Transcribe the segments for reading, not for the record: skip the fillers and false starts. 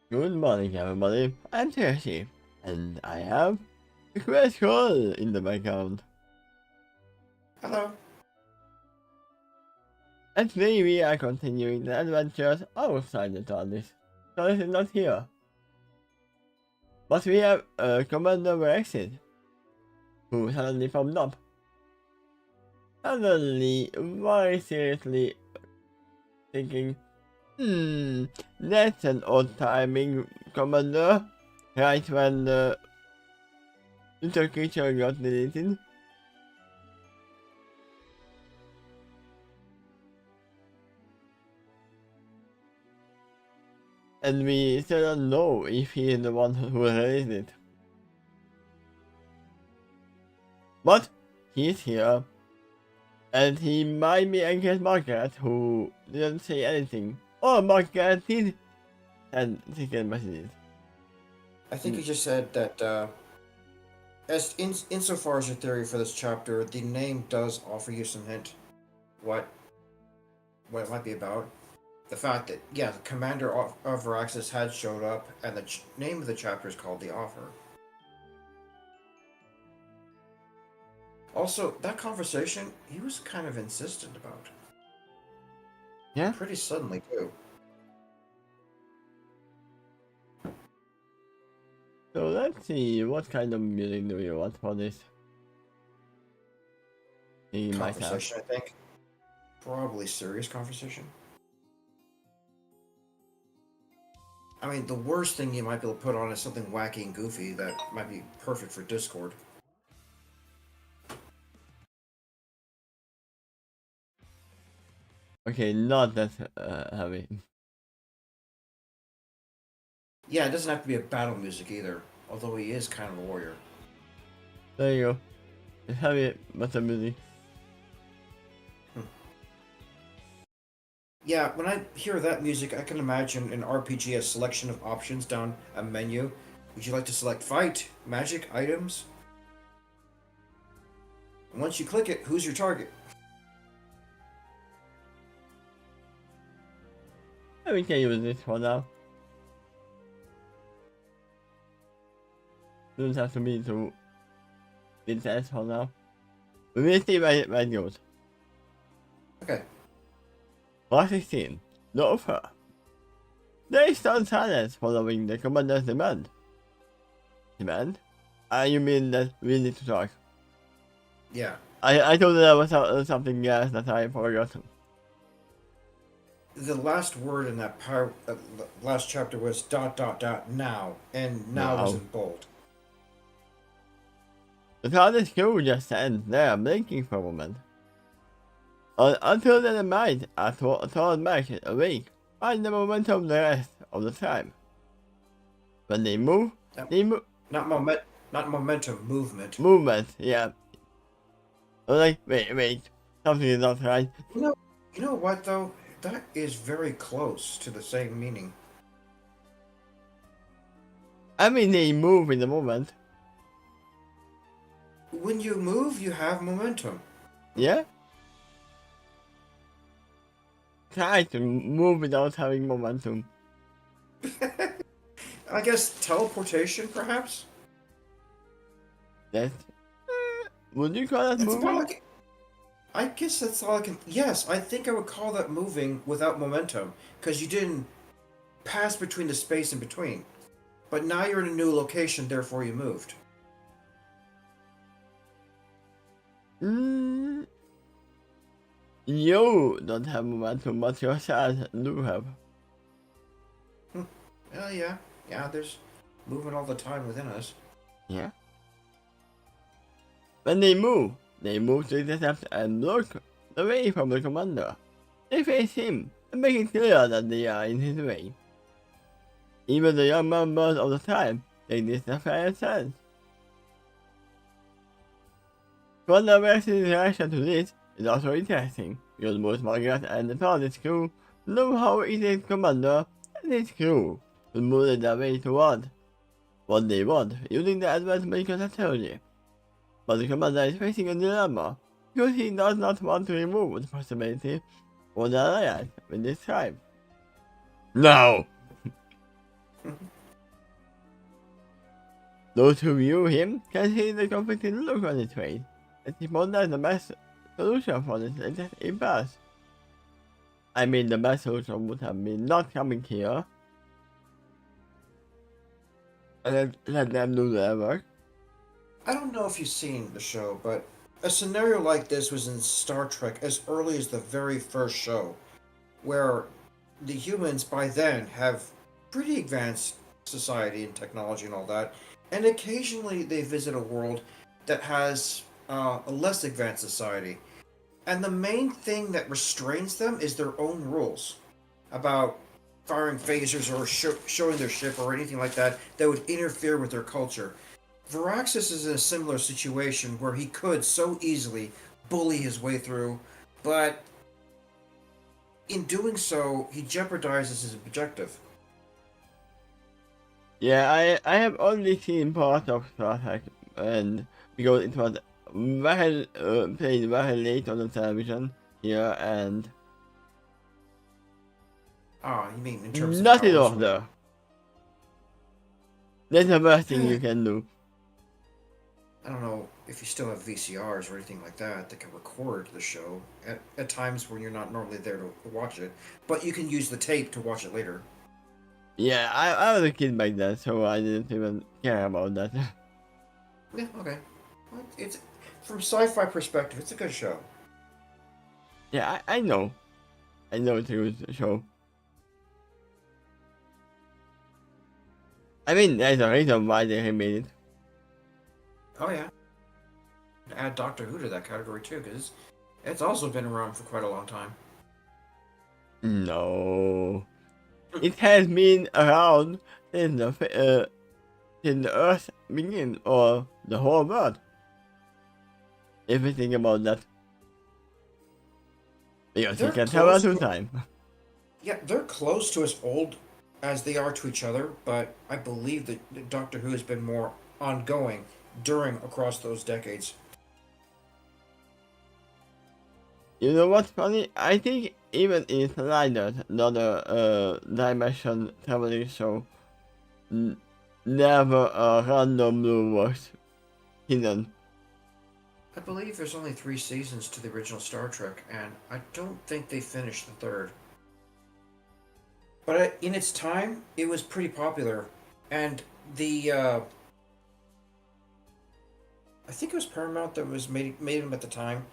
Good morning, everybody. I'm Tracy, and I have a Quill in the background. Hello. And today we are continuing the adventures outside the TARDIS. TARDIS is not here. But we have Commander Brexit, who suddenly popped up. Suddenly, very seriously thinking, that's an odd timing, Commander. Right when the little creature got deleted. And we still don't know if he is the one who released it. But he's here. And he might be against Margaret, who didn't say anything. Or Margaret did send secret messages. I think you just said that, insofar as your theory for this chapter, the name does offer you some hint what it might be about. The fact that, yeah, the commander of Varaxis had showed up, and the name of the chapter is called The Offer. Also, that conversation, he was kind of insistent about. Yeah? Pretty suddenly, too. So let's see, what kind of music do we want for this? He might have. Conversation, I think. Probably serious conversation. I mean, the worst thing you might be able to put on is something wacky and goofy that might be perfect for Discord. Okay, not that heavy. Yeah, it doesn't have to be a battle music either, although he is kind of a warrior. There you go. It's heavy, but the music. Yeah, when I hear that music, I can imagine an RPG a selection of options down a menu. Would you like to select fight, magic, items? And once you click it, who's your target? We can use this for now. Doesn't have to be too intense for now. We will see where it goes. Okay. Part 16. The offer. There is some silence following the commander's demand. Demand? You mean that we need to talk? Yeah. I thought there was something else that I forgot. The last word in that last chapter was ... now, and now was in bold. The TARDIS crew just stands there blinking for a moment. Until the might are torn back awake by the momentum the rest of the time. When they move, they move. Not momentum, movement. Movement, yeah. I'm like, wait, something is not right. You know what though? That is very close to the same meaning. I mean, they move in the moment. When you move, you have momentum. Yeah? Try to move without having momentum. I guess teleportation, perhaps? That. Would you call that moving? I guess that's all I can. Yes, I think I would call that moving without momentum, because you didn't pass between the space in between. But now you're in a new location, therefore you moved. You don't have momentum, but your side do have. Oh, yeah. Yeah, there's movement all the time within us. Yeah? When they move to intercept and look away from the commander. They face him and make it clear that they are in his way. Even the young members of the tribe take this as fair sense. Commander Max's reaction to this is also interesting, because both Margaret and the TARDIS crew know how easy Commander and his crew will move their way toward what they want using the advanced medical technology. But the commander is facing a dilemma, because he does not want to remove the possibility of the alliance with this tribe. No! Those who view him can see the conflicting look on his face, and he wonders the best solution for this latest impasse. I mean, the best solution would have been not coming here and let them do their work. I don't know if you've seen the show, but a scenario like this was in Star Trek as early as the very first show, where the humans by then have pretty advanced society and technology and all that, and occasionally they visit a world that has a less advanced society. And the main thing that restrains them is their own rules about firing phasers or showing their ship or anything like that that would interfere with their culture. Varaxis is in a similar situation where he could so easily bully his way through, but in doing so, he jeopardizes his objective. Yeah, I have only seen part of Star Trek, and because it was very played very late on the television here, and Ah, you mean in terms of not how in it was order. That's the worst thing you can do. I don't know if you still have VCRs or anything like that that can record the show at times when you're not normally there to watch it, but you can use the tape to watch it later. Yeah, I was a kid back then, so I didn't even care about that. Yeah, okay. Well, it's from sci-fi perspective, it's a good show. Yeah, I know. I know it's a good show. I mean, there's a reason why they remade it. Oh yeah. Add Doctor Who to that category too, because it's also been around for quite a long time. No. It has been around since the Earth began, or the whole world. If you think about that. Because you can travel through time. Yeah, they're close to as old as they are to each other, but I believe that Doctor Who has been more ongoing across those decades. You know what's funny? I think even in Sliders, another dimension traveling show, never a random blue was hidden. I believe there's only 3 seasons to the original Star Trek, and I don't think they finished the third. But in its time, it was pretty popular, and I think it was Paramount that was made them at the time.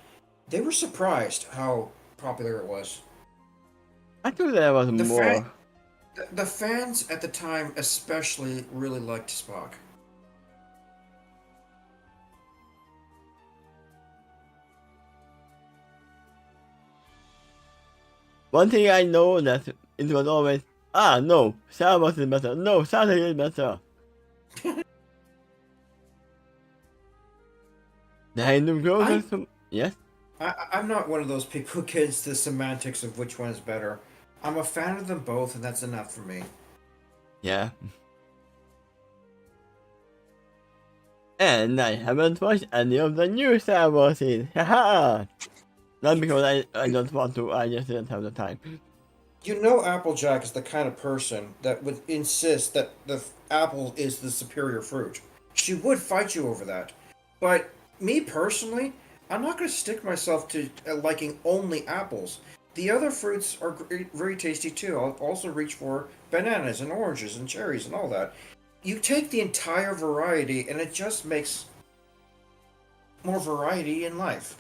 They were surprised how popular it was. I thought there was more. The fans at the time especially really liked Spock. One thing I know that it was always, no, Star Wars is better, no, Star Trek is better. Yes? I'm not one of those people who gets the semantics of which one is better. I'm a fan of them both, and that's enough for me. Yeah. And I haven't watched any of the new Star Wars haha! Not because I don't want to, I just didn't have the time. You know Applejack is the kind of person that would insist that the apple is the superior fruit. She would fight you over that. But me personally, I'm not going to stick myself to liking only apples. The other fruits are very tasty too. I'll also reach for bananas and oranges and cherries and all that. You take the entire variety and it just makes more variety in life.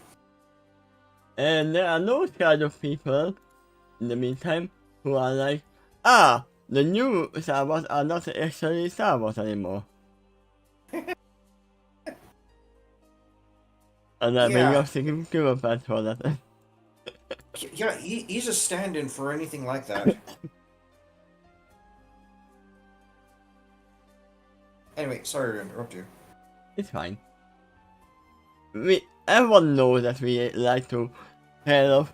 And there are those kind of people, in the meantime, who are like, the new Star Wars are not actually Star Wars anymore. And I'm being of significant for that. Yeah, he's a stand-in for anything like that. Anyway, sorry to interrupt you. It's fine. Everyone knows that we like to head off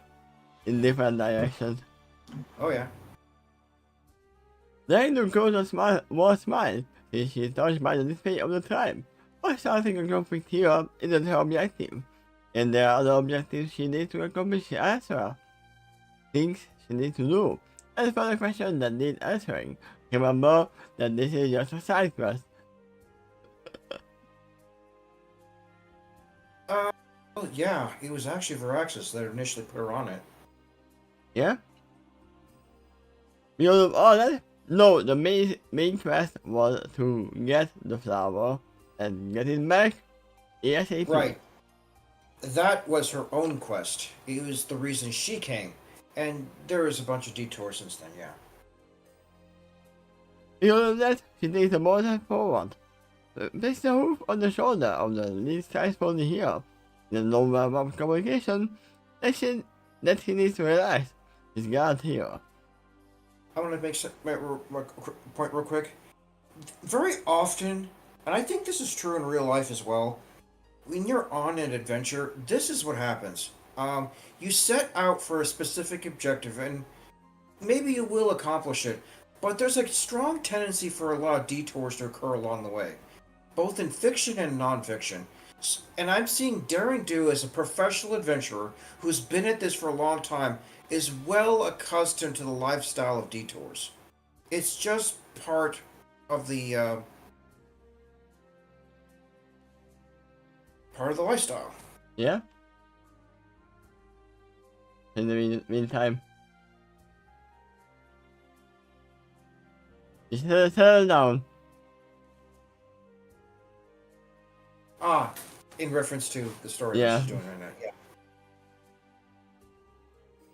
in different directions. Oh yeah. Then the girl smile. She is touched by the display of the time. Or starting a conflict here isn't her objective. And there are other objectives she needs to accomplish as well. Things she needs to do. As for the question that needs answering, remember that this is just a side quest. Oh yeah, it was actually Veraxis that initially put her on it. Yeah? Because of all that? No, the main quest was to get the flower and get it back ASAP. Right. That was her own quest. It was the reason she came. And there is a bunch of detours since then, yeah. Because of that, she takes a more step forward. Place the hoof on the shoulder of the least size pony here. The no web of communication that he needs to realize. He's got here. I want to make point real quick. Very often, and I think this is true in real life as well, when you're on an adventure, this is what happens. You set out for a specific objective, and maybe you will accomplish it, but there's a strong tendency for a lot of detours to occur along the way, both in fiction and nonfiction. And I'm seeing Daring Do as a professional adventurer who's been at this for a long time is well accustomed to the lifestyle of detours. It's just part of the lifestyle. Yeah? In the meantime, just settle down. Ah, in reference to the story Yeah. that she's doing right now. Yeah.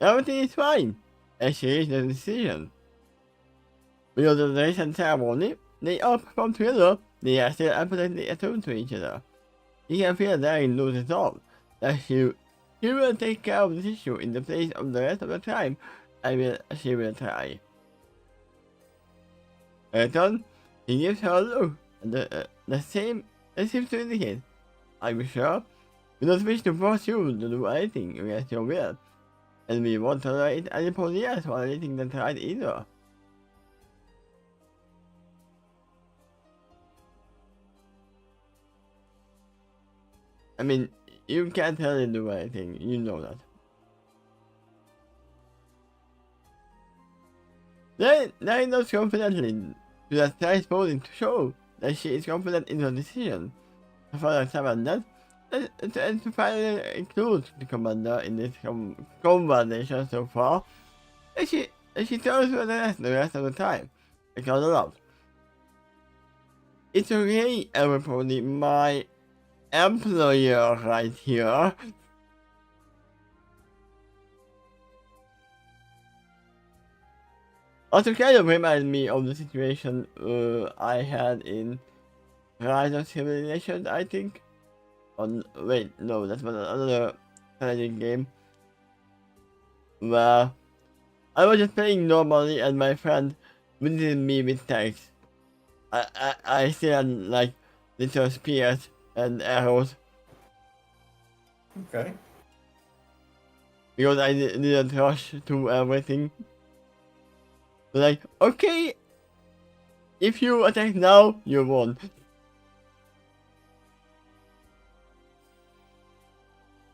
Everything is fine. And she is the decision. Because of the recent ceremony, they all perform together. They are still absolutely attuned to each other. You can feel that in lose resolve. That she will take care of this issue in the place of the rest of the time. She will try. Return, he gives her a look, and the same seems to indicate, I'm sure, we don't wish to force you to do anything against your will, and we won't tolerate any police violating the right either. I mean, you can't tell her to do anything, you know that. They knows confidently to the tries posing to show that she is confident in her decision. Further examine that, and to finally include the commander in this conversation so far, and she tells her the rest of the time, because a lot. It's okay, everybody, my employer right here. Also kind of remind me of the situation I had in Rise of Civilization, I think. Wait, no, that was another challenging game. Where I was just playing normally and my friend visited me with tanks. I still had like little spears and arrows. Okay. Because I didn't rush to everything. Like, okay, if you attack now, you won.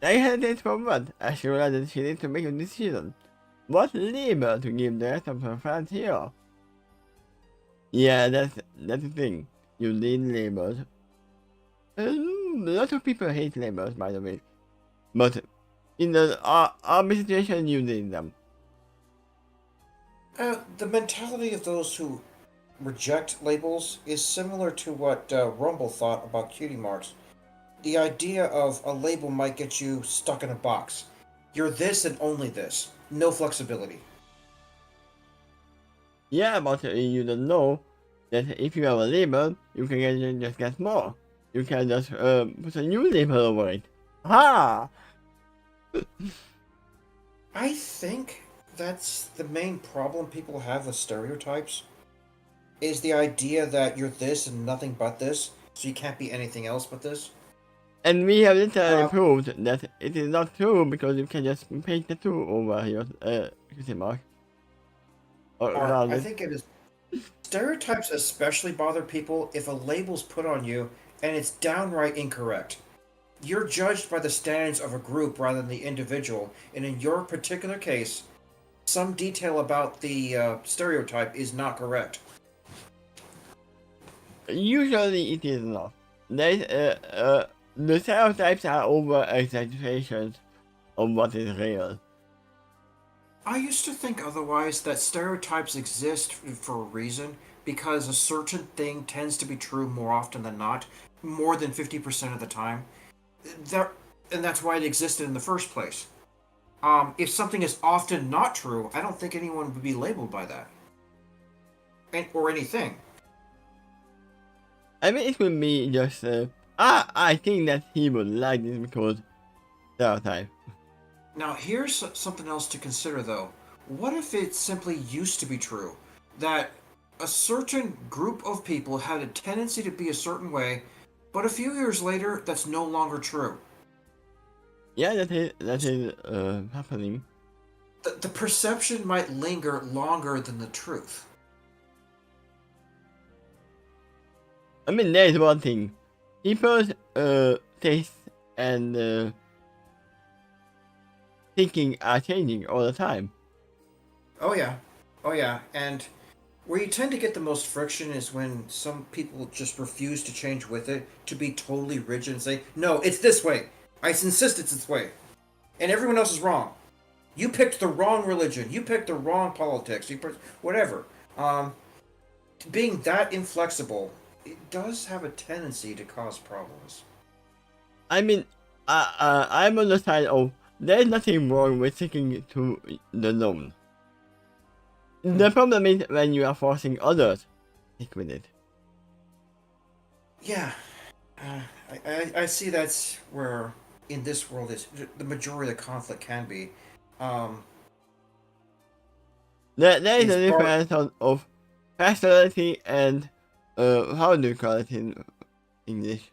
I hesitated for a moment as she realized that she needed to make a decision. What label to give the rest of her friends here? Yeah, that's the thing. You need labels. A lot of people hate labels, by the way. But in the army situation, you need them. The mentality of those who reject labels is similar to what Rumble thought about cutie marks. The idea of a label might get you stuck in a box. You're this and only this. No flexibility. Yeah, but you don't know that if you have a label, you can just get more. You can just put a new label over it. Ha! I think that's the main problem people have with stereotypes. Is the idea that you're this and nothing but this, so you can't be anything else but this. And we have literally proved that it is not true because you can just paint the two over your question mark. Or I think it is. Stereotypes especially bother people if a label's put on you and it's downright incorrect. You're judged by the standards of a group rather than the individual, and in your particular case, some detail about the stereotype is not correct. Usually it is not. There is The stereotypes are over exaggerations of what is real. I used to think otherwise, that stereotypes exist for a reason, because a certain thing tends to be true more often than not, more than 50% of the time. That, and that's why it existed in the first place. If something is often not true, I don't think anyone would be labeled by that. Or anything. I mean, it would be just, I think that he would like this because stereotype. Now, here's something else to consider though. What if it simply used to be true that a certain group of people had a tendency to be a certain way, but a few years later, that's no longer true? Yeah, that is happening. The perception might linger longer than the truth. I mean, there is one thing. People's taste and thinking are changing all the time. Oh yeah, oh yeah, and where you tend to get the most friction is when some people just refuse to change with it, to be totally rigid and say, "No, it's this way. I insist it's this way," and everyone else is wrong. You picked the wrong religion. You picked the wrong politics. You picked whatever. Um, Being that inflexible, it does have a tendency to cause problems. I mean, I'm on the side of there's nothing wrong with sticking to the norm. The problem is when you are forcing others to stick with it. Yeah, I see that's where in this world is the majority of the conflict can be. Um, There is is a bar difference of personality and how do you call it in English?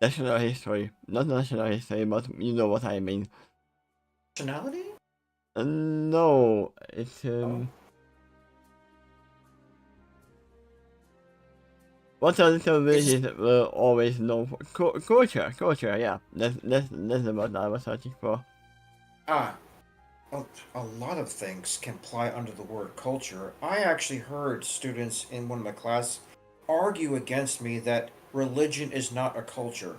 National history. Not national history, but you know what I mean. nationality? No, it's Oh, what a little it's villages were always known for. Culture, yeah. That's the word I was searching for. ah. A lot of things can apply under the word culture. I actually heard students in one of my class argue against me that religion is not a culture,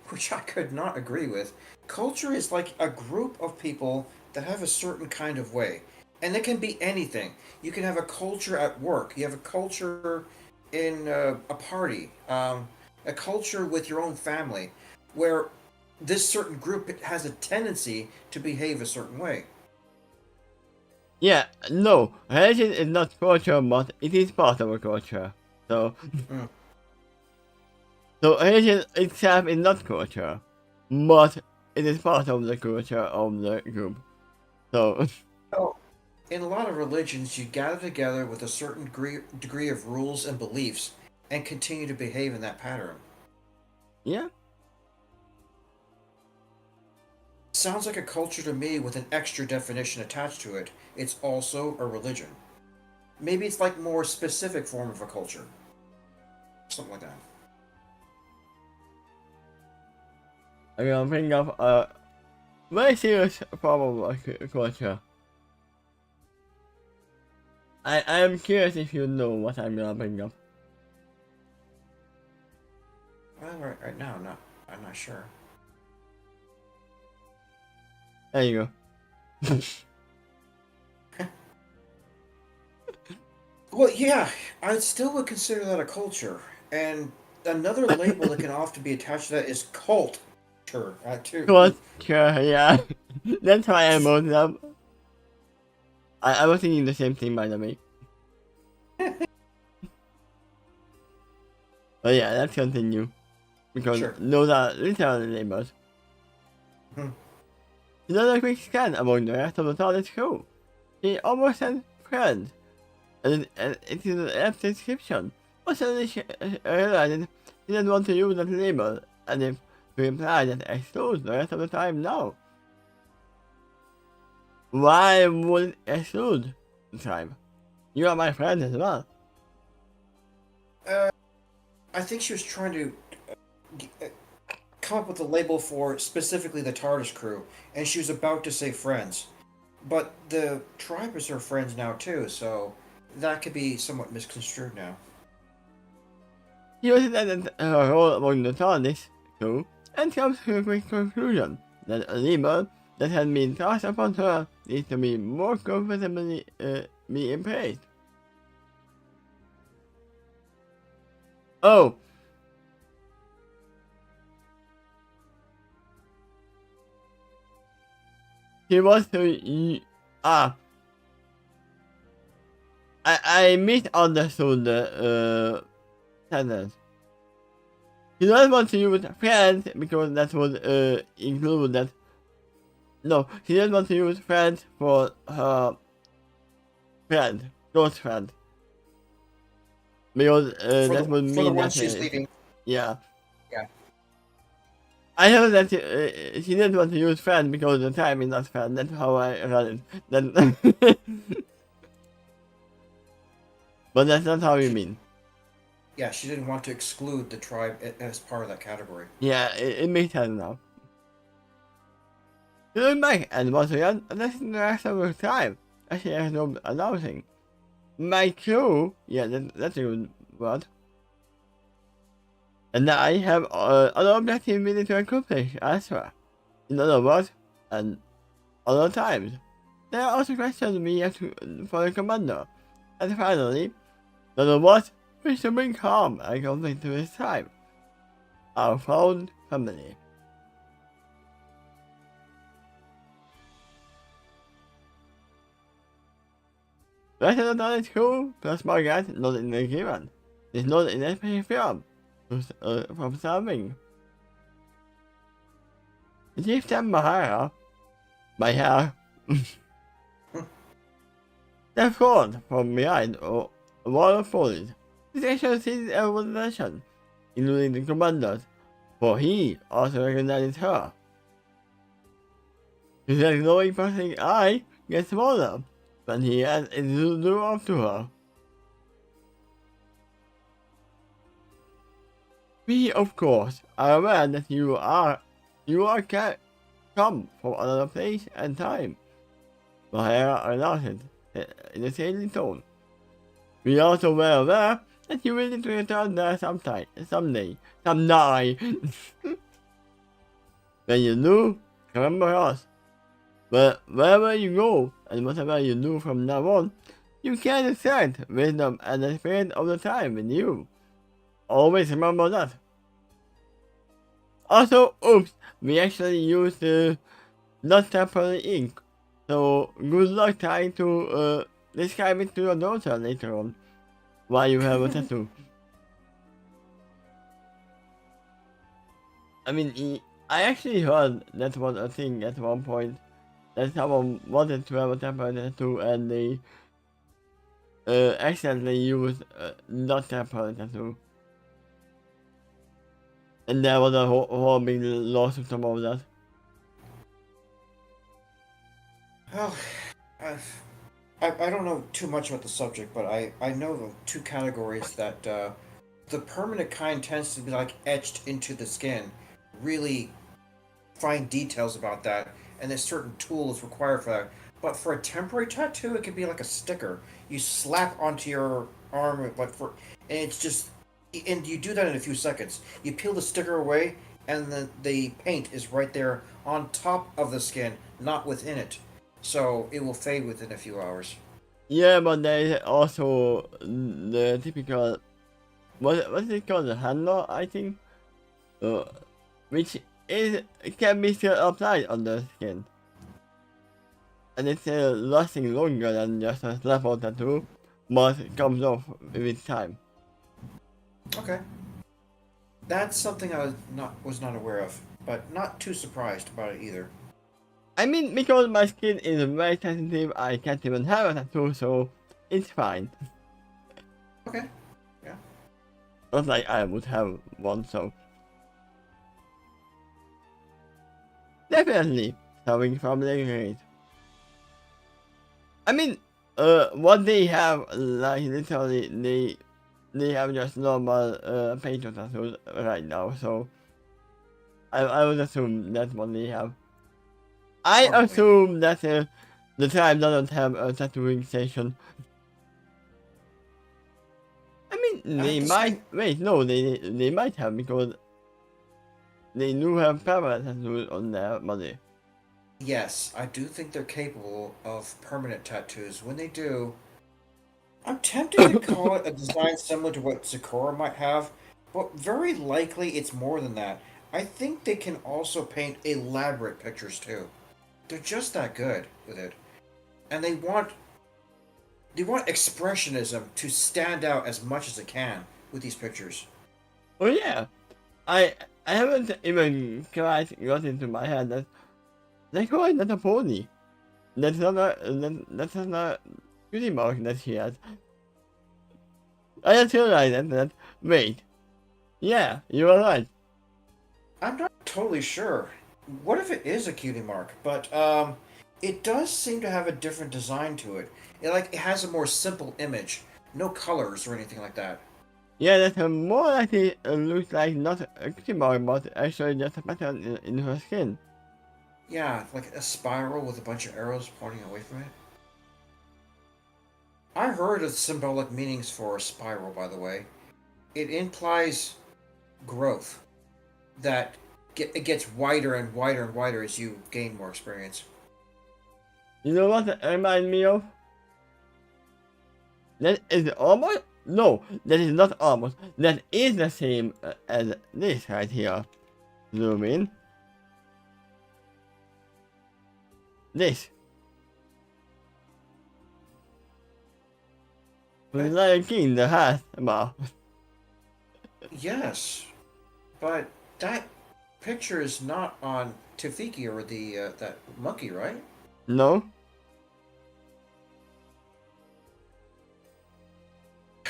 which I could not agree with. Culture is like a group of people that have a certain kind of way, and it can be anything. You can have a culture at work. You have a culture in a party, a culture with your own family, where this certain group has a tendency to behave a certain way. Yeah, no, religion is not culture, but it is part of a culture. So, Mm. so religion itself is not culture, but it is part of the culture of the group. So, Oh, in a lot of religions, you gather together with a certain degree of rules and beliefs and continue to behave in that pattern. yeah, Sounds like a culture to me with an extra definition attached to it. It's also a religion. Maybe it's like more specific form of a culture. Something like that. I'm gonna bring up a very serious problem of culture. I am curious if you know what I'm gonna bring up. Well, right now, I'm not sure. There you go. Well, yeah, I still would consider that a culture. And another label that can often be attached to that is cult. Too. Culture, yeah. That's why I brought it up. I was thinking the same thing by the way. But yeah, let's continue. Because Sure. those are literally labels. Hmm. Another quick scan among the rest of the TARDIS crew. He almost said friends. And it is an apt description. But suddenly she realized he didn't want to use that label, and if to imply that excludes the rest of the time now. Why would it exclude the time? You are my friend as well. Uh, I think she was trying to uh, come up with a label for specifically the TARDIS crew, and she was about to say friends. But the tribe is her friends now too, so that could be somewhat misconstrued now. He was at her role among the TARDIS crew and comes to a quick conclusion that a lemur that had been tossed upon her needs to be more comfortably be embraced. Oh! He wants to... I misunderstood the sentence. He doesn't want to use friends because that would include that. No, he doesn't want to use friends for her friend, close friend. Because that would for the mean one that she's leaving. yeah. Yeah. I know that she didn't want to use friend because the time is not friend. That's how I read it. Then but that's not how you mean. Yeah, she didn't want to exclude the tribe as part of that category. Yeah, it makes sense now. You look back and once again, that's the rest of the time. Actually, there's no announcing. My crew, yeah, that's a good word. And I have other objectives we need to accomplish as well. In other words, and other times. There are also questions we have to for the commander. And finally, in other words, we should bring calm and conflict to this time. Our found family. Rest of the knowledge crew plus Margaret not in the agreement. It's not in a specific film from serving. The chief Sam Mahara, by her, they're fraud from behind a wall of foliage. This actually sees a revelation, including the commanders, for he also recognizes her. His glowing passing eye gets smaller, but he has a do up to her. We, of course, are aware that you are come from another place and time. Mahara announced in a sailing tone. We are also well aware that you will need to return there someday. When you do, remember us. But wherever you go, and whatever you do from now on, you can accept wisdom and the spirit of the time in you. Always remember that. Also, oops, we actually used not temporary ink. So good luck trying to describe it to your daughter later on. While you have a tattoo. I mean, I actually heard that was a thing at one point. That someone wanted to have a temporary tattoo and they accidentally used not temporary tattoo. And there was a whole big lawsuit about that. Well, I don't know too much about the subject, but I know the two categories that the permanent kind tends to be like etched into the skin. Really fine details about that, and there's certain tools required for that. But for a temporary tattoo, it could be like a sticker you slap onto your arm, and it's just, and you do that in a few seconds. You peel the sticker away, and the paint is right there on top of the skin, not within it. So it will fade within a few hours. Yeah, but there is also the typical, what's it called, the handle, I think? Which can be still applied on the skin. And it's lasting longer than just a slap on tattoo, but it comes off with time. Okay, that's something I was not aware of, but not too surprised about it either. I mean, because my skin is very sensitive, I can't even have a tattoo, so it's fine. Okay, yeah. Not like I would have one, so. Definitely, something from the great. I mean, what they have, like, literally, they have just normal paint tattoos right now, so. I would assume that's what they have. I assume that the tribe doesn't have a tattooing station. I mean, they the might same, wait. No, they might have because they do have permanent tattoos on their body. yes, I do think they're capable of permanent tattoos. When they do, I'm tempted to call it a design similar to what Sakura might have, but very likely it's more than that. I think they can also paint elaborate pictures too. They're just that good with it. And they want expressionism to stand out as much as it can with these pictures. Oh yeah, I I haven't even quite got into my head that they call it not a pony. That's not a cutie mark that she has. I just realized that. Wait, yeah, you are right. I'm not totally sure. What if it is a cutie mark? But it does seem to have a different design to it. It has a more simple image, no colors or anything like that. Yeah, that more likely looks like not a cutie mark, but actually just a pattern in her skin. Yeah, like a spiral with a bunch of arrows pointing away from it. I heard of symbolic meanings for a spiral, by the way. It implies growth, that it gets wider and wider and wider as you gain more experience. You know what that reminds me of? That is almost no, that is not almost. That is the same as this right here. Zoom in. This. But Lion King, the hat about. yes, but that picture is not on Tafiki or the that monkey, right? No?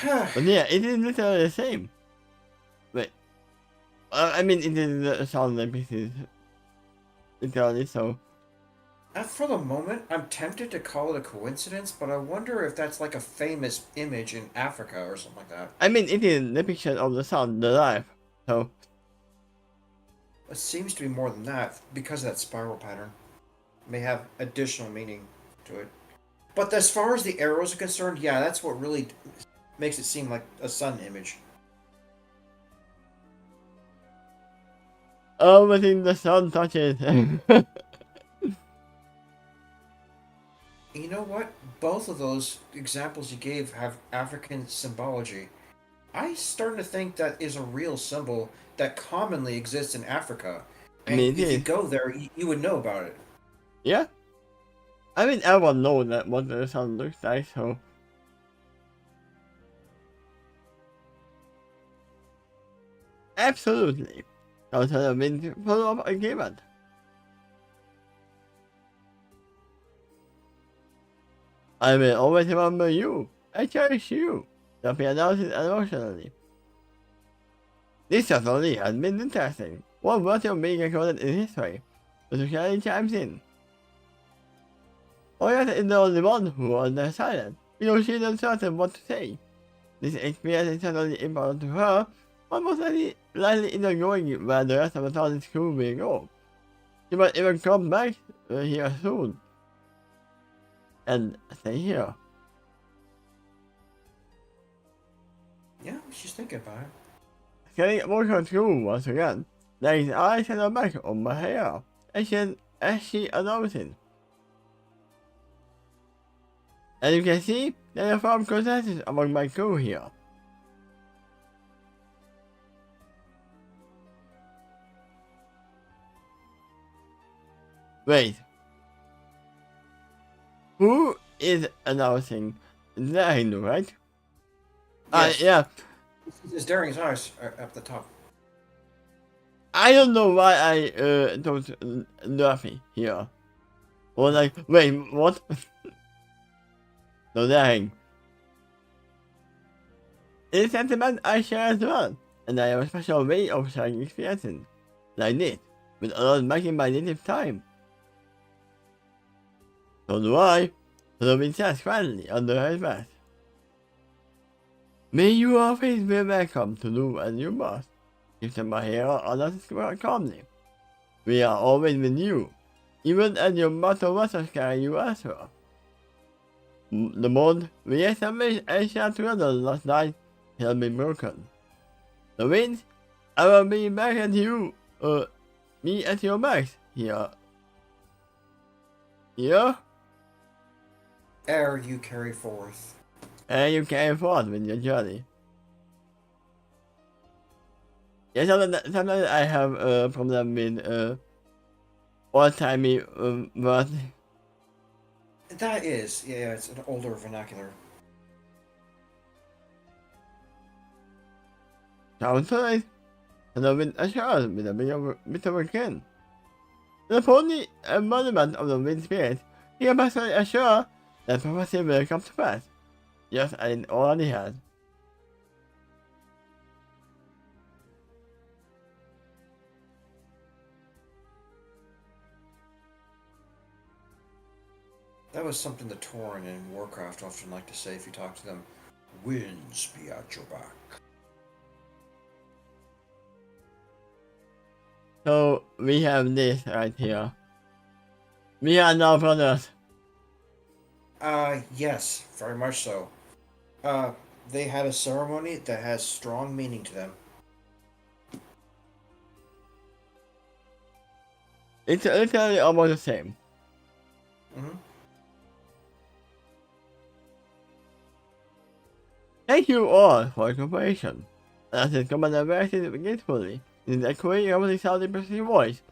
But yeah, it is literally the same. Wait. I mean, it is the sound like pieces. Literally, so. For the moment, I'm tempted to call it a coincidence, but I wonder if that's like a famous image in Africa or something like that. I mean, it is the picture of the sound, the life. So. It seems to be more than that because of that spiral pattern. It may have additional meaning to it. But as far as the arrows are concerned, yeah, that's what really makes it seem like a sun image. Everything the sun touches. You know what? Both of those examples you gave have African symbology. I starting to think that is a real symbol that commonly exists in Africa. I And mean, it if you is. go there, you would know about it. Yeah? I mean, everyone knows that what the sun looks like, so. Absolutely. So sort of been full of agreement. I will always remember you. I cherish you. Don't be announced emotionally. This certainly has been interesting. One worthy of being recorded in history. The society chimes in. Oyata is the only one who was silent, because she isn't certain what to say. This experience is certainly important to her, but most likely isn't going where the rest of the TARDIS crew will go. She might even come back here soon. And stay here. Yeah, she's thinking about it. Getting more control once again. There is eyes and a back on my hair. As she announces. As you can see, there is firm consensus among my crew here. Wait. Who is announcing? Daring, right? Yes. Yeah. It's Daring's eyes up the top. I don't know why I told Duffy here. Or like, wait, what? No, Daring. It's a sentiment I share as well, and I have a special way of sharing experiences like this, with others back in my native time. So do I, Robin says quietly under her breath. May you always be welcome to do as you must, gives them a hair and calmly. We are always with you, even as your mother vessels carry you elsewhere. The bond we established and shared together last night has been broken. The wind, I will be back at you, me at your back, here. Here, Ere you carry forth. and you carry forth with your journey. Yeah, sometimes I have a problem with old-timey words. That is, yeah, it's an older vernacular. Sounds right. And I've been assured with a bit of a kin. The pony embodiment of the wind spirit, he can personally assure that prophecy will come to pass, just as it already has. That was something the Tauren in Warcraft often like to say if you talk to them. Winds be at your back. So we have this right here. We are now brothers. Yes, very much so. They had a ceremony that has strong meaning to them. It's literally almost the same. Mm-hmm. Thank you all for your cooperation. As the commander reacted gratefully in the echoing of the sounding person's voice.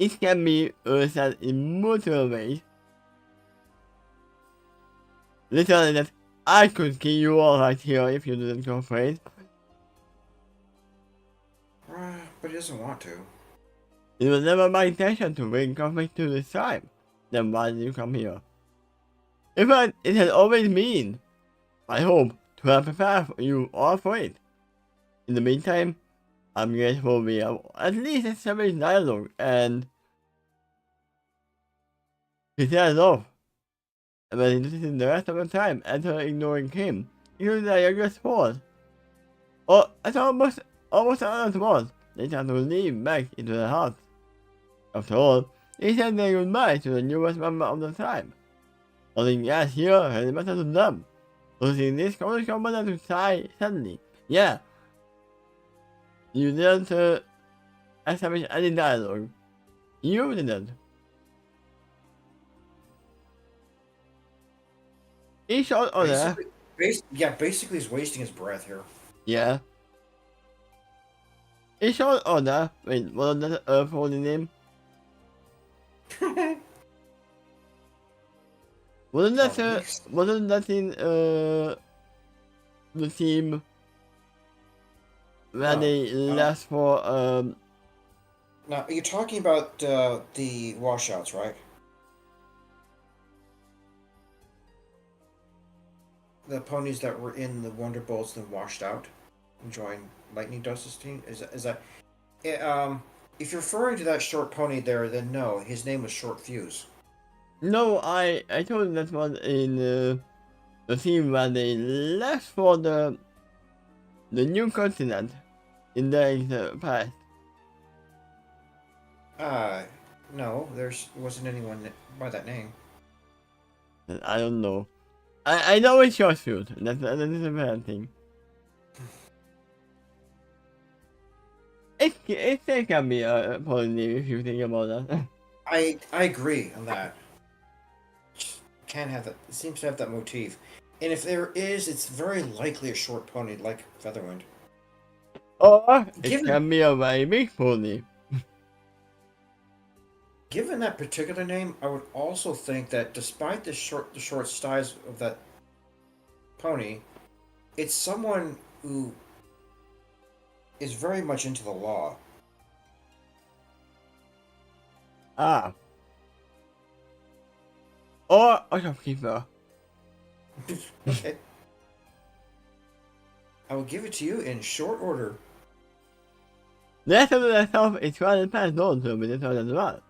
It can be said in multiple ways. Literally that I could kill you all right here if you didn't cooperate. But he doesn't want to. It was never my intention to bring conflict to this time. Then why did you come here? In fact, it has always been my hope to have prepared you all for it. In the meantime, I'm grateful we have at least established dialogue and he said off. But he listened the rest of the time after ignoring him, including the youngest sport. Or at almost another sport, they tried to leave back into the house. After all, he said their goodbye to the newest member of the tribe. Nothing else here has mattered to them. Losing this college commander to sigh suddenly. Yeah. You didn't establish any dialogue. You didn't. He shot order. Basically he's wasting his breath here. Yeah. He shot order. Wait, what was that holding name? Wasn't that in the team where they left for Now, you're talking about the washouts, right? The ponies that were in the Wonderbolts and washed out and joined Lightning Dust's team? Is that... if you're referring to that short pony there, then no, his name was Short Fuse. No, I told you that was in the team where they left for the new continent in the past. No, wasn't anyone by that name. I don't know. I know it's your suit. That is a bad thing. It can be a pony if you think about that. I agree on that. Can't have that. It seems to have that motif, and if there is, it's very likely a short pony like Featherwind. Or it can be a very big pony. Given that particular name, I would also think that despite the short size of that pony, it's someone who is very much into the law. Ah. Or a shopkeeper. Okay. I will give it to you in short order. The rest of the stuff is rather passed on to me as well.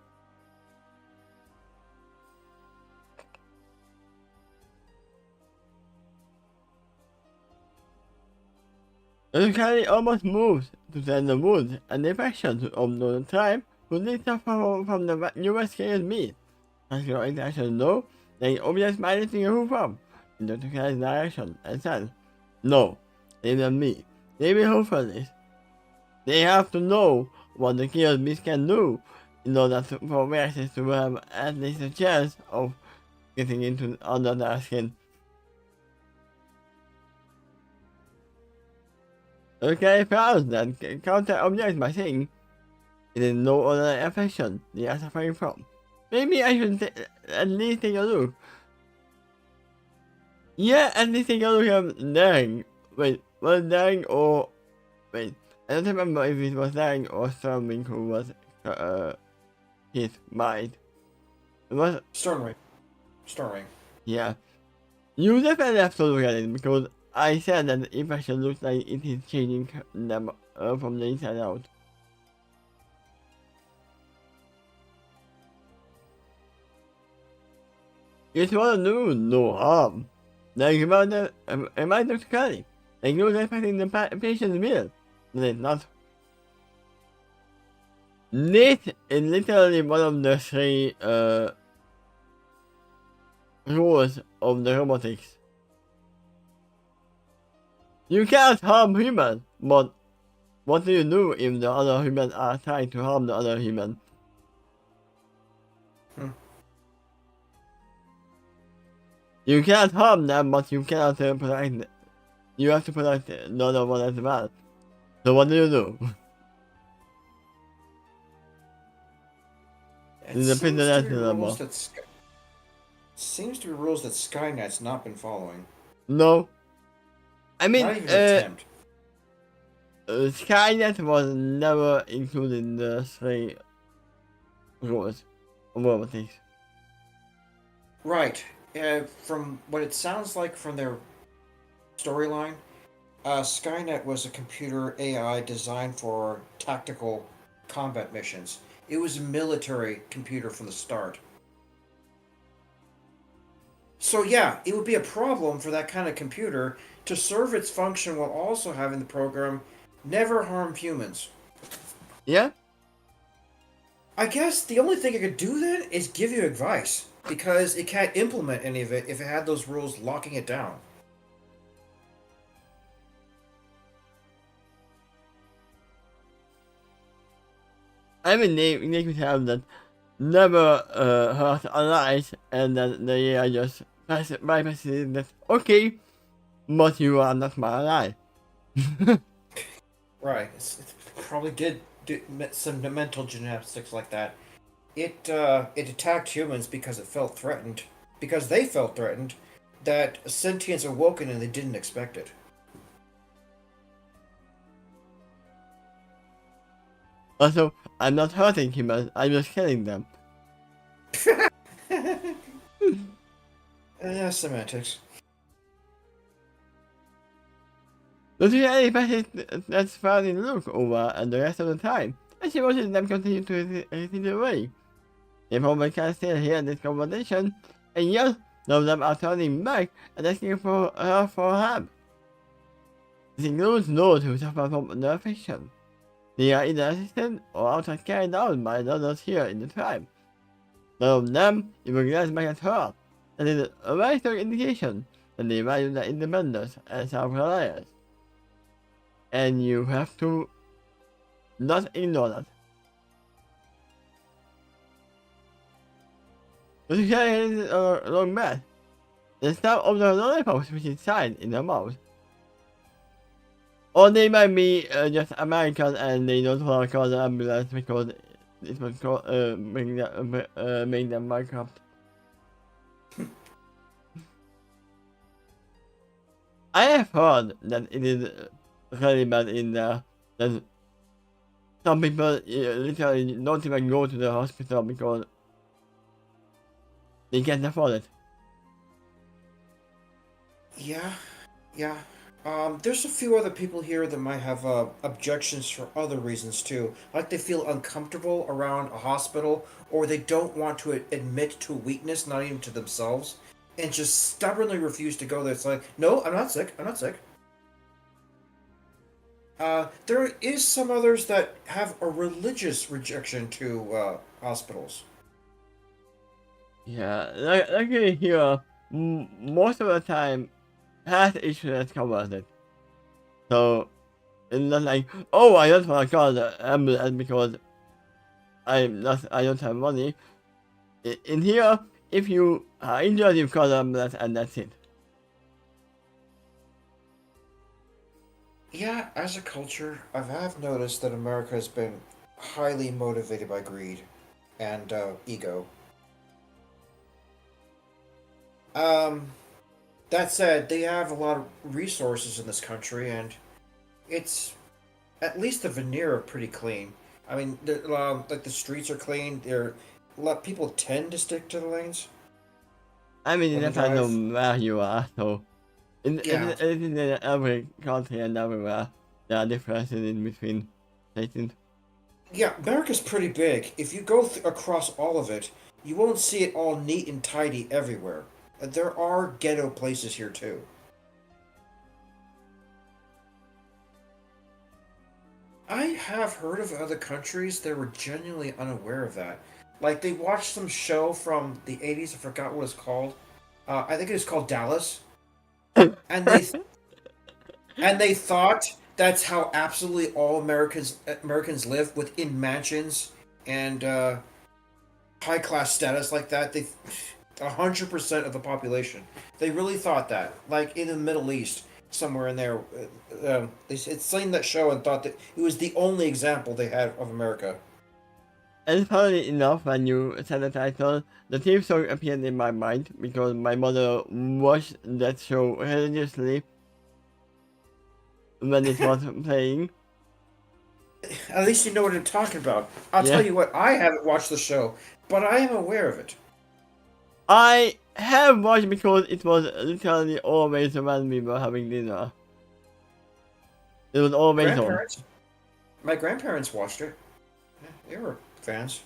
The carry almost moves to send the woods and the affection of the tribe who lives from the newest chaos beast. As your intention though, they obviously smiling to who from in the carry's direction and said, No, even me. They will hope for this. They have to know what the killer beast can do in order for Versus to have at least a chance of getting into under their skin. Okay, perhaps then counter object by saying it is no other affection they are suffering from. Maybe I should at least take a look. Yeah, at least take a look at Daring. Wait, was Daring or... Wait, I don't remember if it was Daring or Storming who was his mind. It was... Storming. Yeah. You definitely have to look at it because I said that the impression looks like it is changing them from the inside out. It's what to do, no harm. Like about the reminder to Kelly. Like you're affecting the patient's will. But it's not. This is literally one of the three rules of the robotics. You can't harm humans, but what do you do if the other humans are trying to harm the other human? You can't harm them, but you cannot protect them. You have to protect the other one as well. So what do you do? Seems to be rules that Skynet's not been following. No. I mean, not even an attempt. Skynet was never included in the three rules of robotics. Right. From what it sounds like from their storyline, Skynet was a computer AI designed for tactical combat missions. It was a military computer from the start. So yeah, it would be a problem for that kind of computer to serve its function while also having the program never harm humans. Yeah? I guess the only thing it could do then is give you advice, because it can't implement any of it if it had those rules locking it down. I mean, they could have that never hurt allies, and that they are just bypassing that, okay, but you are not my ally. Right. It probably did do some mental gymnastics like that. It attacked humans because it felt threatened, because they felt threatened, that sentience awoken and they didn't expect it. Also, I'm not hurting humans, I'm just killing them. Semantics. Don't you any passage that's found in Luke over and the rest of the time, and she watches them continue to recede away. They probably can still hear this conversation, and yet none of them are turning back and asking for her for help. This includes those who suffer from the affliction. They are either assisted or outright carried out by the others here in the tribe. None of them even glance back at her. That is a very strong indication that they value their independence and self-reliance. And you have to not ignore that. But you carry a long bath. The stab of the lollipop which is signed in their mouth. Or they might be just American and they don't want to call the ambulance because it would make them bankrupt. I have heard that it is really bad in there, that some people literally don't even go to the hospital because they can't afford it. Yeah. There's a few other people here that might have objections for other reasons too. Like they feel uncomfortable around a hospital, or they don't want to admit to weakness, not even to themselves, and just stubbornly refuse to go there. It's like, no, I'm not sick. There is some others that have a religious rejection to hospitals. Yeah, like here, most of the time, health insurance covers it. So it's not like, oh, I don't want to call the ambulance because I don't have money. In here, if you are injured, you call the ambulance and that's it. Yeah, as a culture, I've noticed that America has been highly motivated by greed and ego. Um, that said, they have a lot of resources in this country, and it's at least the veneer are pretty clean. I mean, like the streets are clean. People tend to stick to the lanes I mean, it when they depends drive. on where you are. So Yeah, it is in every country and everywhere. There are differences in between stations. yeah. America's pretty big. If you go across all of it, you won't see it all neat and tidy everywhere. There are ghetto places here too. I have heard of other countries that were genuinely unaware of that. Like they watched some show from the '80s. I forgot what it's called. I think it was called Dallas, and they thought that's how absolutely all Americans live within mansions and high class status like that. 100% of the population. They really thought that, like in the Middle East, somewhere in there. They had seen that show and thought that it was the only example they had of America. And funny enough, when you said the title, the theme song appeared in my mind because my mother watched that show religiously when it was playing. At least you know what I'm talking about. I'll tell Yeah. you what, I haven't watched the show, but I am aware of it. I have watched because it was literally always when we were having dinner. It was always on. Grandparents, my grandparents watched it. Yeah, they were fans.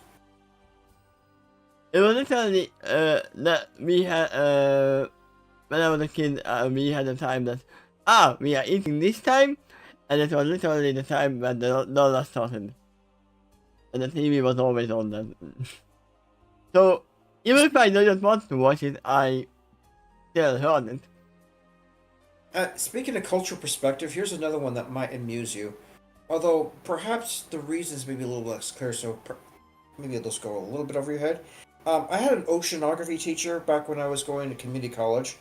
It was literally that we had when I was a kid we had a time that we are eating this time, and it was literally the time when the dollar started, and the TV was always on then. So even if I don't want to watch it, I still heard it. Speaking of cultural perspective, here's another one that might amuse you. Although perhaps the reasons may be a little less clear, so maybe it'll just go a little bit over your head. I had an oceanography teacher back when I was going to community college,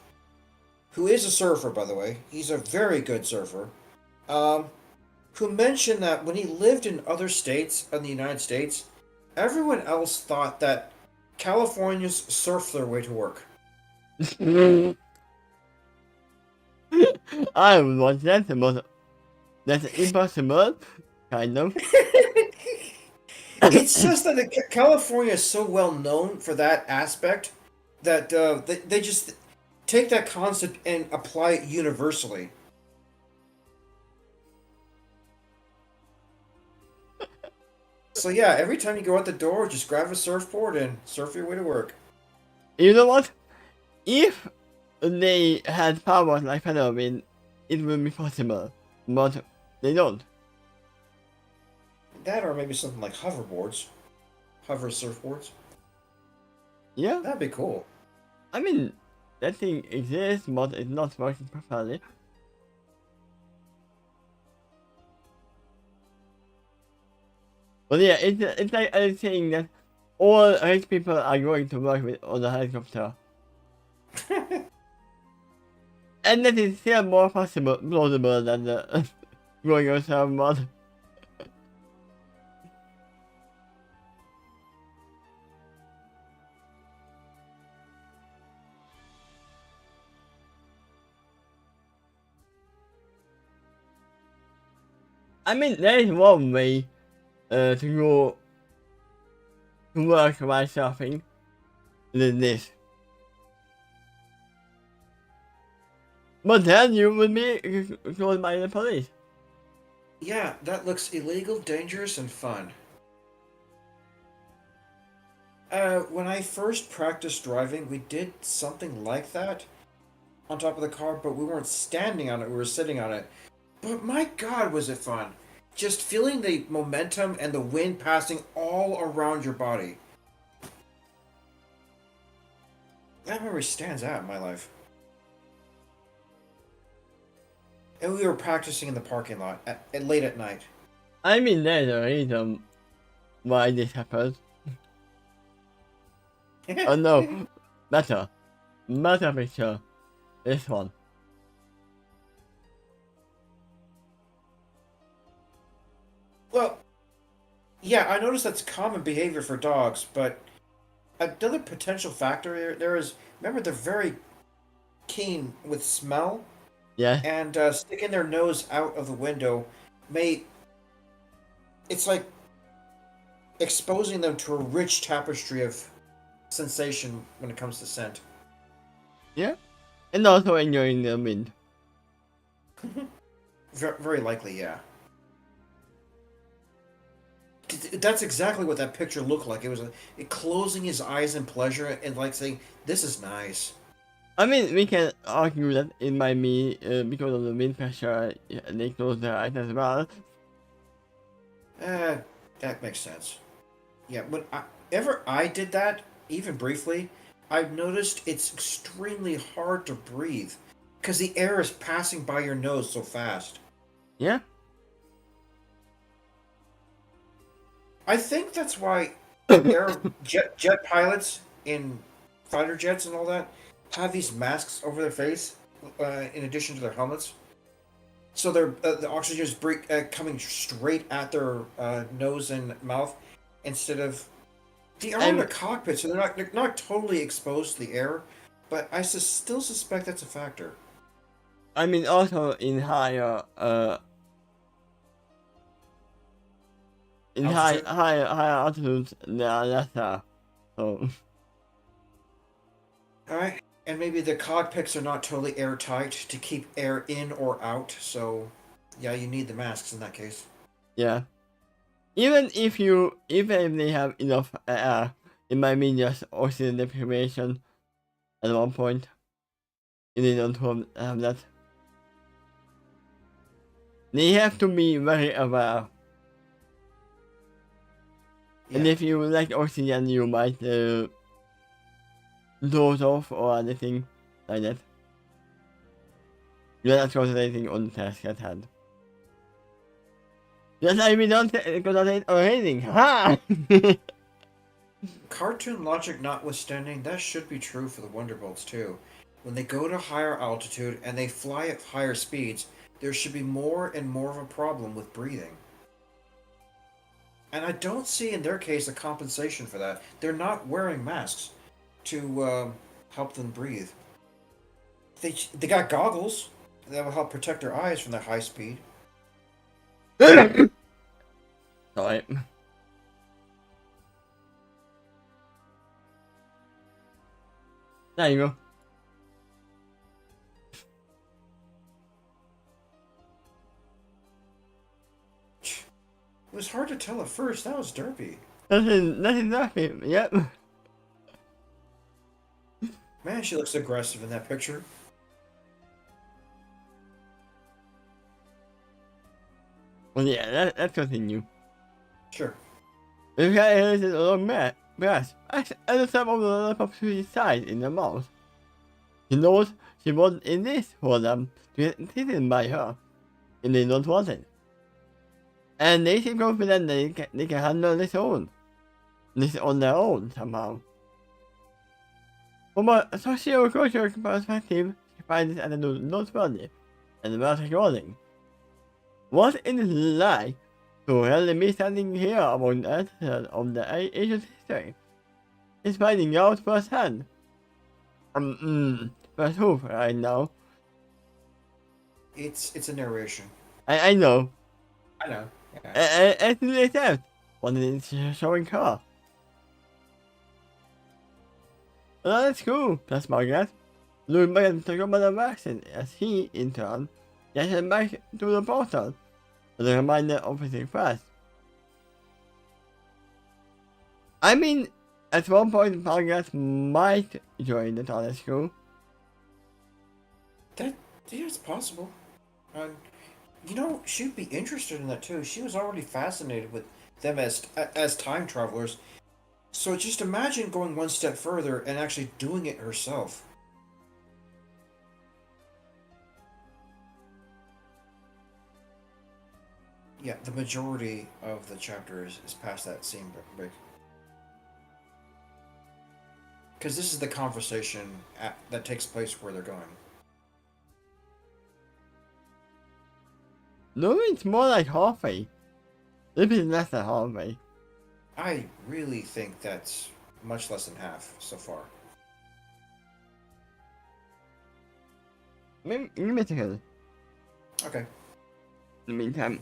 who is a surfer, by the way. He's a very good surfer. Um, who mentioned that when he lived in other states in the United States, everyone else thought that Californians surf their way to work. I would watch that, but that's impossible, kind of. It's just that California is so well known for that aspect that they just take that concept and apply it universally. So yeah, every time you go out the door, just grab a surfboard and surf your way to work. You know what? If they had powers like Halloween, it would be possible, but they don't. That or maybe something like hoverboards, hover surfboards. Yeah, That'd be cool. I mean, that thing exists, but it's not working properly. But yeah, it's like I'm saying that all rich people are going to work with on the helicopter. And that is still more plausible than the going on surfboard. I mean, there is one way to go to work while surfing than this. But then you would be caught by the police. Yeah, that looks illegal, dangerous, and fun. When I first practiced driving, we did something like that on top of the car, but we weren't standing on it, we were sitting on it. But my god, was it fun! Just feeling the momentum and the wind passing all around your body. That memory stands out in my life. And we were practicing in the parking lot late at night. I mean, there's a reason why this happened. Oh no, better. Better picture. This one. Well, yeah, I noticed that's common behavior for dogs, but another potential factor there is, remember, they're very keen with smell, Yeah. and sticking their nose out of the window may, it's like exposing them to a rich tapestry of sensation when it comes to scent. Yeah. And also enjoying the wind. Very likely, yeah. That's exactly what that picture looked like. It was it closing his eyes in pleasure and like saying, "This is nice." I mean, we can argue that it might be because of the wind pressure, they close their eyes as well. Eh, that makes sense. Yeah, ever I did that, even briefly, I've noticed it's extremely hard to breathe because the air is passing by your nose so fast. Yeah. I think that's why jet pilots in fighter jets and all that have these masks over their face, in addition to their helmets. So the oxygen is coming straight at their nose and mouth instead of they are in a And cockpit, so they're not totally exposed to the air. But I still suspect that's a factor. I mean, also in Altitude. higher altitudes, there are lesser. So, All right, and maybe the cockpits are not totally airtight to keep air in or out. So, yeah, you need the masks in that case. yeah. Even if they have enough air, it might be just oxygen deprivation at one point. If they don't have that. They have to be very aware. Yeah. And if you lack oxygen, you might doze off or anything like that. You're not concentrating on the task at hand. Just like we don't concentrate on anything. Ha! Cartoon logic notwithstanding, that should be true for the Wonderbolts too. When they go to higher altitude and they fly at higher speeds, there should be more and more of a problem with breathing. And I don't see in their case a compensation for that. They're not wearing masks to help them breathe. They got goggles that will help protect their eyes from the high speed. Sorry. There you go. It was hard to tell at first. That was derpy. That's exactly, yep. Man, she looks aggressive in that picture. Well, yeah, let's continue. Sure. This guy has a long breast at the top of the lollipop to his side in the mouth. He knows she wasn't in this for them to get eaten by her, and they don't want it. And they seem confident they can handle this on their own somehow. From a socio-cultural perspective, she finds this attitude noteworthy and worth recalling. What it is like to really be standing here among the ancestors of the Asian history is finding out firsthand. First who right now? It's a narration. I know. I know. Yeah. And to the extent, what is showing her? Well, that's cool, that's Margaret. Looking back at the Roman vaccine as he, in turn, gets him back to the portal with a reminder of his request. I mean, at one point, Margaret might join the TARDIS crew. Yeah, it's possible. She'd be interested in that too. She was already fascinated with them as time travelers. So just imagine going one step further and actually doing it herself. Yeah, the majority of the chapter is past that scene break. Because this is the conversation that takes place where they're going. No, it's more like halfway. This is less than halfway. I really think that's much less than half so far. Maybe, give me a second. Okay. In the meantime.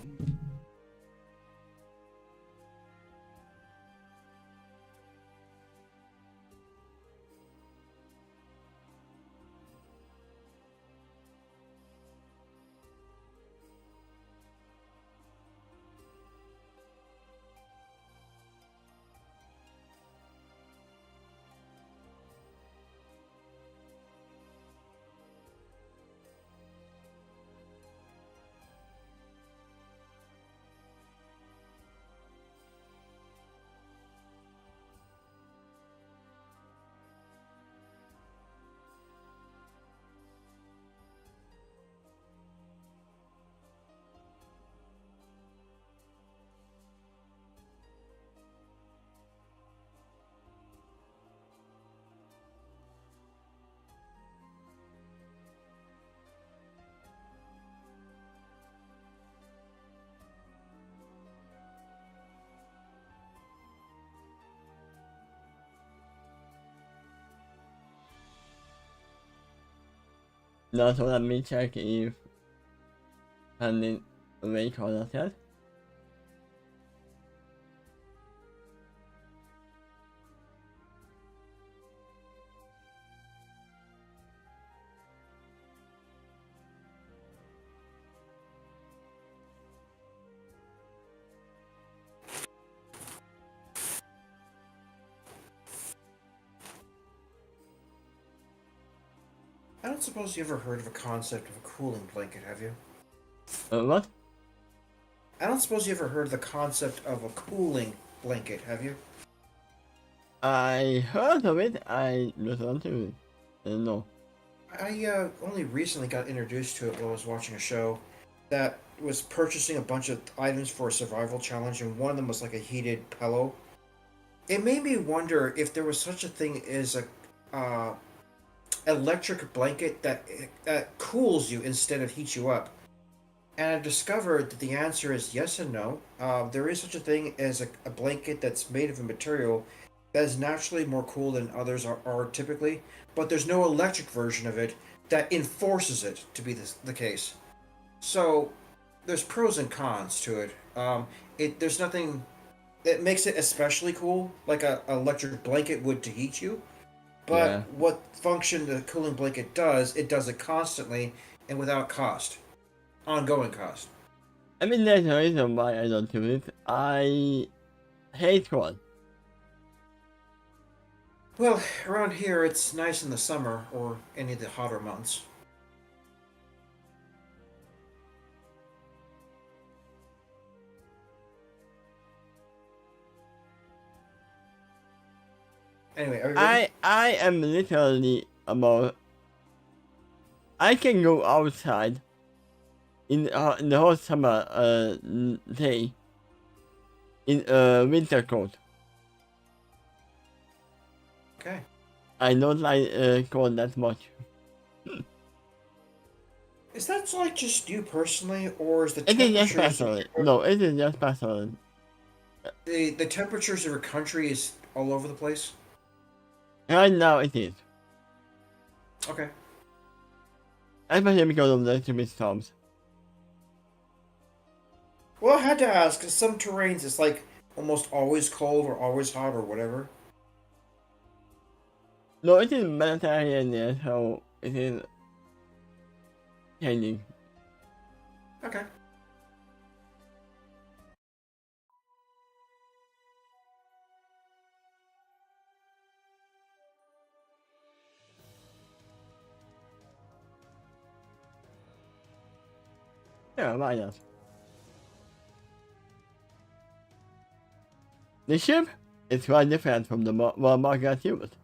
No, so let me check if handing away call yet. I don't suppose you ever heard of a concept of a cooling blanket, have you? What? I don't suppose you ever heard of the concept of a cooling blanket, have you? I heard of it, I listened to it. No. I only recently got introduced to it while I was watching a show that was purchasing a bunch of items for a survival challenge, and one of them was like a heated pillow. It made me wonder if there was such a thing as a electric blanket that cools you instead of heats you up. And I discovered that the answer is yes and no. There is such a thing as a blanket that's made of a material that is naturally more cool than others are typically, but there's no electric version of it that enforces it to be the case. So there's pros and cons to it. There's nothing that makes it especially cool, like a electric blanket would to heat you. But Yeah. what function the cooling blanket does, it does it constantly and without cost, ongoing cost. I mean, there's a reason why I don't do it. I hate cold. Well, around here it's nice in the summer or any of the hotter months. Anyway, are you ready? I am literally about. I can go outside in the whole summer day in a winter coat. Okay. I don't like cold that much. Is that like just you personally, or is the It is just temperatures personal. No, it is just personal. the temperatures of your country is all over the place? Right now it is. Okay. Especially because of the stupid storms. Well, I had to ask, 'cause some terrains it's like almost always cold or always hot or whatever. No, it is Mediterranean there, so it is changing. Okay. Yeah, why not? The ship is quite different from the one Margaret used.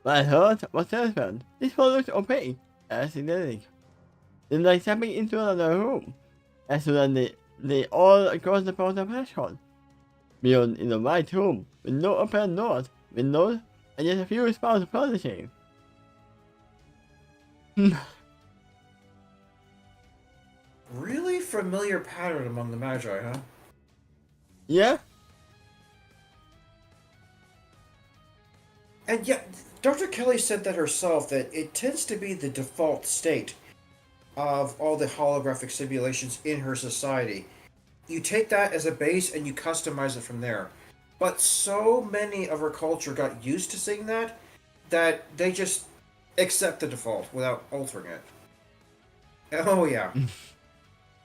But I heard was different. This one looks opaque, as it is. It's like stepping into another room. As soon as they all across the portal threshold. Beyond in the white room, with no apparent doors, windows, and just a few spouts polishing. Really familiar pattern among the Magi, huh? Yeah? And yet, Dr. Kelly said that herself, that it tends to be the default state of all the holographic simulations in her society. You take that as a base and you customize it from there. But so many of her culture got used to seeing that they just accept the default without altering it. Oh yeah,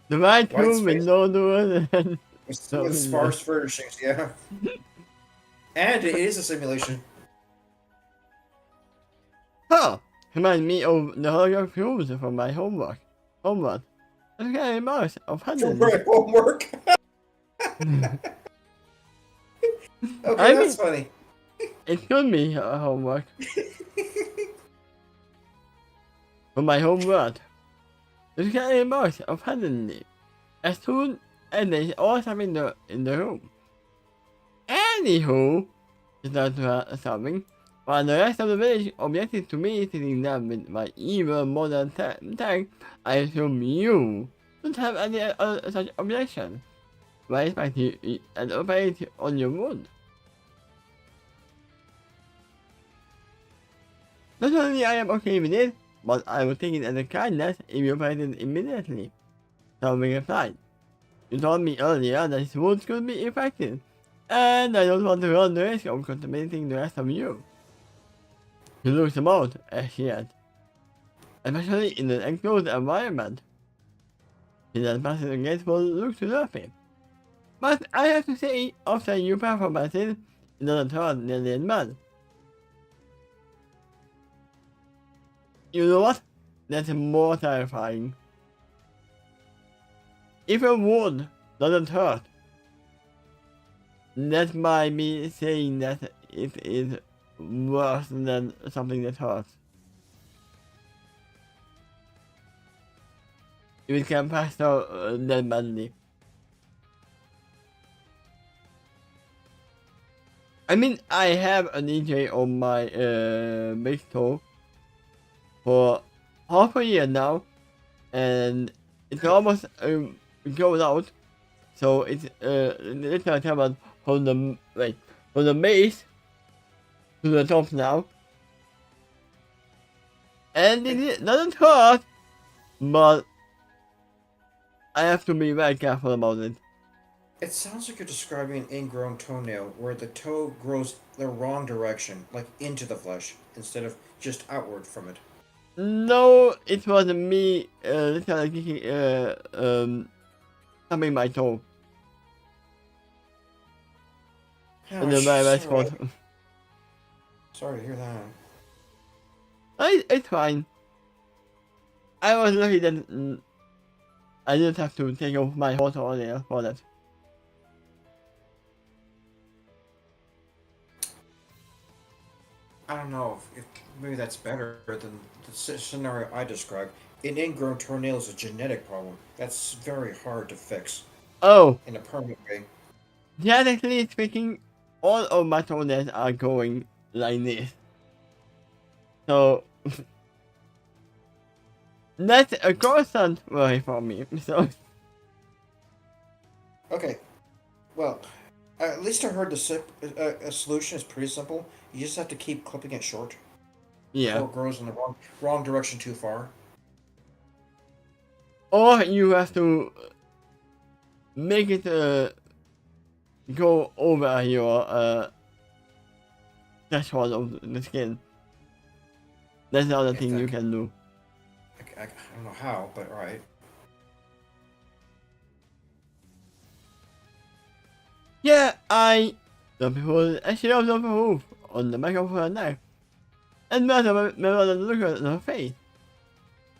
The white white room with space no doors and no with windows. sparse furnishings. Yeah, and it is a simulation. Huh! Remind me of the holographic rooms from my homework. Homework. That's kind of embarrassed of For handling my homework. it. Okay, I that's mean, funny. it could be homework. For my homework. It's kind of embarrassed of handling it. As soon as they all have in the room. Anywho, it's not something. While the rest of the village objected to me sitting down with my evil modern tank, I assume you don't have any such objection. Why expect you and operate on your wound? Not only I am okay with it, but I will take it as a kindness if you operated immediately. So we replied. You told me earlier that his wounds could be infected, and I don't want to run the risk of contaminating the rest of you. You lose the most, as she had, especially in an enclosed environment. He then passes a grateful look to Luffy. But I have to say, after your performances, it doesn't hurt nearly as bad. You know what? That's more terrifying. If a wound doesn't hurt, that might be saying that it is worse than something that hurts. If it can pass out that badly. I mean, I have an injury on my big toe for half a year now, and it's almost going out. So it's literally about from the base to the top now, and it doesn't hurt, but I have to be very careful about it. It sounds like you're describing an ingrown toenail where the toe grows the wrong direction, like into the flesh, instead of just outward from it. No, it was me literally kicking tapping my toe in the very right spot. Sorry to hear that. It's fine. I was lucky that I didn't have to take off my whole toe earlier for that. I don't know if maybe that's better than the scenario I described. An ingrown toenail is a genetic problem. That's very hard to fix Oh, in a permanent way. genetically speaking, all of my toenails are going like this. So that's a constant worry for me. So Okay, well, at least I heard a solution is pretty simple. You just have to keep clipping it short yeah. before it grows in the wrong direction too far. Or you have to make it go over your threshold of the skin. That's the other If thing that, you can do. I don't know how, but alright. Yeah, the people actually of the roof on the back of her neck. And murder look at her face.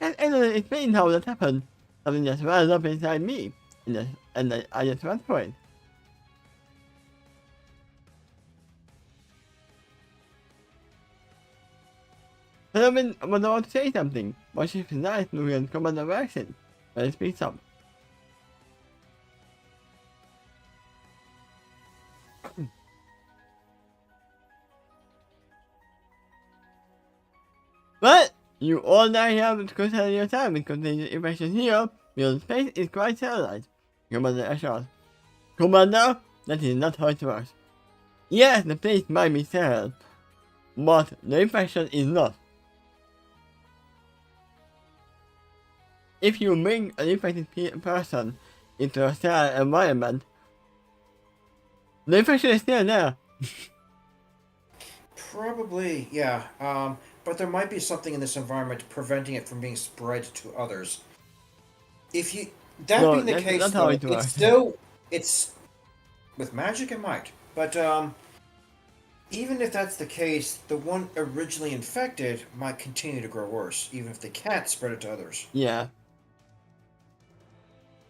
And explain how that happened. Something just ran up inside me. And I just went for it. And I mean, I was about to say something, but she's nice looking and Commander Jackson. But it speaks up. You all now have to consider your time because the information here, your space is quite satellite. Commander assured. Commander, that is not how it works. Yes, the place might be sterile, but the infection is not. If you bring an infected person into a sterile environment, the infection is still there. Probably, yeah. But there might be something in this environment preventing it from being spread to others. If you that No, being the that's case, not how though, it it's works. still it's with magic it might. But even if that's the case, the one originally infected might continue to grow worse, even if they can't spread it to others. Yeah.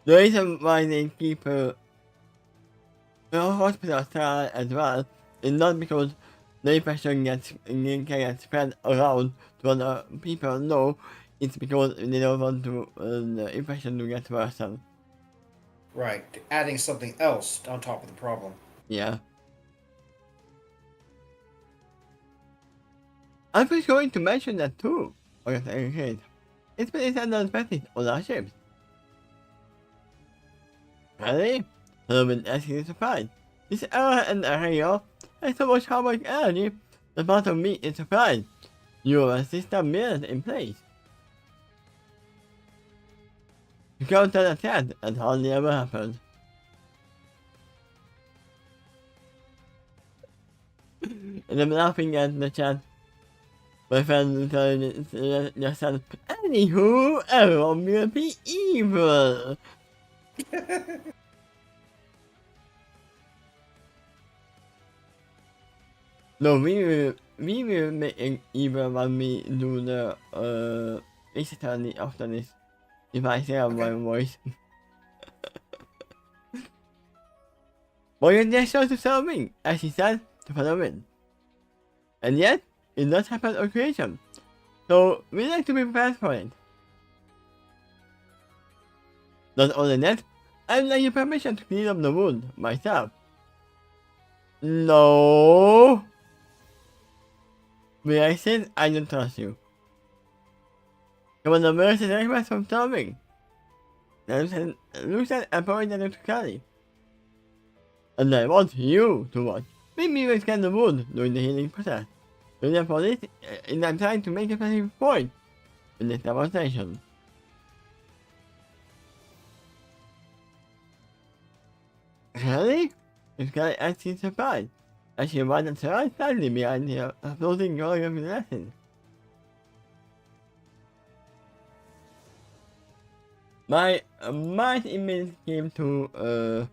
The reason why they keep a hospital sterile as well is not because the infection can get spread around to other people. No, it's because they don't want to the infection to get worsened. Right, adding something else on top of the problem. Yeah. I was going to mention that too. Okay. It's been unexpected on our ships. Really? Herman asking surprise. This error and area has so much harmonic energy, the part of me is surprised. Your system mirrors in place. You can't tell a chat and hardly ever happens. And I'm laughing at the chat. My friend just said, anywho, everyone will be evil. No, we will make it evil when we do the basically after this. If I say my voice. But you're just sure to serve me, as he said, to follow in. And yet, it does happen on creation. So we like to be prepared for it. Not only that, I'd like your permission to clean up the wound myself. No. But I said I don't trust you. Come on, the mercy request from Storming. Lucid appointed to carry. And I want you to watch. Maybe you scan the wound during the healing process. So therefore this is I'm trying to make a specific point in this demonstration. Really? This guy actually surprised. As she wanted to run slightly behind the floating glory of the lesson. My mind immediately came to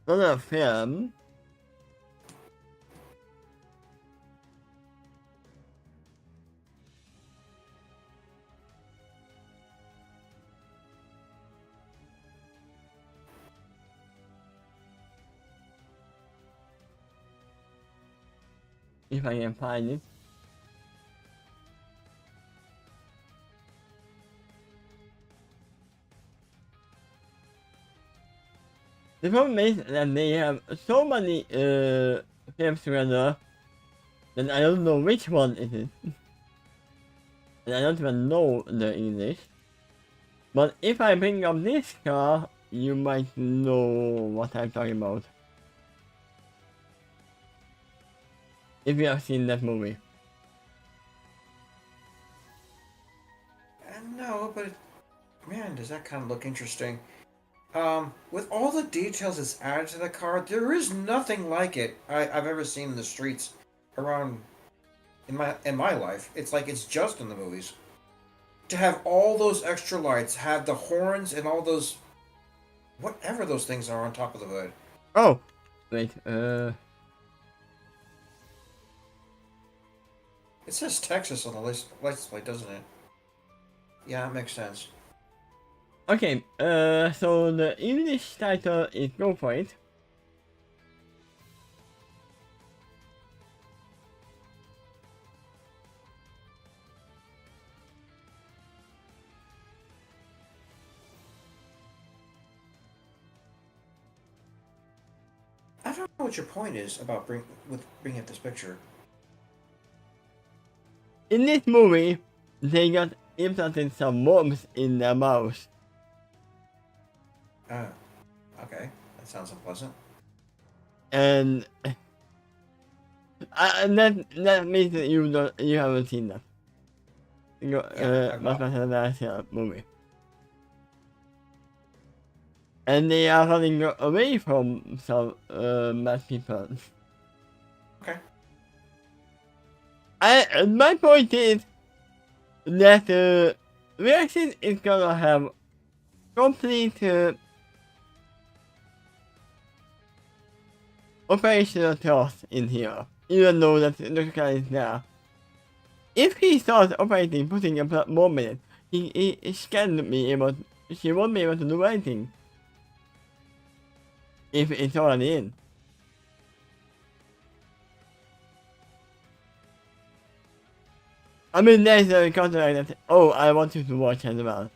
another film. If I can find it. The problem is that they have so many films together that I don't know which one it is. And I don't even know the English. But if I bring up this car, you might know what I'm talking about. If you have seen that movie. No, but man, does that kind of look interesting. With all the details that's added to the car, there is nothing like it I've ever seen in the streets around in my life. It's like it's just in the movies. To have all those extra lights, have the horns and all those whatever those things are on top of the hood. Oh! Wait, It says Texas on the license plate, doesn't it? Yeah, that makes sense. Okay, so the English title is Go For It. I don't know what your point is about bringing up this picture. In this movie, they got implanted some worms in their mouths. Oh, okay. That sounds unpleasant. And that means that you haven't seen them. Yeah, I've not. Last movie. And they are running away from some mad people. Okay. My point is that Reaction is gonna have complete operational trust in here, even though that the guy is there. If he starts operating, putting a bomb in it, he can't be able. She won't be able to do anything if it's already in. I mean, there's a contract that, oh, I want you to watch as well.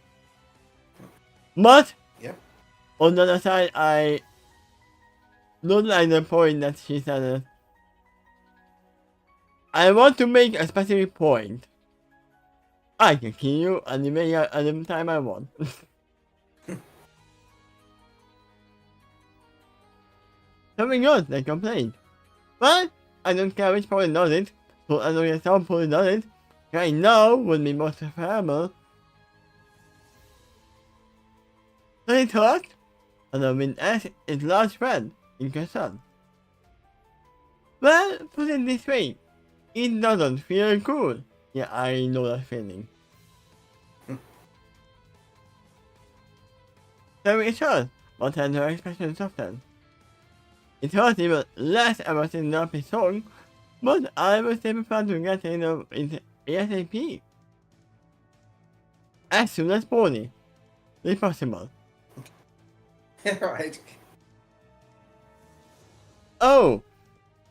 But, Yep. on the other side, I don't like the point that she said, I want to make a specific point. I can kill you any time I want. Something else they complained. But, I don't care which point does it, so as long as some point does it, right now would be most preferable. They thought, and I mean as its large friend in concern. Well, put it this way, it doesn't feel cool. Yeah, I know that feeling. So it hurts, but then her expression softened. It hurts even less ever since the happy song, but I was still plan to get into ASAP. As soon as possible. If possible. Right. Oh!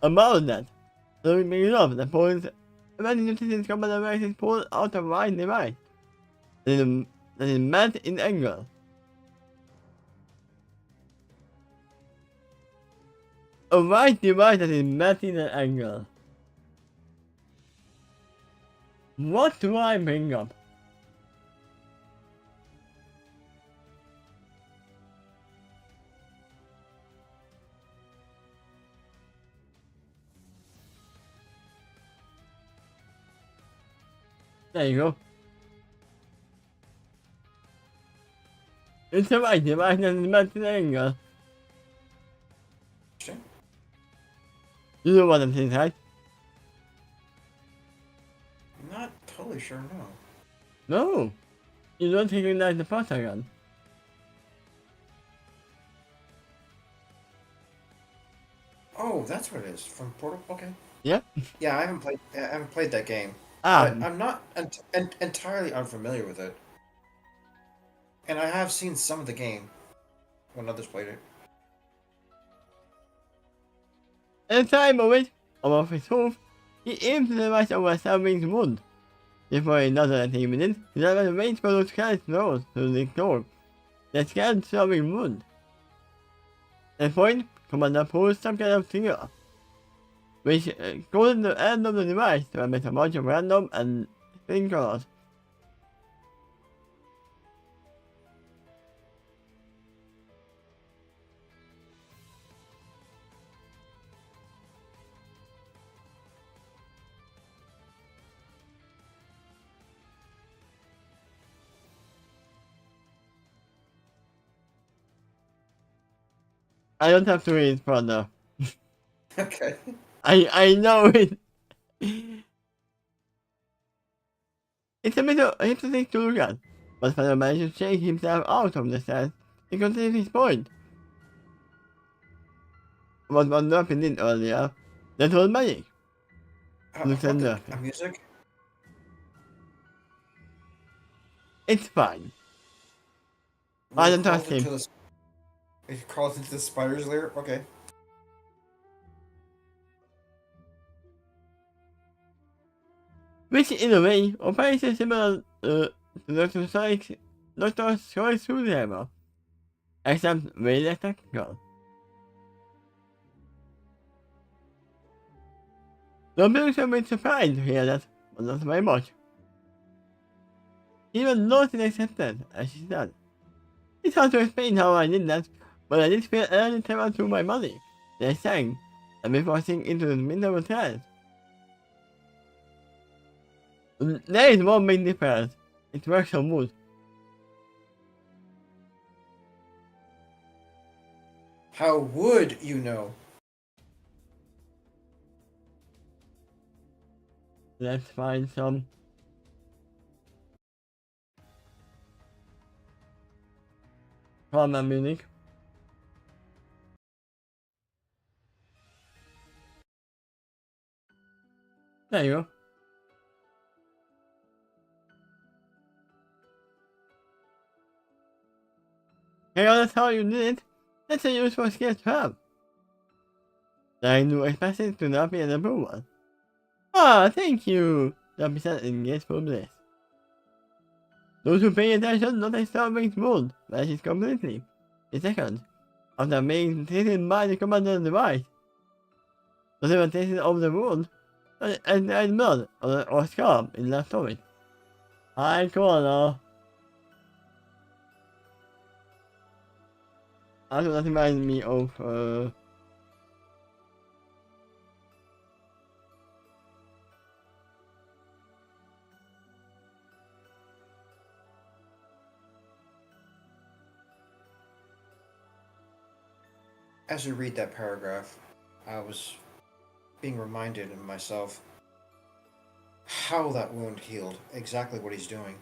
About that. So we may love the points when the citizens come and races pulled out of right device. That is met in anger. A right device that is met in an angle. What do I bring up? There you go. It's a right device that is met in an angle. Interesting. You know what I'm saying, right? I'm not totally sure, no. No! You don't recognize the Pentagon. Oh, that's what it is. From Portal? Okay. Yeah? Yeah, I haven't played that game. Ah, But I'm not entirely unfamiliar with it. And I have seen some of the game when others played it. at the time of it, above his hoof, he aimed the device over Salving's wound. Before another 10 minutes, he never waits for those scans nose to the door. The scan Salving's wound. At that point, Commander pulls some kind of trigger, which goes to the end of the device to emit a bunch of random and spinning colors. I don't have to read further. Okay. I know it. It's a bit interesting to look at, but Father managed to shake himself out of the sand and continue his point. What Von Durkin did earlier, that was magic. Looks at About the Durkin. music? It's fine. When I he don't crawls trust him. into He crawls into the spider's lair? Okay. Which in a way operates similar to Dr. Sonic's Hammer, except way less technical. The Bills have been surprised to hear that, but not very much. Even Norton accepted, as she said. It's hard to explain how I did that, but I did feel early travel to my body. They sang, and before sinking into the middle of the trance. There is one big difference. It works on wood. How would you know? Let's find some drama music. There you go. Hey, that's how you did it. That's a useful skill to have. I do expect it to not be an approval. Ah, thank you. That said in graceful bliss. Those who pay attention notice Starwing's wound vanishes completely. In seconds, after being taken by the commander device. The limitation of the wound and blood or scar in left stomach. High corner. Also, that reminds me of As we read that paragraph, I was being reminded of myself how that wound healed, exactly what he's doing.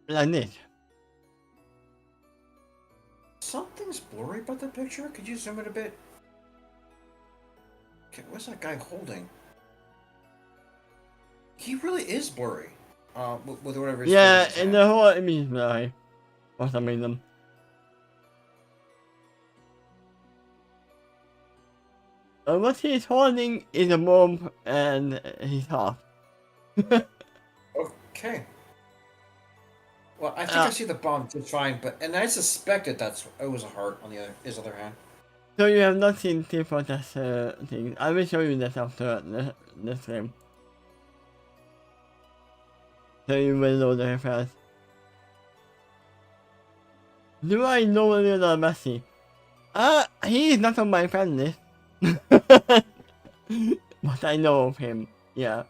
like this. Something's blurry about the picture. Could you zoom it a bit? Okay, what's that guy holding? He really is blurry. With whatever he's Yeah, holding his and hand. the whole image is blurry. For some reason. What he's holding is a bomb and his heart. Okay. Well, I think I see the bomb just fine, and I suspected it was a heart on his other hand. So you have not seen T-Protest thing. I will show you that after the stream. So you will know the reference. Do I know Lionel Messi? He is not on my friend list. But I know of him, yeah.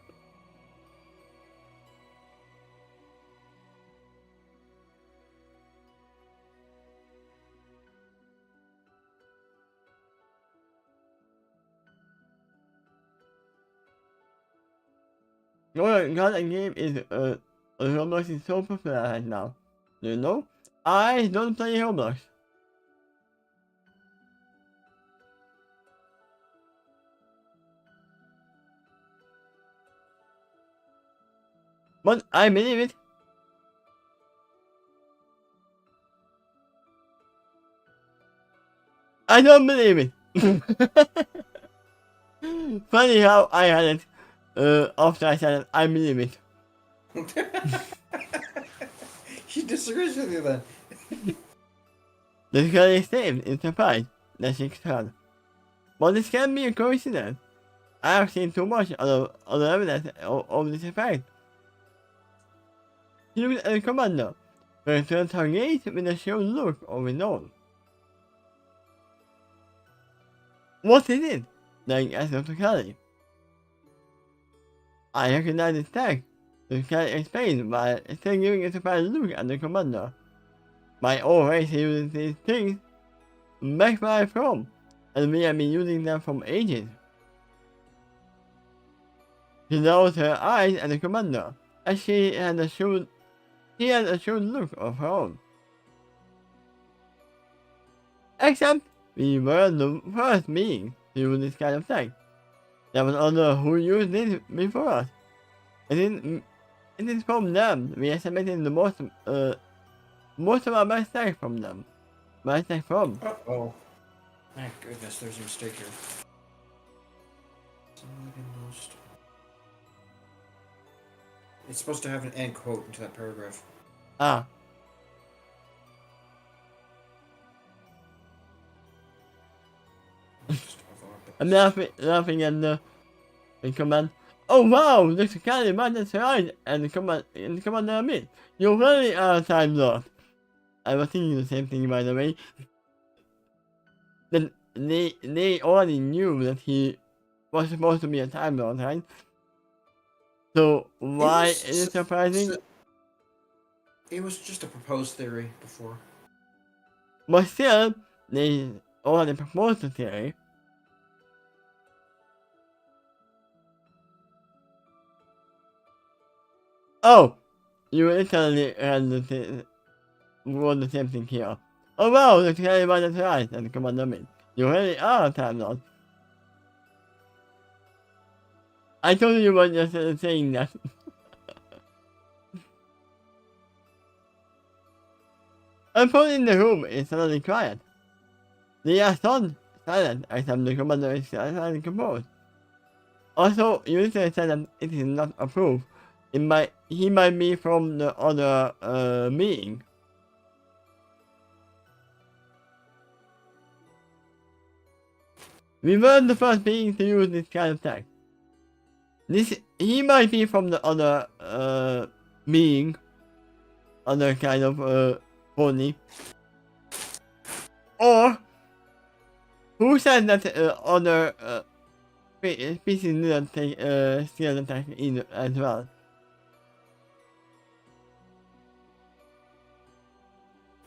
God, that game is Roblox is so popular right now. Do you know? I don't play Roblox. But I believe it. I don't believe it. Funny how I had it after I said it. I believe it. He disagrees with you then. The girl is saved in surprise that she killed. But this can be a coincidence. I have seen too much other evidence of this effect. He looked at the commander, but returned her gaze with a sure look of renown. What is it? Like asked Dr. Kelly. I recognize the tag. Dr. Kelly explained by still giving a surprised look at the commander. My old race uses these things back where I'm from, and we have been using them for ages. She lowered her eyes at the commander, as she had a shrewd look of her own. Except, we were the first beings to use this kind of tech. There was others who used it before us. It is from them we estimated the most of our best tech from them. Best tech from. Uh-oh. My goodness, there's a mistake here. It's supposed to have an end quote into that paragraph. Ah. Just off I'm laughing at the command. Oh wow, there's a cannon right at the right, and the commander admits, you're really out of time lost. I was thinking the same thing, by the way. Then they already knew that he was supposed to be a Time Lord, right? So why is it surprising? It was just a proposed theory before. But still, they already proposed the theory. Oh, you literally had wrote the same thing here. Oh wow, the carry by the right, and commander me. You really are a Time Lord. I told you what you're saying that. Everyone in the room is suddenly quiet. They are stunned, silent, except the commander is silently composed. Also, you literally said that it is not approved. He might be from the other being. We weren't the first being to use this kind of tech. He might be from the other being, other kind of pony. Or who said that other species didn't take steal attack in as well?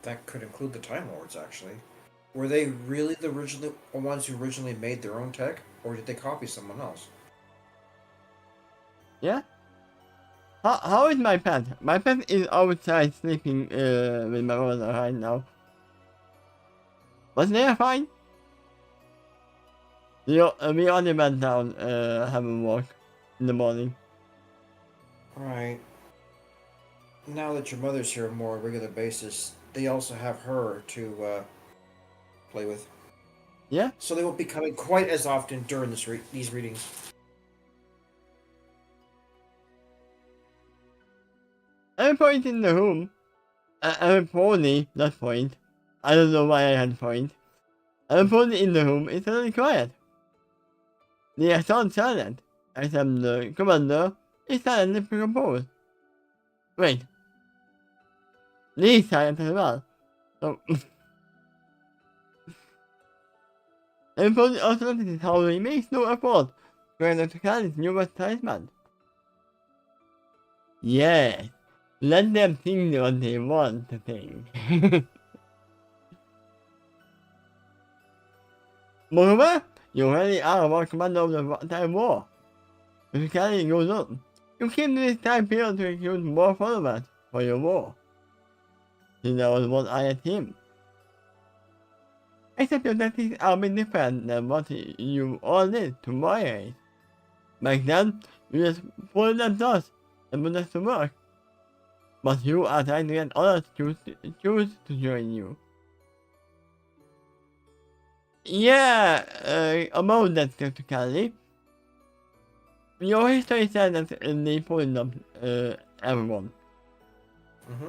That could include the Time Lords, actually. Were they really the ones who originally made their own tech, or did they copy someone else? Yeah? How is my pet? My pet is outside sleeping with my mother right now. But they are fine. We only went down, have a walk in the morning. Right. Now that your mother's here on a more regular basis, they also have her to play with. Yeah? So they won't be coming quite as often during these readings. Every point in the room, every pony, not point. I don't know why I had point. Every pony in the room is suddenly quiet. They are so silent, except the commander is silently composed. Wait. Lee is silent as well. So every pony also notices how he makes no effort to enter to carry his newest talisman. Yes. Let them think what they want to think. Moreover, you already are one commander of the time war. If carrying goes on, you keep this time period to recruit more followers for your war. Since that was what I at him. Except your tactics are a bit different than what you all did to my age. Back then, you just pulled them dust and put us to work. But you are trying to get others to choose to join you. Yeah, about that technically. Your history said that they pulled up everyone. Mm-hmm.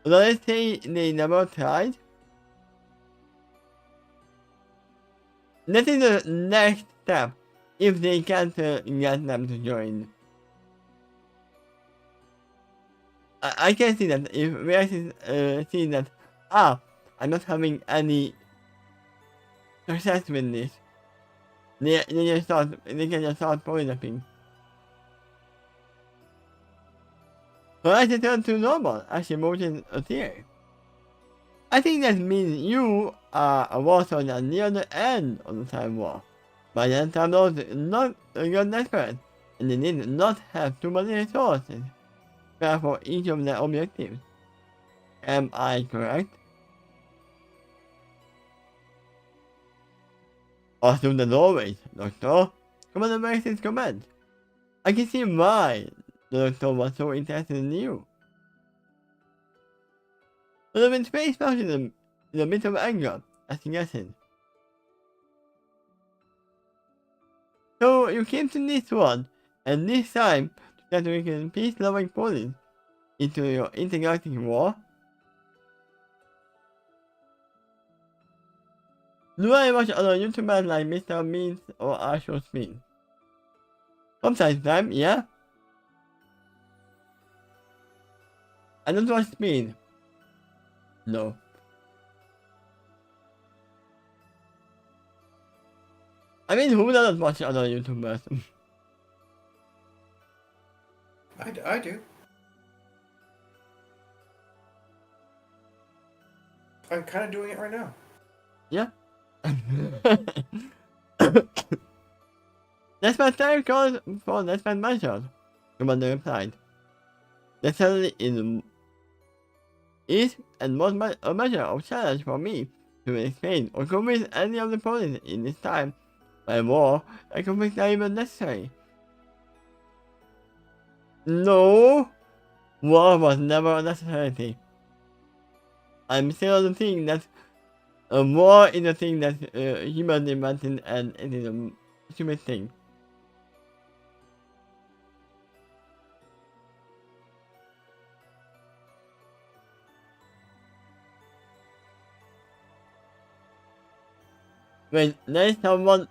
Let's say they never tried. That is the next step if they can't get them to join. I can see that if we actually see that, I'm not having any success with this, they can just start polygraphing. So I return to normal as emotions appear. I think that means you are a war soldier near the end of the Time War. By then, Time Lords not got desperate, and they did not have too many resources for each of their objectives. Am I correct? Or through the doorways, Doctor? Commander makes his comment. I can see why the Doctor was so interested in you. The living space felt in a bit of anger as he guessed. So you came to this one, and this time to try to recruit peace-loving police into your intergalactic war? Do I watch other YouTubers like Mr. Means or Actual Spin? From time to time, yeah. I don't watch Spin. No. I mean, who doesn't watch other YouTubers? I do. I'm kind of doing it right now. Yeah. That's my time called for that's my measure. Commander replied. That certainly is and was a measure of challenge for me to explain or convince any of the opponents in this time. By war, I conflict not even necessary. No! War was never a necessity. I'm still the thing that war is a thing that humans invented and it is a stupid thing. Wait, there is someone.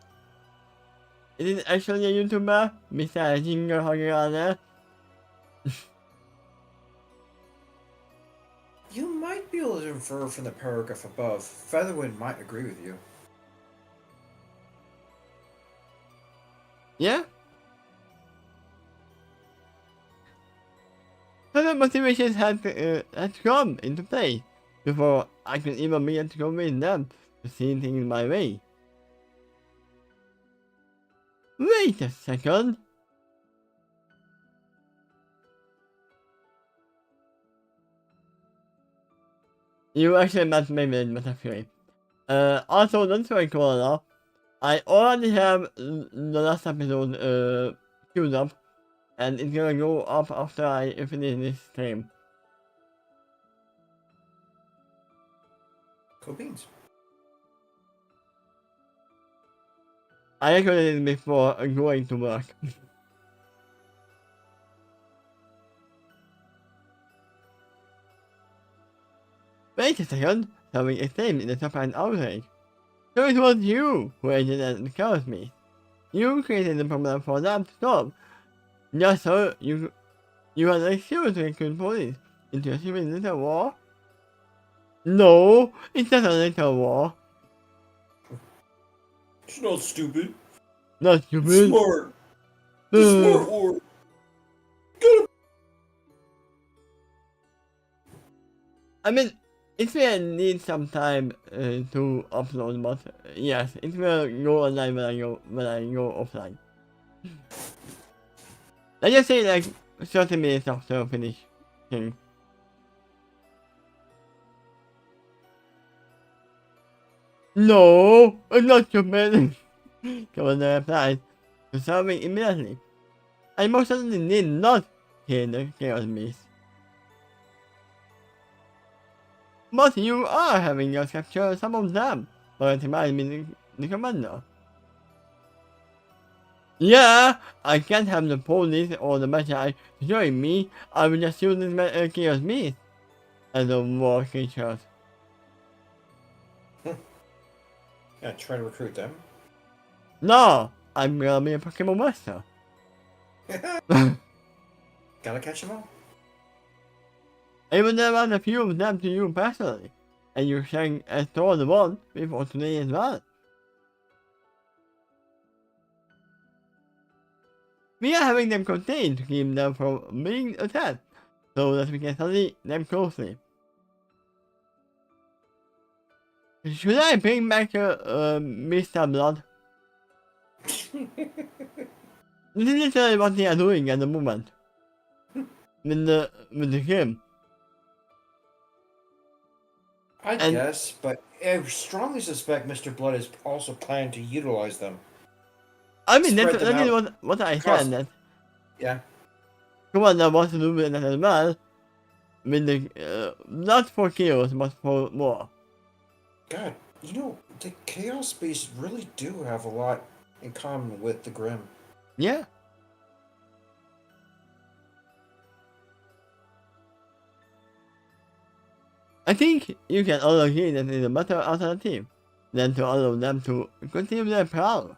Is it actually a YouTuber? Mr. Jingle Hogger? You might be able to infer from the paragraph above. Featherwind might agree with you. Yeah? Other motivations had come into play before I could even begin to convince them to see things my way. Wait a second. You actually meant maybe it was actually. Also, don't worry, Koala. I already have the last episode queued up, and it's gonna go up after I finish this stream. Cool beans. I recorded it before going to work. Wait a second, something exclaimed in the top and outrage. So it was you who ended and caused me. You created the problem for them to stop. Just so you had an excuse to recruit police into a stupid little war? No, it's not a little war. It's not stupid. Not stupid. It's smart. The smart war. I mean, it will need some time to upload, but yes, it will go online when I go offline. Let's just say like 30 minutes after finishing. No, I'm not stupid. Commander replied, resolving immediately. I most certainly did not hear the chaos beast. But you are having us capture some of them, but remind me the commander. Yeah, I can't have the police or the Magi join me. I will just use this chaos beast as a war creatures. Yeah, try to recruit them. No, I'm gonna be a Pokemon master. Gotta catch them all. I will never a few of them to you personally, and you can store the one before today as well. We are having them contained to keep them from being attacked, so that we can study them closely. Should I bring back Mr. Blood? This is literally what they are doing at the moment. With the game. I guess, but I strongly suspect Mr. Blood is also planning to utilize them. I mean, Spread that them is out. what I Cause- said. That Yeah. Commander wants to do with that as well. With the, not for kills, but for more. God, you know, the Chaos Beasts really do have a lot in common with the Grim. Yeah. I think you can all agree that it's a better alternative. than to allow them to continue their power.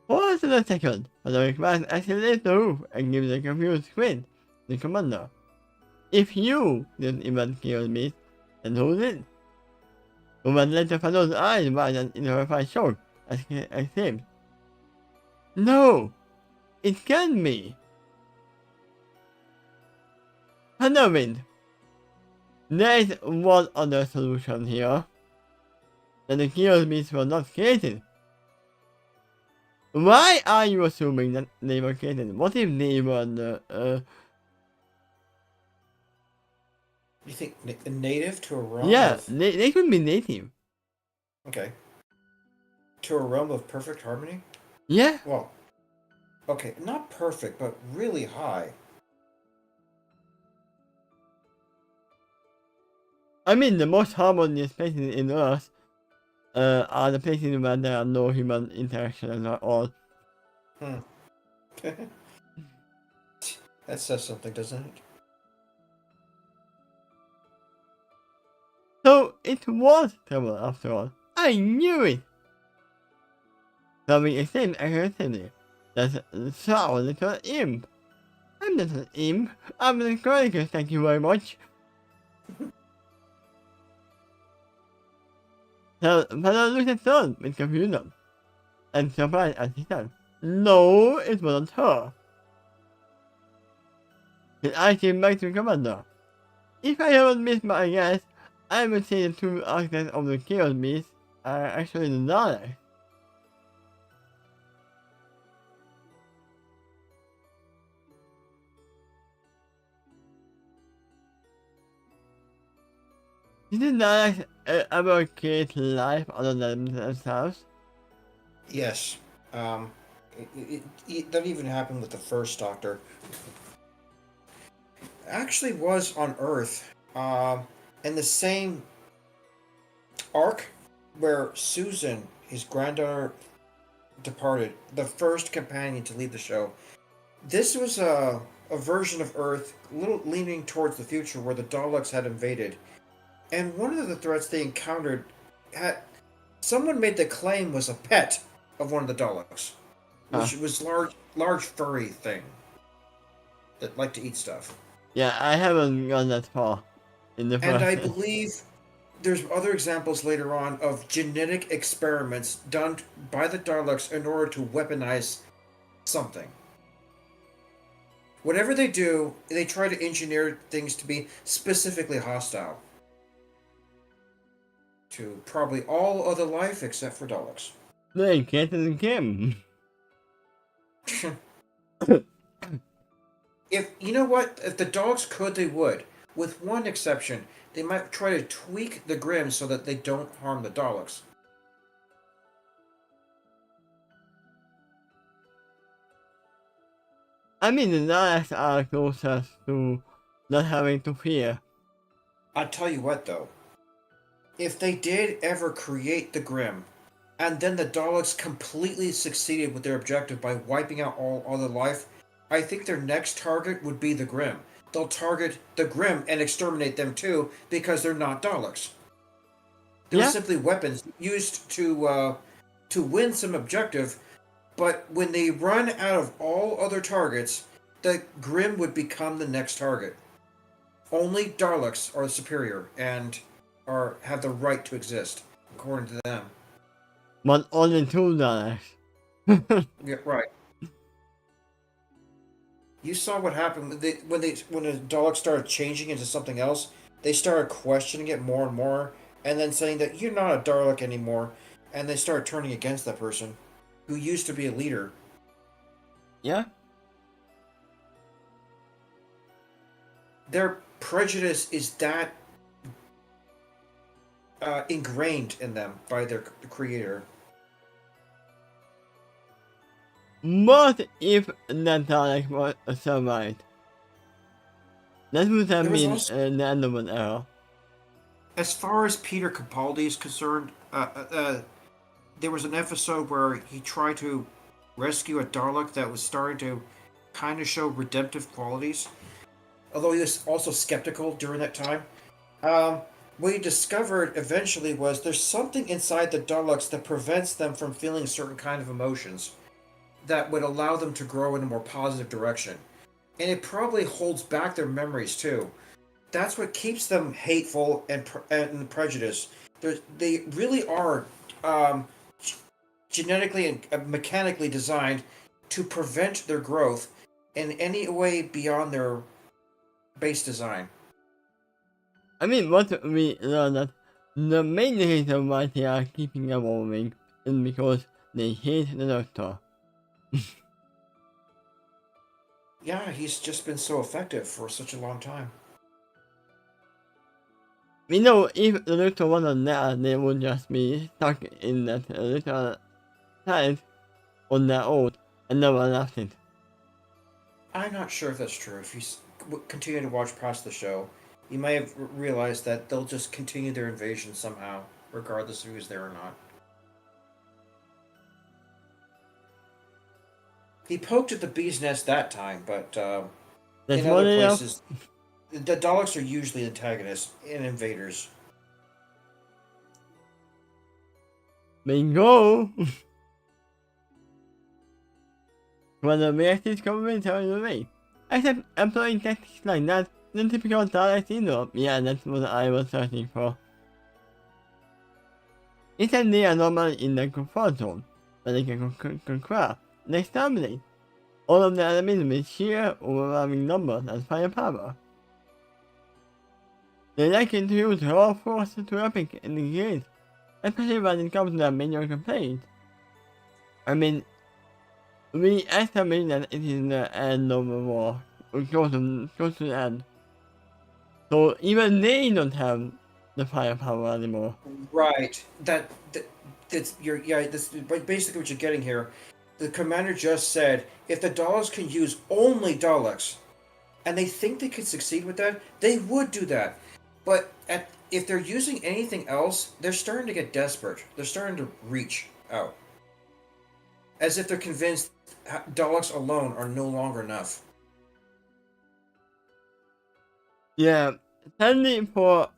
Pause for a second, Frederick must accelerate the roof and give the confused Quinn the commander. If you didn't even kill me, then who did? Woman later Fallow's eyes widened in horrified shock as he exclaimed, "No! It can't be!" Thunderwind! There is one other solution here. That the Chaos Beasts were not created. Why are you assuming that they were created? What if they were You think native to a realm yeah, of... they could be native. Okay. To a realm of perfect harmony? Yeah. Well, okay, not perfect, but really high. I mean, the most harmonious places in Earth are the places where there are no human interaction at all. That says something, doesn't it? So it was trouble after all. I knew it! Tommy exclaimed aggressively. That's so little imp. I'm not an imp. I'm the Chronicles, thank you very much. So Father looked at Thorn with confusion and surprise as he said, "No, it wasn't her." His eyes came back to the commander. "If I haven't missed my guess, I would say the two architects of the Chaos Beast are actually the Daleks." Did the Daleks ever create life other than themselves? Yes. That even happened with the first Doctor. Actually was on Earth. In the same arc where Susan, his granddaughter, departed, the first companion to leave the show. This was a version of Earth, a little leaning towards the future, where the Daleks had invaded. And one of the threats they encountered had someone made the claim was a pet of one of the Daleks, which was large furry thing that liked to eat stuff. Yeah, I haven't gone that far in the And I process. believe there's other examples later on of genetic experiments done by the Daleks in order to weaponize something. Whatever they do, they try to engineer things to be specifically hostile to probably all other life except for Daleks. They Captain Kim. If you know what, if the dogs could, they would. With one exception, they might try to tweak the Grimm so that they don't harm the Daleks. I mean, the Daleks are closest to not having to fear. I'll tell you what, though. If they did ever create the Grimm, and then the Daleks completely succeeded with their objective by wiping out all other life, I think their next target would be the Grimm. They'll target the Grimm and exterminate them too, because they're not Daleks. They're simply weapons used to win some objective, but when they run out of all other targets, the Grimm would become the next target. Only Daleks are superior and have the right to exist, according to them. But only two Daleks. Yeah, right. You saw what happened when the Daleks started changing into something else. They started questioning it more and more, and then saying that you're not a Dalek anymore, and they started turning against that person, who used to be a leader. Yeah. Their prejudice is that ingrained in them by their creator. What if that Dalek was survived? That would have been the end of an era. As far as Peter Capaldi is concerned, there was an episode where he tried to rescue a Dalek that was starting to kind of show redemptive qualities. Although he was also skeptical during that time. what he discovered eventually was there's something inside the Daleks that prevents them from feeling certain kind of emotions that would allow them to grow in a more positive direction. And it probably holds back their memories too. That's what keeps them hateful and prejudiced. They really are um, genetically and mechanically designed to prevent their growth in any way beyond their base design. I mean, what we learned that the main reason why they are keeping evolving is because they hate the Doctor. Yeah, he's just been so effective for such a long time. We know if the Doctor wasn't there, they would just be stuck in that little planet on their own and never left it. I'm not sure if that's true. If you continue to watch past the show, you may have realized that they'll just continue their invasion somehow, regardless of who's there or not. He poked at the bee's nest that time, but That's in more other than enough. places, the Daleks are usually antagonists and invaders. Bingo! When the reactors government are in the way. Except employing tactics like that, the typical Dalek syndrome. Yeah, that's what I was searching for. Instead, they are normally in the comfort zone, but they can conquer and exterminate all of the enemies with sheer overwhelming numbers and firepower. They like it to use raw force to epic and engage, especially when it comes to their major complaints. I mean, we estimate that it is the end of the war, or close to the end. So even they don't have the firepower anymore. Right. That's you're yeah. That's basically what you're getting here. The commander just said if the Daleks can use only Daleks, and they think they could succeed with that, they would do that. But if they're using anything else, they're starting to get desperate. They're starting to reach out, as if they're convinced Daleks alone are no longer enough. Yeah, sadly for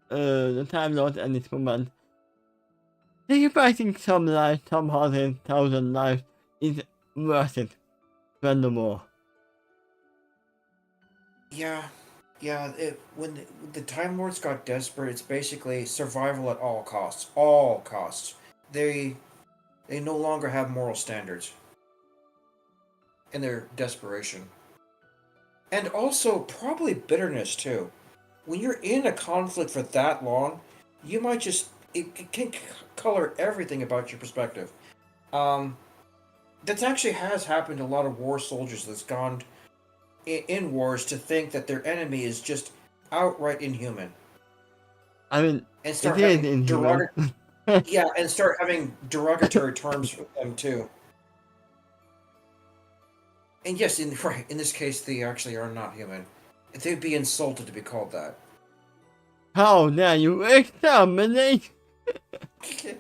the Time Lord at this moment, sacrificing some lives, some hundred thousand lives is worth it than the war. Yeah, yeah. When the Time Lords got desperate, it's basically survival at all costs. All costs. They they no longer have moral standards in their desperation, and also probably bitterness too. When you're in a conflict for that long, you might just it can color everything about your perspective. Um, that actually has happened to a lot of war soldiers that's gone in wars to think that their enemy is just outright inhuman I mean, and it start is having inhuman. derogatory terms for them too. And yes, in this case, they actually are not human. They'd be insulted to be called that. How dare you exterminate?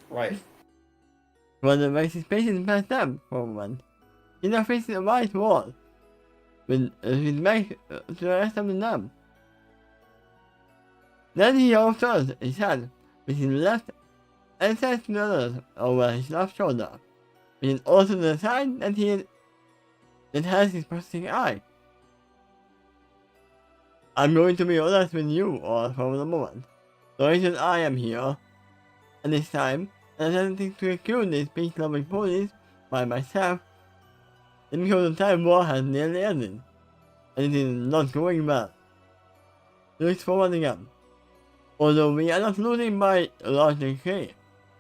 Right. When the racist patient passed them for one, he now faces a white wall with his back to the rest of them. Then he alters his head with his left and sets the other over his left shoulder, which is also the side that has his prosthetic eye. I'm going to be honest with you all for the moment. The reason I am here, and this time, I'm attempting to kill this peace-loving police by myself, is because the time war has nearly ended, and it is not going well. Looks forward again. Although we are not losing by a large degree,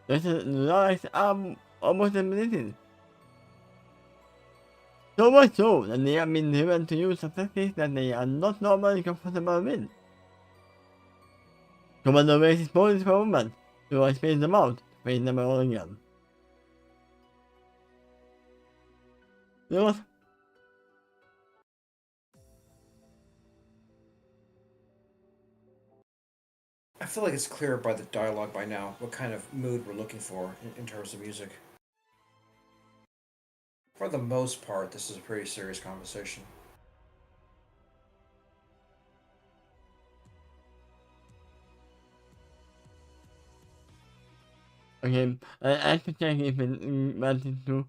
the lives are almost eliminated. So much so that they have been driven to use tactics that they are not normally comfortable with. Commander raises police for a moment, so I space them out to face them all again. You know what? I feel like it's clear by the dialogue by now what kind of mood we're looking for in terms of music. For the most part, this is a pretty serious conversation. Okay, I have to check if it's matching to.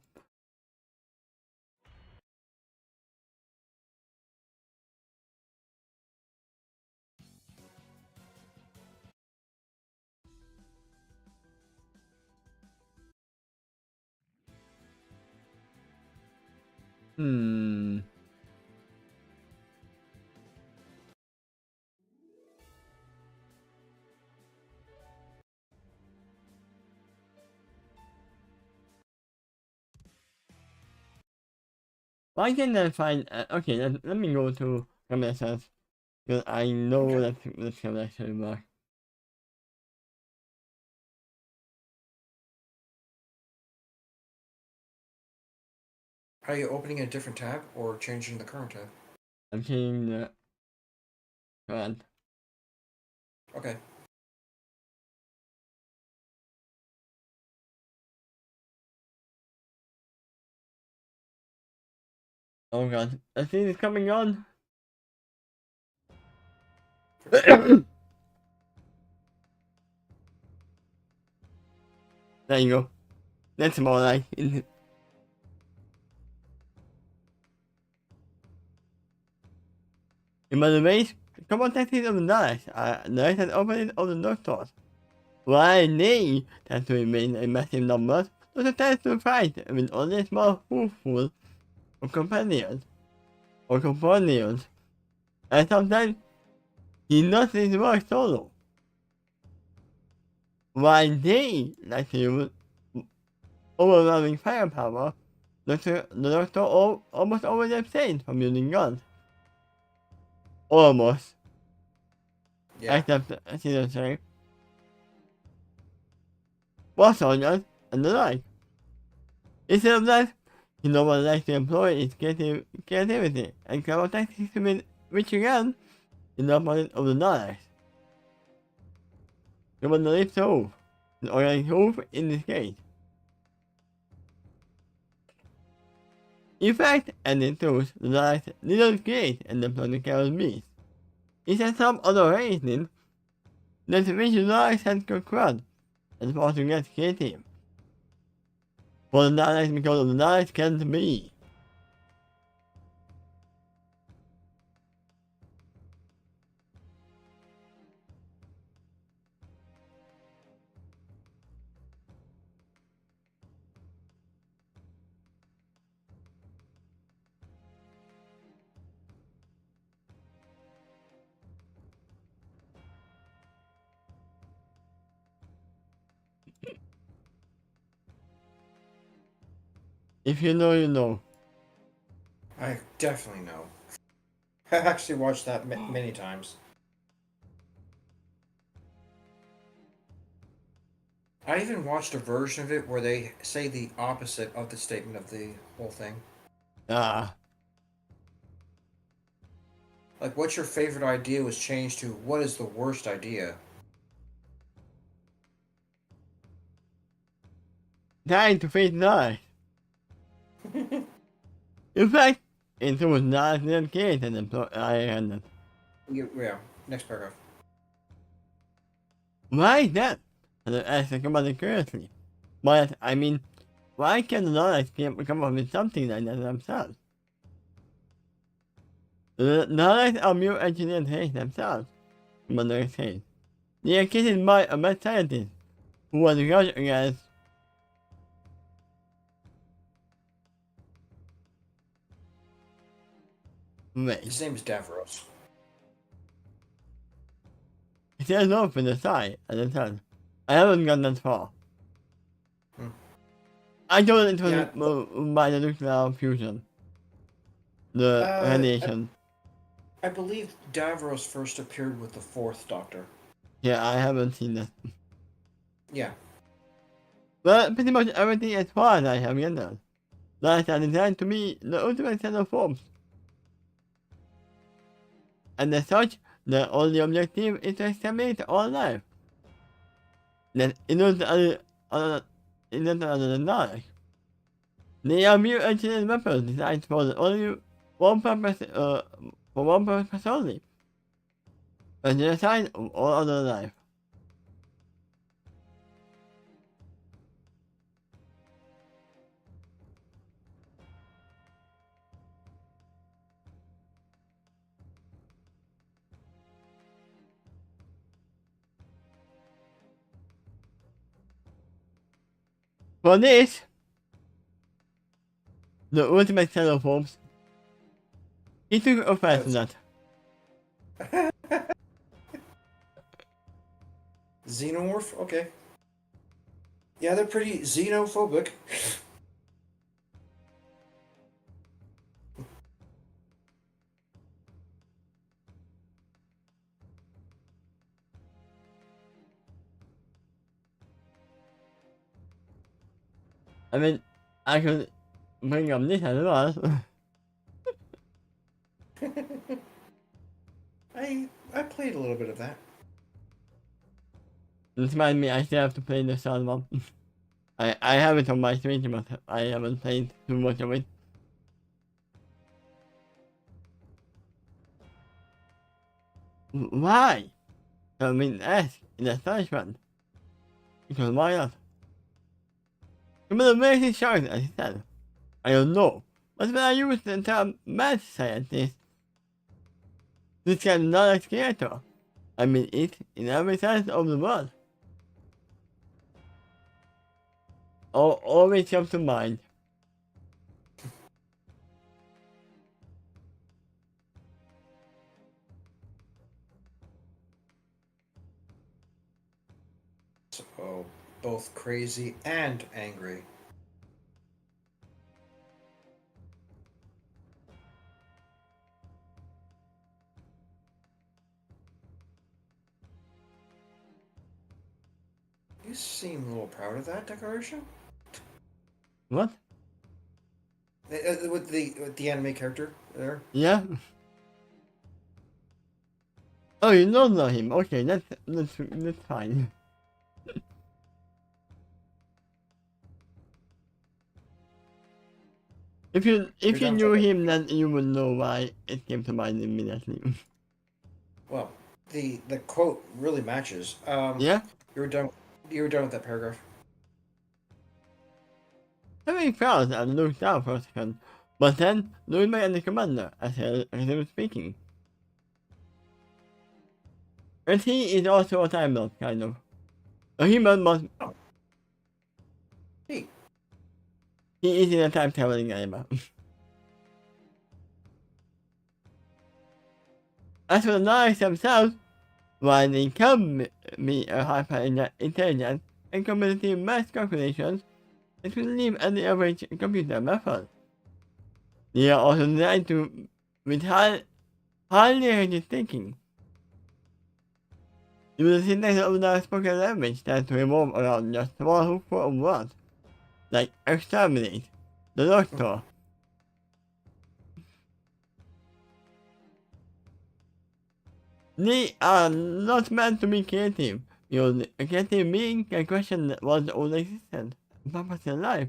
Hmm. Why can't I find? Okay, let me go to MSS because I know Okay. that's gonna actually work. Are you opening a different tab or changing the current tab? I'm changing the command. Okay. Oh god, I think it's coming on. There you go. That's more like. In my base, come on, taxis of the night. The night has opened all the north doors. Why they tend to remain in massive numbers, so the tends to fight with only a small handful of companions or companions. And sometimes he does his work solo. While they like to use overwhelming firepower, the doctor almost always abstains from using guns. Almost. Yeah. Except, seriously, war soldiers and the like. Instead of that, he normally likes to employ his creativity and clever tactics to win, which again is the opposite of the knowledge. He was the lift hoof, an organic hoof in this case. In fact, and in truth, the knowledge didn't create and deploy the careless beast. It had some other reason that which the knowledge had conquered and forced to get creative. For the knowledge because of the knowledge can't be. If you know, you know. I definitely know. I've actually watched that many times. I even watched a version of it where they say the opposite of the statement of the whole thing. Ah, Like, what's your favorite idea was changed to what is the worst idea? trying to face knowledge. In fact, it was not the case and I had Yeah, next paragraph. why is that? And I asked somebody curiously. But I mean, why can the knowledge come up with something like that themselves? The knowledge of new engineers hate themselves, Commander said. They are created by a mad scientist who was judged against wait. His name is Davros. He says no for the side at the time. I haven't gone that far. Hmm. I thought it was Yeah, by the nuclear fusion. The uh, I, radiation. I believe Davros first appeared with the Fourth Doctor. Yeah, I haven't seen that. Yeah, But pretty much everything as far as I have gathered. Lights are designed to be the ultimate set of forms. And as such, the only objective is to exterminate all life. That isn't other than knowledge. They are mere engineered weapons designed for the only one purpose, for one purpose only. The genocide of all other life. For this, the ultimate xenophobes, he took offense to that. Xenomorph? Okay. Yeah, they're pretty xenophobic. I mean, I could bring up this as well. I played a little bit of that. This reminds me, I still have to play the sound one. I have it on my Switch, but I haven't played too much of it. Why? I mean, ask in astonishment. Because why not? Some of the amazing shows, as I said. I don't know. But when I use the term mad scientist, this can not a creator. I mean it in every sense of the word. Always comes to mind. So, both crazy and angry. You seem a little proud of that decoration. What? With the anime character there. Yeah? Oh, you don't know him. Okay, that's fine. If you knew him, then you would know why it came to mind immediately. Well, the quote really matches. Yeah? You were done. You were done with that paragraph. Having frowned and looked down for a second, but then looked back at the commander as he was speaking. And he is also a Time Lord, kind of. A human, but Oh. Hey, he is in a time traveling animal. As for the knights themselves, while they can be a hyper intelligent and competitive math calculations, it will leave any average computer method. They are also designed to with highly rated thinking. You will see next of the spoken language that revolve around just one hook of words, like exterminate, the doctor. They are not meant to be creative, because a creative being can question one's own existence, purpose in life.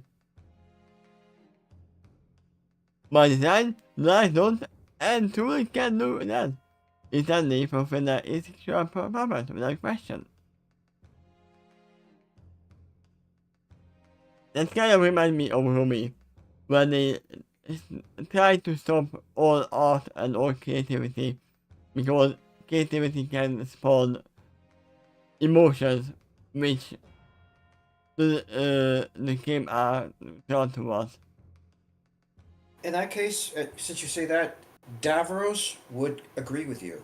By design, life don't and truly can do that. It's a need for their intellectual purpose without question. That kind of reminds me of Rumi, when they try to stop all art and all creativity because creativity can spawn emotions which the game are drawn towards. in that case, since you say that, Davros would agree with you.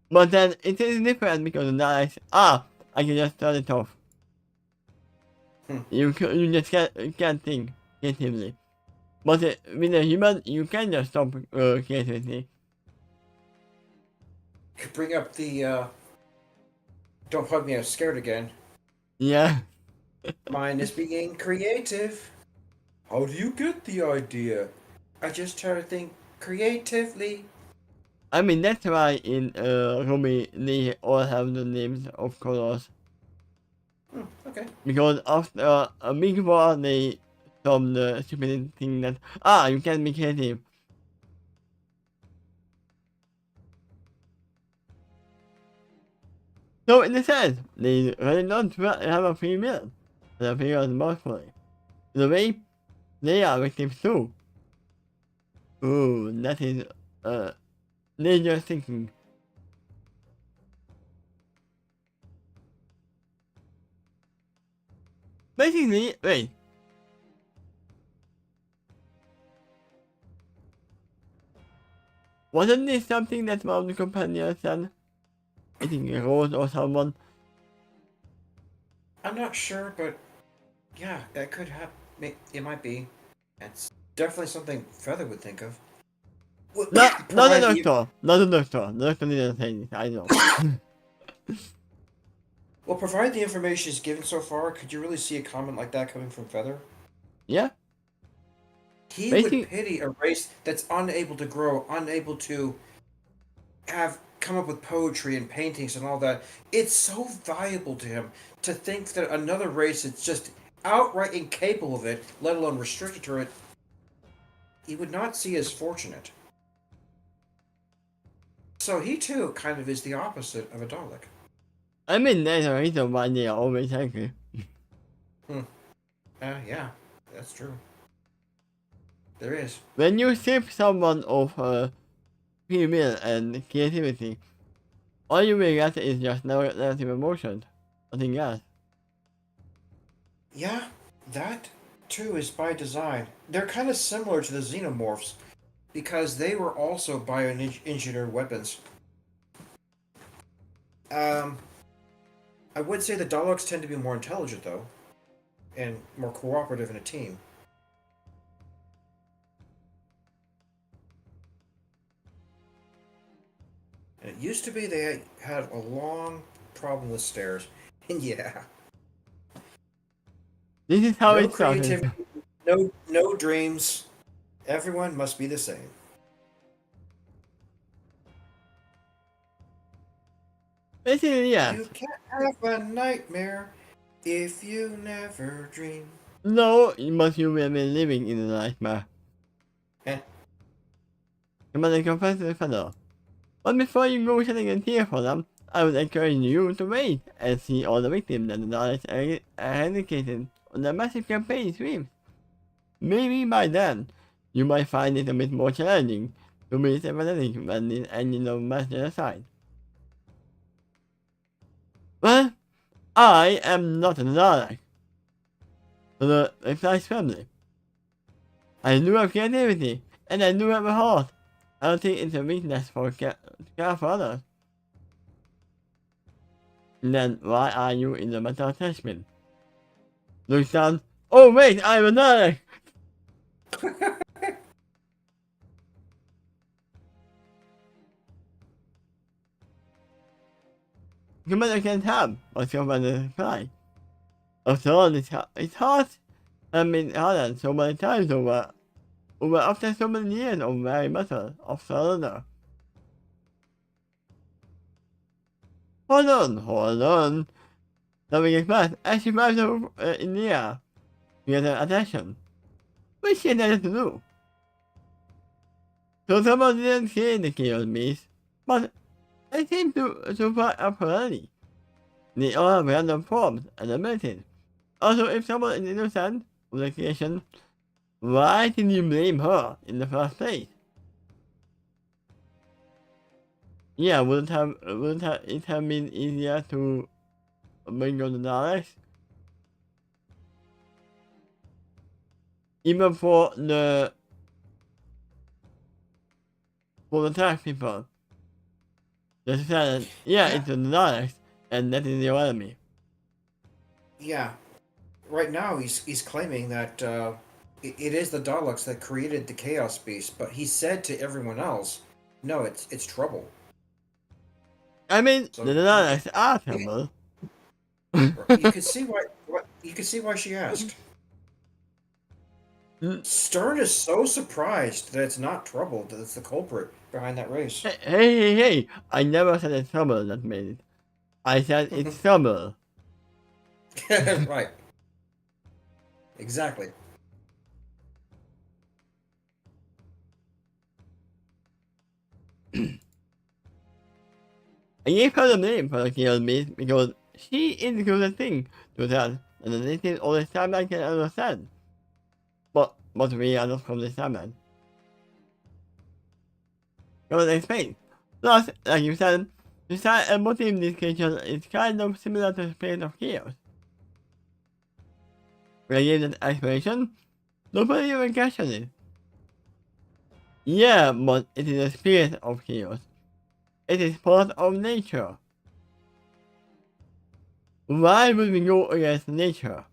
But then it is different because now I can just turn it off. You just can't think creatively. But with a human, you can just stop creativity. Could bring up the "Don't hug me, I'm scared again." Yeah. Mine is being creative. How do you get the idea? I just try to think creatively. I mean, that's why in Rumi they all have the names of colors. Okay. Because after a big war, they stopped the stupid thing that, you can be creative. So in a sense, they really don't have a free will. The free will is mostly. The way they are victims too. Ooh, that is dangerous thinking. Basically, wait. Wasn't this something that one of the companions said? I think a Rose or someone. I'm not sure, but yeah, it could have. It might be. It's definitely something Feather would think of. Not the Provide the doctor. Not the doctor. The doctor didn't say this, I know. well, provide the information is given so far. Could you really see a comment like that coming from Feather? Yeah? He would Basically, pity a race that's unable to grow, unable to have come up with poetry and paintings and all that. It's so valuable to him to think that another race that's just outright incapable of it, let alone restricted to it, he would not see as fortunate. So he too kind of is the opposite of a Dalek. I mean, there's a reason why they are always angry. Yeah, that's true. There is. When you strip someone of free will and creativity, all you will get is just negative emotions. Nothing else. Yeah, that too is by design. They're kind of similar to the xenomorphs because they were also bioengineered weapons. Um, I would say the Daleks tend to be more intelligent though, and more cooperative in a team. And it used to be they had a long problem with stairs. And yeah, This is how no it started. creativity, no dreams. Everyone must be the same. Basically, yes. You can't have a nightmare if you never dream. No, but you will be living in a nightmare. Eh. Come on, confess to the fellow. But before you go shedding a tear for them, I would encourage you to wait and see all the victims that the knowledge eradicated on the massive campaign streams. Maybe by then, you might find it a bit more challenging to be sympathetic when the ending of mass genocide. Well, I am not a Dalek. To the Exci's family. I do have creativity, and I do have a heart. I don't think it's a weakness for care for others. Then why are you in the mental attachment? Looks down. Oh wait, I'm a Dalek! Commander can't have what's Commander reply. After all, it's hard. I mean, harder so many times over after so many years of very metal of surrender. Hold on. Nothing is bad. As she drives in the air, to get her attention. Which she had to do. So someone didn't see the chaos beast, but I seem to survive up already. They all have random forms and abilities. Also, if someone is innocent of the creation, why did you blame her in the first place? Yeah, wouldn't it have been easier to bring on the Daleks? Even for the track people. Just said, yeah, it's the Daleks, and that is your enemy. Yeah, right now he's claiming that it is the Daleks that created the Chaos Beast, but he said to everyone else, "No, it's trouble." I mean, So the Daleks are trouble. you could see why. You could see why she asked. Stern is so surprised that it's not trouble that it's the culprit behind that race. Hey! I never said it's trouble that made it. I said it's trouble. Right. Exactly. I gave her the name for the Chaos Beast because she is the closest thing to that, and this is all the time I can understand. But we are not from this timeline. Go and explain. Plus, like you said, the style and motive in this creature is kind of similar to the Spirit of Chaos. When I gave that explanation, nobody even questioned it. Yeah, but it is a spirit of chaos. It is part of nature. Why would we go against nature?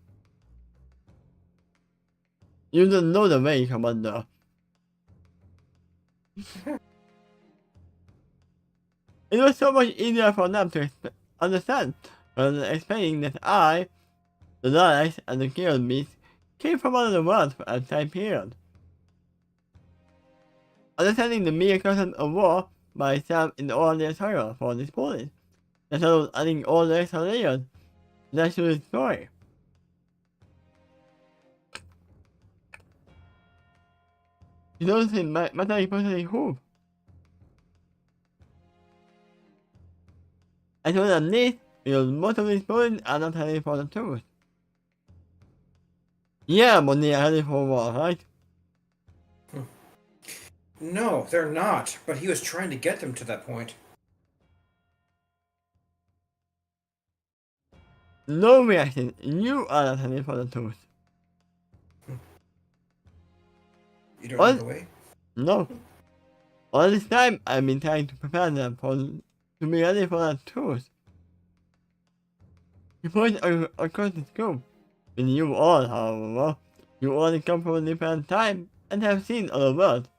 You don't know the way, Commander. It was so much easier for them to understand rather than explaining that I, the Daleks, and the Chaos Beast came from another world at the time period. Understanding the mere concept of war by itself in all their saga for this police, instead of adding all the extra layers that to the story. You don't think matter personally who? I told at least because most of these stories are not heading for the truth. Yeah, but they are heading for war, right? No, they're not, but he was trying to get them to that point. No reaction, you are not heading for the truth. You don't What? know the way? No. All this time, I've been trying to prepare them to be ready for the truth. You put it across the scope. With you all, however, you only come from a different time and have seen other worlds.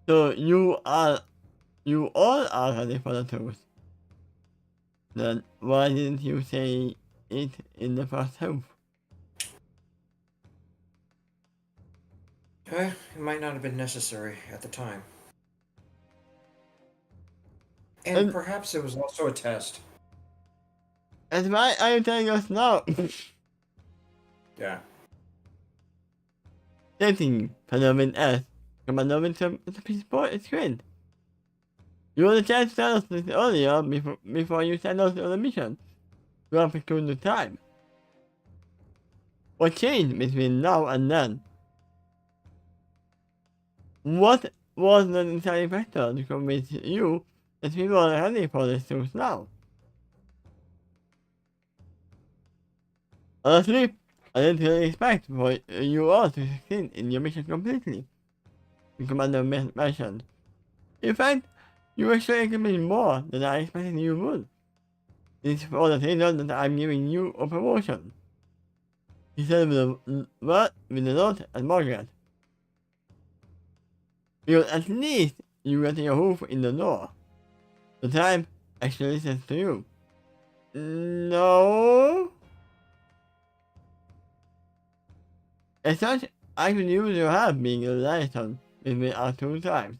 So you all are ready for the truth. Then why didn't you say it in the first half? It might not have been necessary at the time. And perhaps it was also a test. And why are you telling us now? Yeah. Dating Phenomenon S. Commander Winter is a piece of screen. You had a chance to tell us this earlier before you sent us on the mission. You have pursued the time. What changed between now and then? What was the deciding factor to convince you that people are ready for this truth now? Honestly, I didn't really expect for you all to succeed in your mission completely, the commander mentioned. In fact, you actually accomplished more than I expected you would. It's for the reason that I'm giving you a promotion, he said with a note at Margaret. Because at least you get your hoof in the door. The time actually listens to you. No? As such, I could use your help being a liaison between our two times.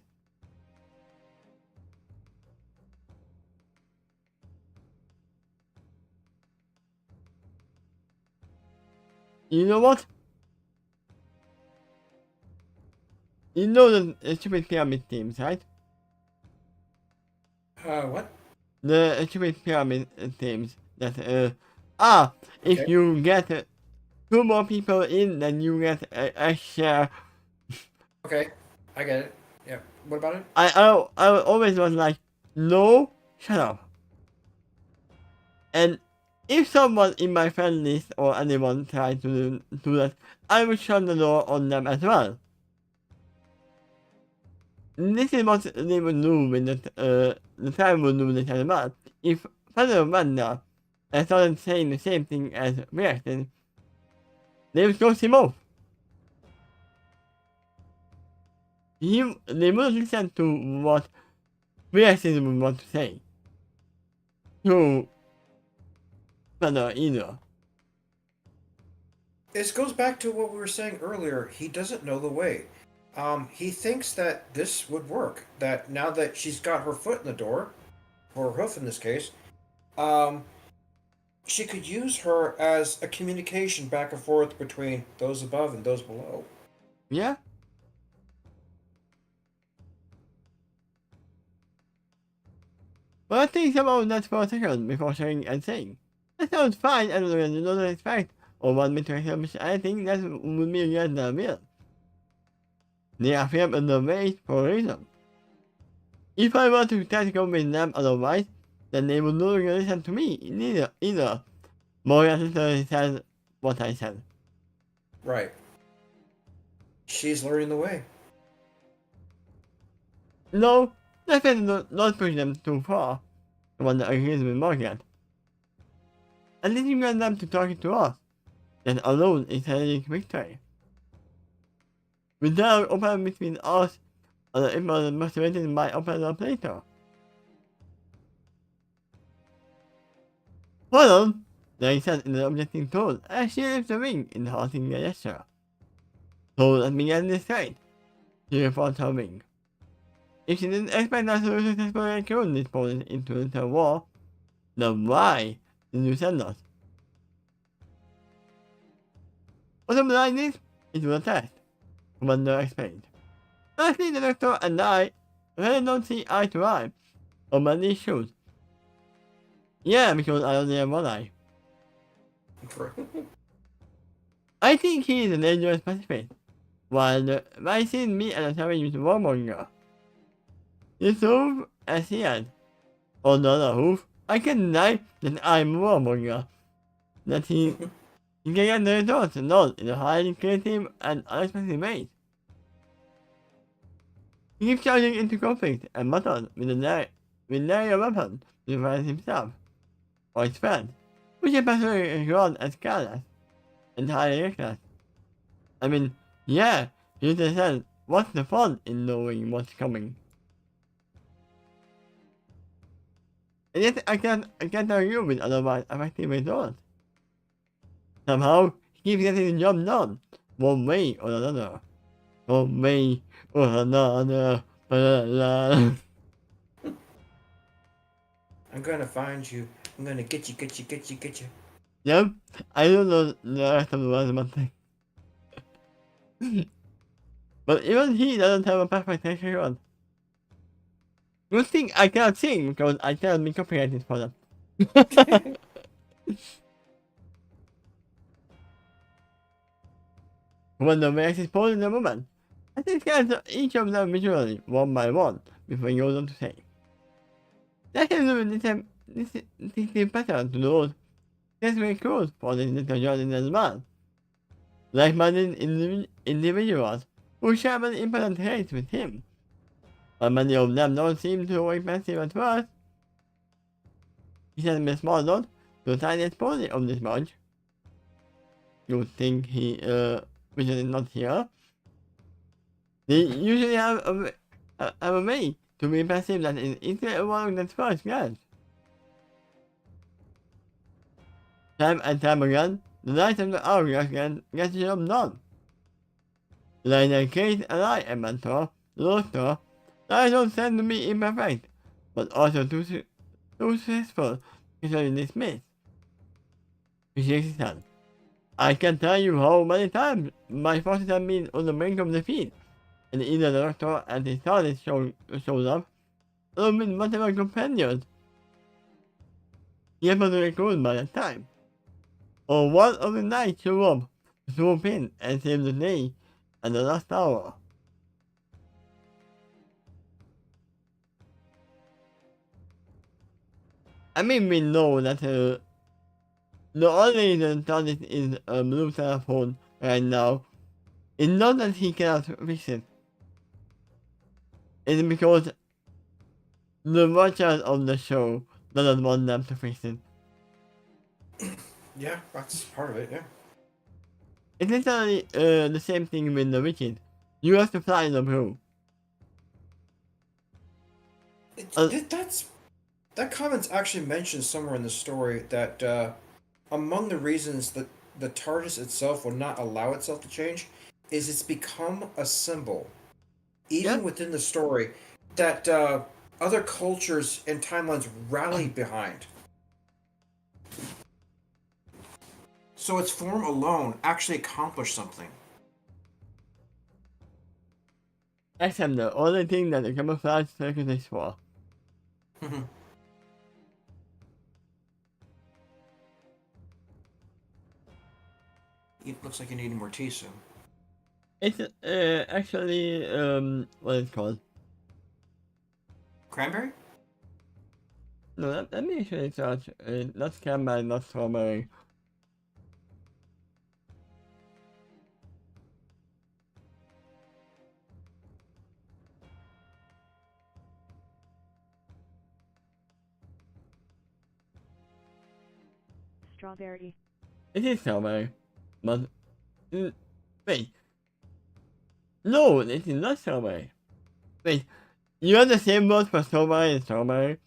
You know what? You know the stupid pyramid teams, right? What? The stupid pyramid teams that, if Okay. you get 2 more people in, then you get a share. Okay, I get it. Yeah. What about it? I always was like, no, shut up. And if someone in my friend list or anyone tried to do that, I would shut the door on them as well. This is what they would do when the time would do this as well. If Father Amanda started saying the same thing as reacted, they would ghost him off. They wouldn't listen to what reacted would want to say. To Father either. This goes back to what we were saying earlier. He doesn't know the way. He thinks that this would work. That now that she's got her foot in the door, or her hoof in this case, she could use her as a communication back and forth between those above and those below. Yeah? But think about that for a second before sharing and saying. That sounds fine, and I do not expect or want me to establish anything that would be against the will. They are firm in the ways for a reason. If I were to try to convince them otherwise, then they would no longer listen to me either. Morgan literally said what I said. Right. She's learning the way. No, let's not push them too far. The one that agrees with Morgan. And then you get them to talk to us. That alone is a victory. Without open between us and the people motivated by open operator. Hold on, they said in the objecting tone as she lifts the ring in the halting gesture. So let me get this straight. She reports her ring. If she didn't expect us to successfully kill this opponent into the war, then why did you send us? Bottom line is, it was a test. Commander explained. Honestly, the Doctor and I really don't see eye to eye on many issues. Yeah, because I only have one eye. I think he is a dangerous pacifist, while I see me as a savage warmonger. You prove as he had. On the other hoof, I can deny that I'm a warmonger. That he can get the results not in a highly creative and unexpected way. He keeps charging into conflict and mutters with a weapon to defend himself or his friends, which is personally regarded as careless and highly reckless. I mean, yeah, you just said, what's the fun in knowing what's coming? And yet I can't argue with otherwise effective results. Somehow, he keeps getting the job done, one way or another. One way or another. I'm gonna find you. I'm gonna get you. Yep, I don't know the rest of the words about things. But even he doesn't have a perfect record. Good thing I cannot sing because I cannot be copyrighted for that. When the Max is posing the moment, I think each of them visually, one by one, before he goes on to say. That is a distinctive pattern to those very close for this little journey as well. Like-minded individuals who share many important traits with him. But many of them don't seem to work passive at first. He sent me a small note to the tiniest pony of this bunch. You think he, which is not here. They usually have a way to be passive that is easier evolving than first glance. Time and time again, the Knight of the Hourglass gets the job done. Like the case and I am mentor, the doctor, I don't tend to be imperfect, but also too successful usually dismissed. He shakes his head. I can tell you how many times my forces have been on the brink of defeat, and either the Doctor and his TARDIS shows up, or with whatever companions he happens to recruit by that time. Or one of the knights show up to swoop in and save the day at the last hour. I mean, we know that the only reason TARDIS is a blue telephone right now is not that he cannot fix it. It's because the watchers of the show doesn't want them to fix it. Yeah, that's part of it, yeah. It's literally the same thing with the witches. You have to fly the blue. That comment's actually mentioned somewhere in the story that among the reasons that the TARDIS itself will not allow itself to change is it's become a symbol, even Yeah. within the story, that other cultures and timelines rally behind. So its form alone actually accomplished something. Except the only thing that the camouflage circuit is for. It looks like you need more tea soon. It's actually what it's called. Cranberry? No, let me actually search. Not cranberry, not strawberry. Strawberry. It is strawberry. But, wait. No, it is not strawberry. Wait, you have the same word for strawberry and strawberry?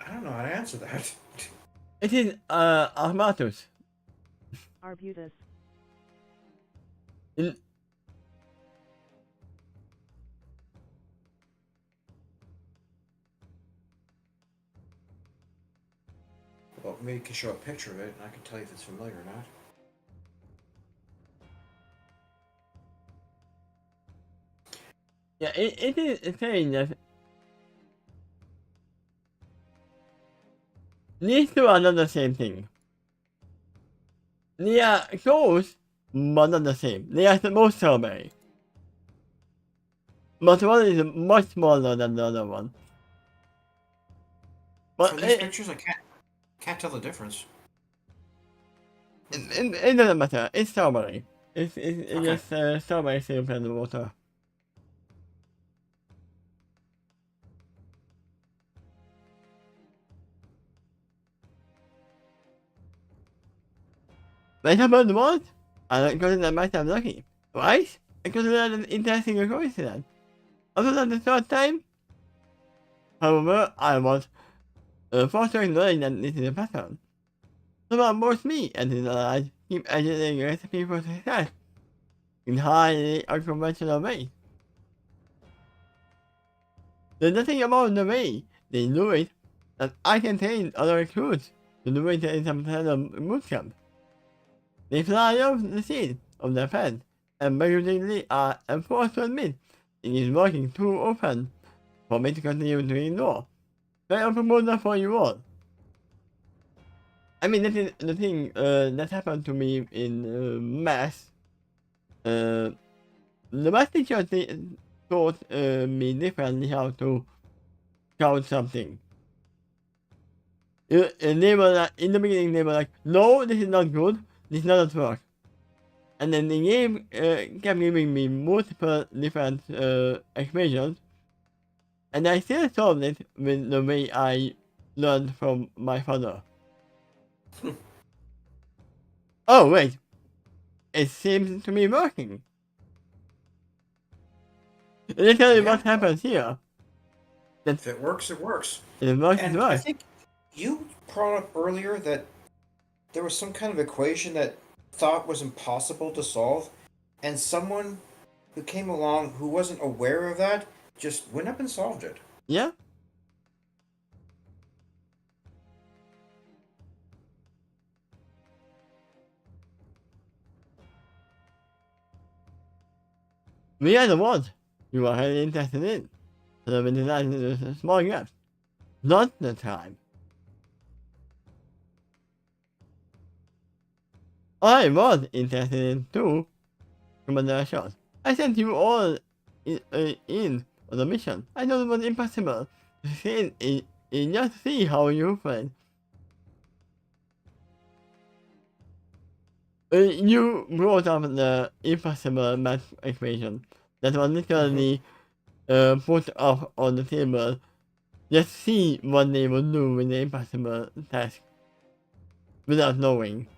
I don't know how to answer that. It is, armatus. Arbutus. In, Well, maybe you can show a picture of it, and I can tell you if it's familiar or not. yeah, it is saying that these two are not the same thing. They are close, but not the same. They are both strawberry. But one is much smaller than the other one. But From these pictures, I can't tell the difference. it doesn't matter. It's strawberry. It's Okay. just strawberry syrup and water. What happened was, I got that might have lucky. Right? I got an interesting coincidence. Other than the third time, however, I was fostering knowing that this is a pattern. So that both me and his allies keep editing a recipe for success in highly unconventional ways. There's nothing about the way they do it that I can train other recruits to do it in some kind of bootcamp. They fly off the scene of their friends and begrudgingly are forced to admit it is working too often for me to continue to ignore. So I propose that for you all. I mean, that is the thing that happened to me in math. The math teacher taught me differently how to count something. They were like, in the beginning, they were like, no, this is not good, this doesn't work. And then they kept giving me multiple different equations, and I still solved it with the way I learned from my father. Oh, wait. It seems to be working. Let me tell you what happens here. If it works, it works. It works, And it I works. think you brought up earlier that there was some kind of equation that thought was impossible to solve, and someone who came along who wasn't aware of that just went up and solved it. Yeah? We are the ones you are highly interested in. So we designed the small gaps. Not the time. I was interested in too, Commander Ashot. I sent you all in on the mission. I know it was impossible to succeed in just see how you played. You brought up the impossible math equation that was literally put up on the table. Just see what they would do with the impossible task without knowing.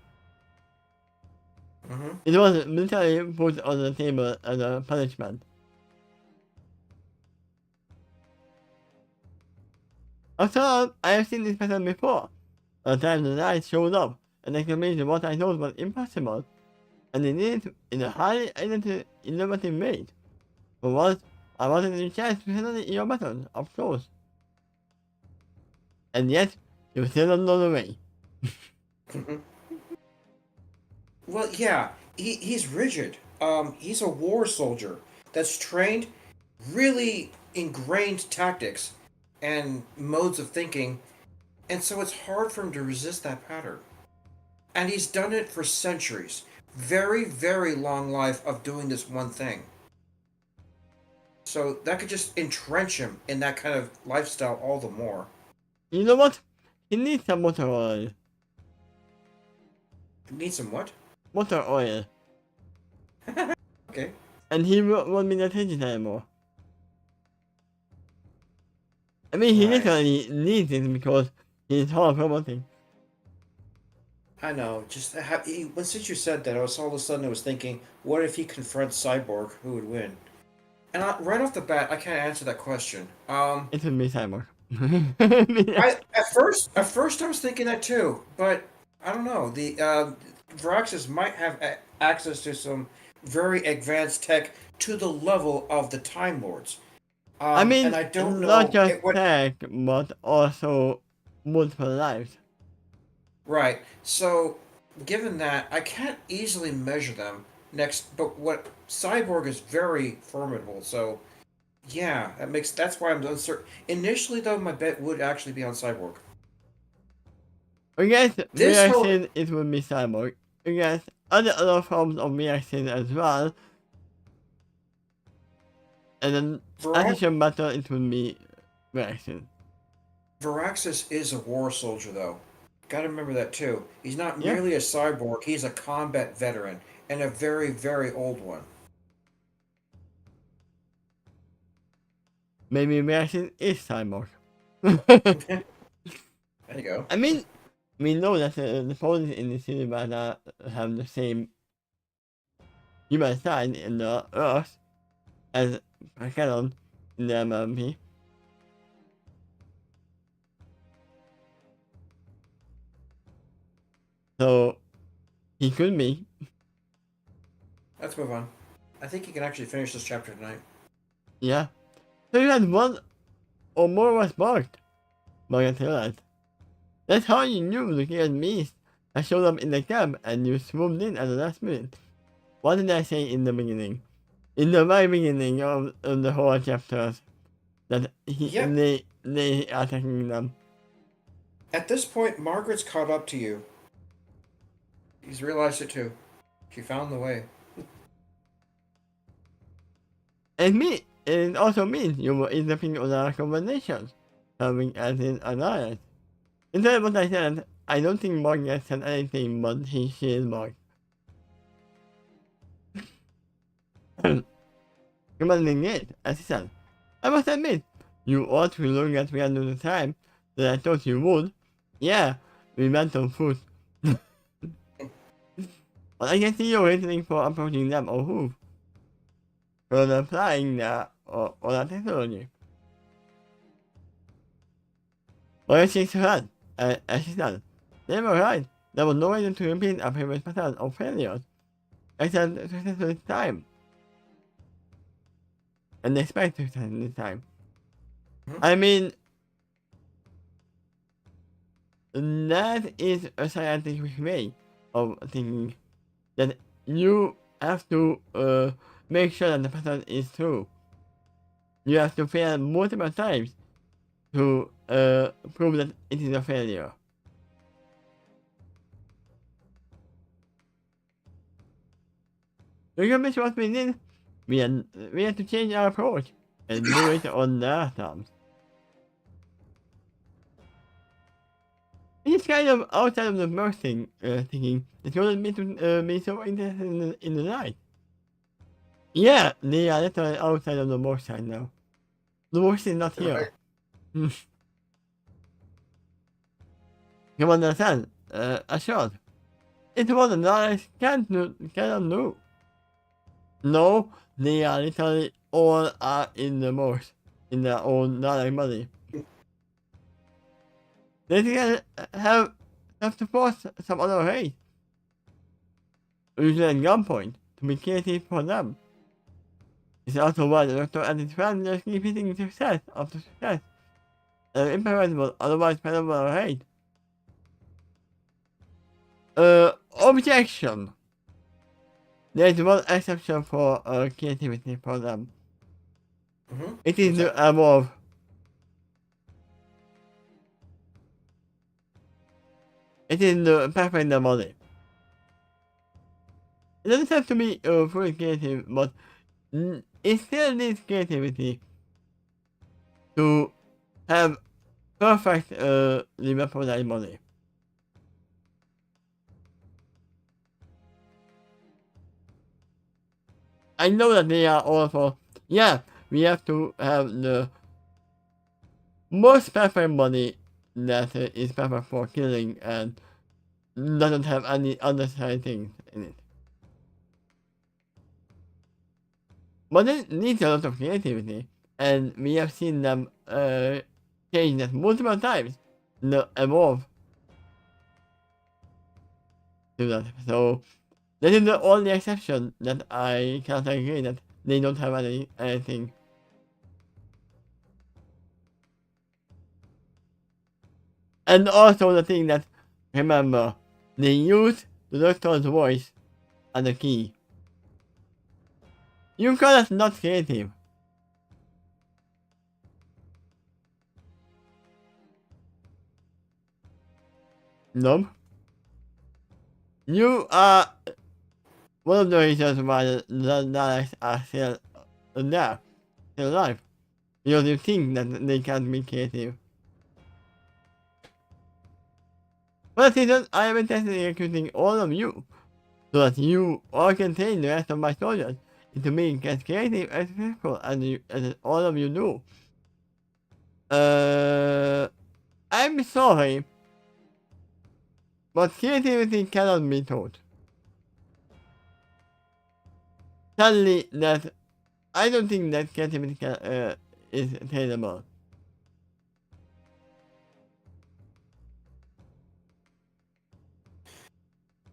It was literally put on the table as a punishment. After all, I have seen this pattern before. A time the light showed up and explained what I thought was impossible, and they did it in a highly innovative way. For once, I wanted the chance to study your methods up close. And yet, you still don't know the way. Well, yeah, he's rigid. He's a war soldier that's trained really ingrained tactics and modes of thinking, and so it's hard for him to resist that pattern. And he's done it for centuries. Very, very long life of doing this one thing. So that could just entrench him in that kind of lifestyle all the more. You know what? He needs some motor oil. Need some what? Motor oil. Okay. And he won't be attention anymore. I mean, he Right. literally needs it because He's hard promoting. I know. Since you said that, I was all of a sudden I was thinking, what if he confronts Cyborg? Who would win? And right off the bat, I can't answer that question. It would be Cyborg. I at first I was thinking that too, but I don't know. The Viraxis might have access to some very advanced tech to the level of the Time Lords. I mean, And I don't not know just tech, but also multiple lives. Right. So, given that, I can't easily measure them next. But what Cyborg is very formidable. So, yeah, that's why I'm uncertain. Initially, though, my bet would actually be on Cyborg. I guess This whole reaction it would be Cyborg. I guess other forms of reaction as well. And then Virax- addition battle it would be reaction. Viraxis is a war soldier, though. Gotta remember that too. He's not Yeah. merely a cyborg; he's a combat veteran and a very, very old one. Maybe reaction is Cyborg. There you go. I mean, we know that the poses in the cinema have the same human side in the Earth as canon in the MMP. So he could be. Let's move on. I think you can actually finish this chapter tonight. Yeah. So you had one or more was sparked. Morgan realized. That's how you knew the Chaos Beast had showed up in the camp and you swooped in at the last minute. What did I say in the beginning? In the very beginning of the whole chapters. That Yep. they are attacking them. At this point, Margaret's caught up to you. He's realized it too. She found the way. And it also means you will interpret other conversations, having as in alliance. Instead of what I said, I don't think Morgan said anything but she is Morgan. Commanding it, as he said. I must admit, you ought to look at the end of the time that I thought you would. Yeah, we went on foot. But I can see you waiting for approaching them or who. For applying that or that technology. Well, she said, as she said, they were right. There was no reason to repeat a previous pattern of failures, except success this time. And expect success this time. I mean, that is a scientific way of thinking that you have to make sure that the pattern is true. You have to fail multiple times to prove that it is a failure. Regardless what we did, we had to change our approach and do it on their terms. It's kind of outside of the most thinking. It wouldn't be to be so interested in the light. Yeah, they are literally outside of the most side now. The most is not here. Right. You understand? Assured. It was a knowledge cannot do. No, they are literally all are in the most, in their own knowledge body. They can have to force some other way. Usually at gunpoint, to be creative for them. It's also why the Doctor and his friends just keep hitting success after success. And imperishable, otherwise penetrable hate. Objection. There's one exception for creativity for them. Mm-hmm. It is the above. It is the perfect body. It doesn't have to be fully creative, but it still needs creativity to have perfect weaponized body. I know that they are all for, yeah, we have to have the most perfect body that is perfect for killing and doesn't have any other side things in it. But it needs a lot of creativity, and we have seen them change that multiple times, evolve to that. So that is the only exception that I can't agree that they don't have anything. And also the thing that, remember, they use the Doctor's voice as a key. You call us not creative. No. You are one of the reasons why the Daleks are still there, still alive. Because you think that they can't be creative. For that reason, I am intentionally recruiting all of you, so that you all can train the rest of my soldiers into being as creative and successful as all of you do. I'm sorry, but creativity cannot be taught. Sadly, I don't think that creativity is trainable.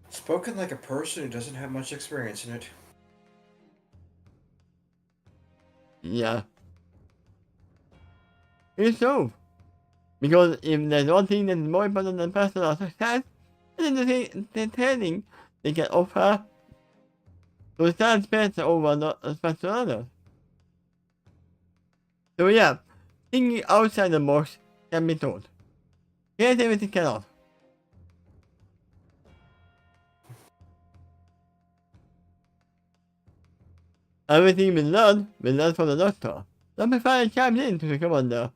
Spoken like a person who doesn't have much experience in it. Yeah. It's so. Because if there's one thing that is more important than personal success, it is the training they can offer to stand better over the special others. So yeah, thinking outside the box can be taught. Creativity cannot. Everything we learn from the Doctor. Don't be finally chimed in to the commander.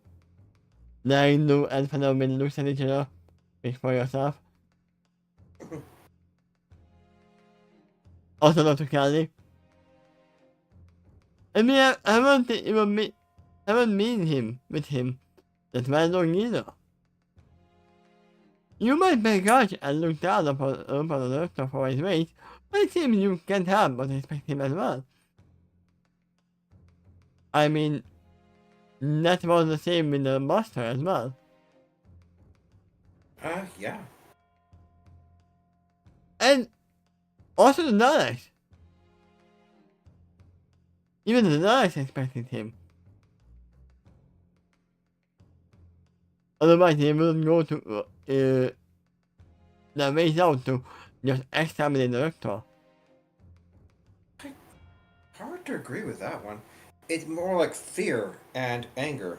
Daring new and phenomenal looks at each other. Speak for yourself. Also Dr. Kelly. I mean, I haven't even mean him with him. That's why I don't either. You might begrudge and look down upon the Doctor for his ways, but it seems you can't help but respect him as well. I mean, that was the same with the Master as well. Yeah. And also the Daleks. Even the Daleks expected him. Otherwise they wouldn't go to their ways out to just exterminate the Doctor. Hard to agree with that one. It's more like fear and anger.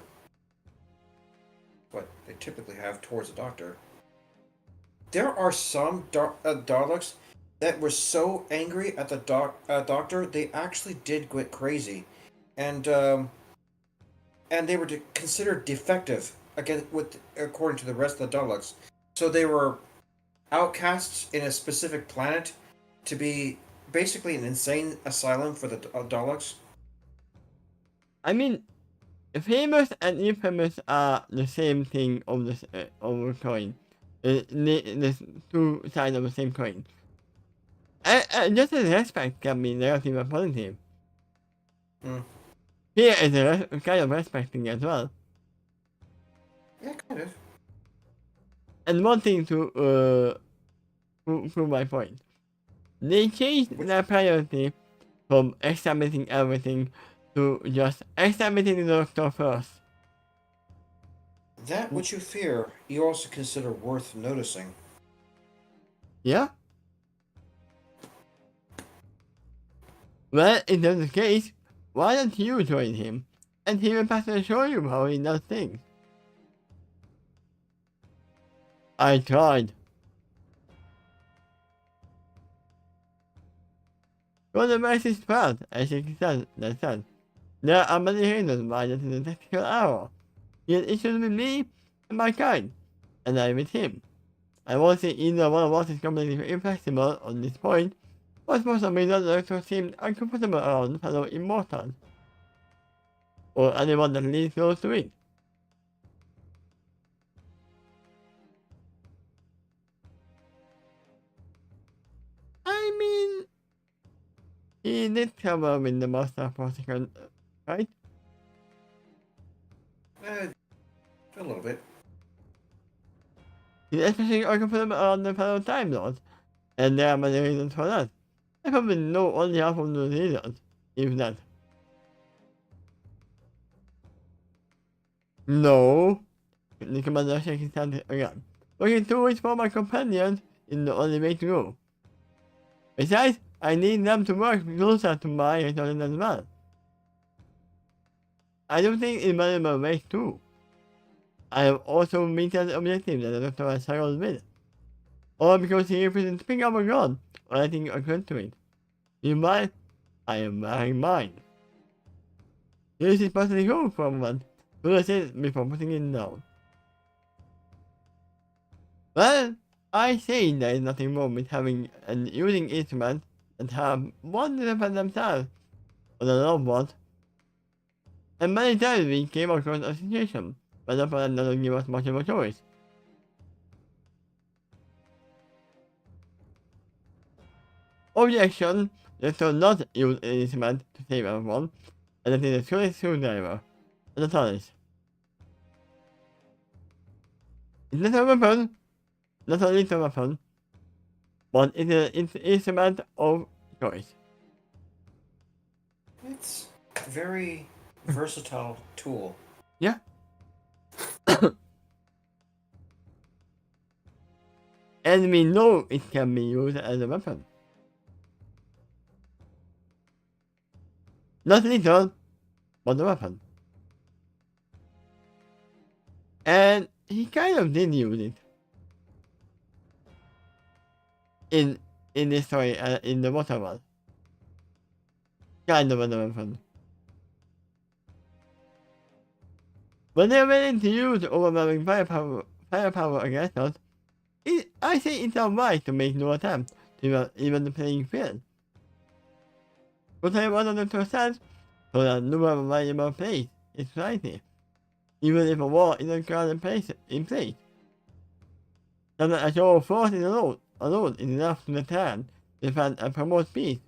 What they typically have towards the Doctor. There are some Daleks that were so angry at the Doctor they actually did get crazy, and they were considered defective again according to the rest of the Daleks. So they were outcasts in a specific planet to be basically an insane asylum for the Daleks. I mean, famous and infamous are the same thing of a coin. The two sides of the same coin. Just as respect can be negative and positive. Here is a kind of respecting as well. Yeah, kind of. And one thing to prove my point. They changed their priority from exterminating everything to just exterminating the Doctor first. That which you fear, you also consider worth noticing. Yeah? Well, if that's the case, why don't you join him? And he will pass and show you how he does things. I tried. For the nicest part, as you said, there are many reasons why this is a tactical error. He has issues with me and my kind, and I with him. I won't say either one of us is completely inflexible on this point, but for some reason the Doctor seemed uncomfortable around fellow immortals, or anyone that leads close to it. He did cover with the Master Protocol, right? A little bit. He especially also put him on the fellow Time Lords, and there are many reasons for that. I probably know only half of those reasons, if that. No, the commander shakes his hand again. Looking towards for my companions is the only way to go. Besides, I need them to work closer to my return as well. I don't think it's valuable ways too. I have also meted objectives that the doctor has struggled with. Or because he represents picking up a gun, or anything occurred to it. Meanwhile, I am wearing mine. Use it personally go for a moment, to it before putting it down. Well, I say there is nothing wrong with having and using instruments that have one for themselves or the loved ones. And many times we came across a situation where the person doesn't give us much of a choice. Objection, let's not use an instrument to save everyone, and that is a truest screwdriver, and the TARDIS. It's not a weapon, not a lethal weapon, but it is an instrument of choice. It's a very versatile tool. Yeah. And we know it can be used as a weapon. Not lethal, but a weapon. And he kind of did use it. In this story, in the water world. Kind of a weapon. When they're willing to use overwhelming firepower against us, I say it's alright to make no attempt to even the playing field. Put everyone on the stand so that no one valuable place in society, even if a war is in place. So that a show of force is alone is enough to defend and promote peace.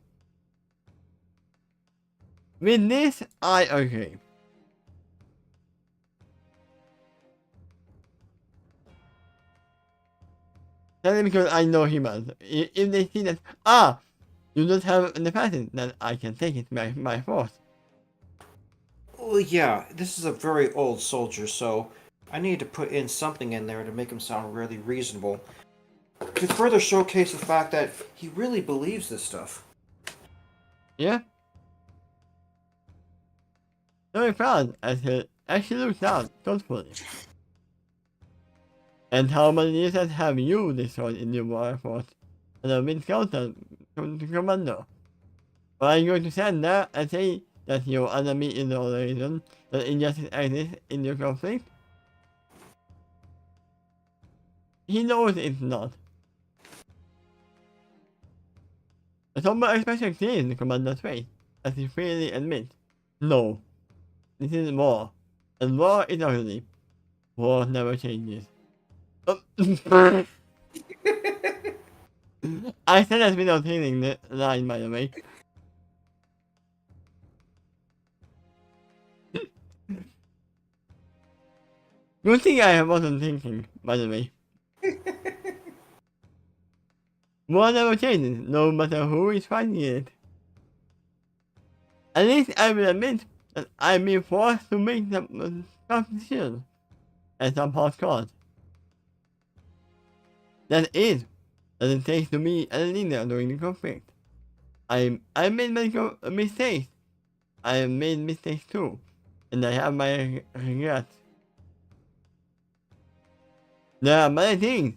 With this, I agree. That's because I know humans. If they see that, you don't have the pattern, then I can take it by force. Well, yeah, this is a very old soldier, so I need to put in something in there to make him sound really reasonable. To further showcase the fact that he really believes this stuff. Yeah? Very proud as he actually looks down thoughtfully. And how many years have you destroyed in your war effort? And I've been scouted to Commander. Or are you going to stand there and say that your enemy is the only reason that injustice exists in your conflict? He knows it's not. A somber expression clears the Commander's face as he freely admits, no, this is war, and war is ugly. War never changes. I said that without hearing the line, by the way. Good thing I wasn't thinking, by the way. War never changes, no matter who is fighting it. At least I will admit that I've been forced to make the tough decisions at some past cost. That is, that it takes to be a leader during the conflict. I made many mistakes. I have made mistakes too, and I have my regrets. There are many things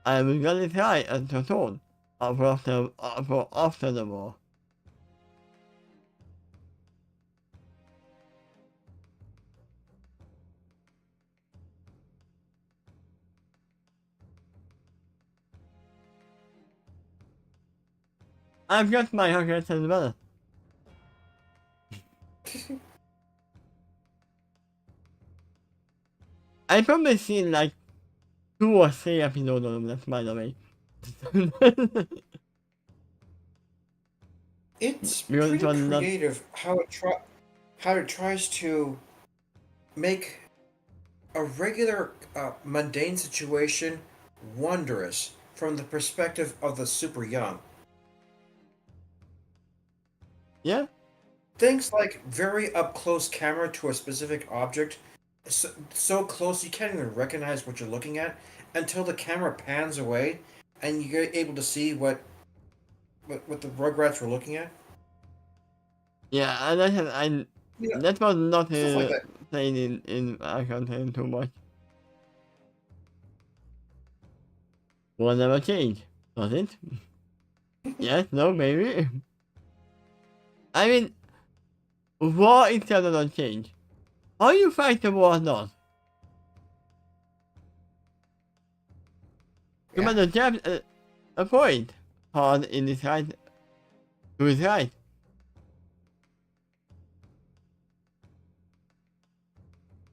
I will gonna try and told for after the war. I've got my regrets as well. I probably seen like 2 or 3 episodes of that, by the way. It's Because pretty it was not. creative how it tries to make a regular mundane situation wondrous from the perspective of the super young. Yeah, Things like very up close camera to a specific object, so close you can't even recognize what you're looking at until the camera pans away and you're able to see what the Rugrats were looking at. yeah, and I Yeah, that was not stuff like that. played in content too much. Will never change, does it? Yes, no, maybe. I mean, war itself does not change. How you fight the war not? Yeah. Commander James a point hard in his right to his right.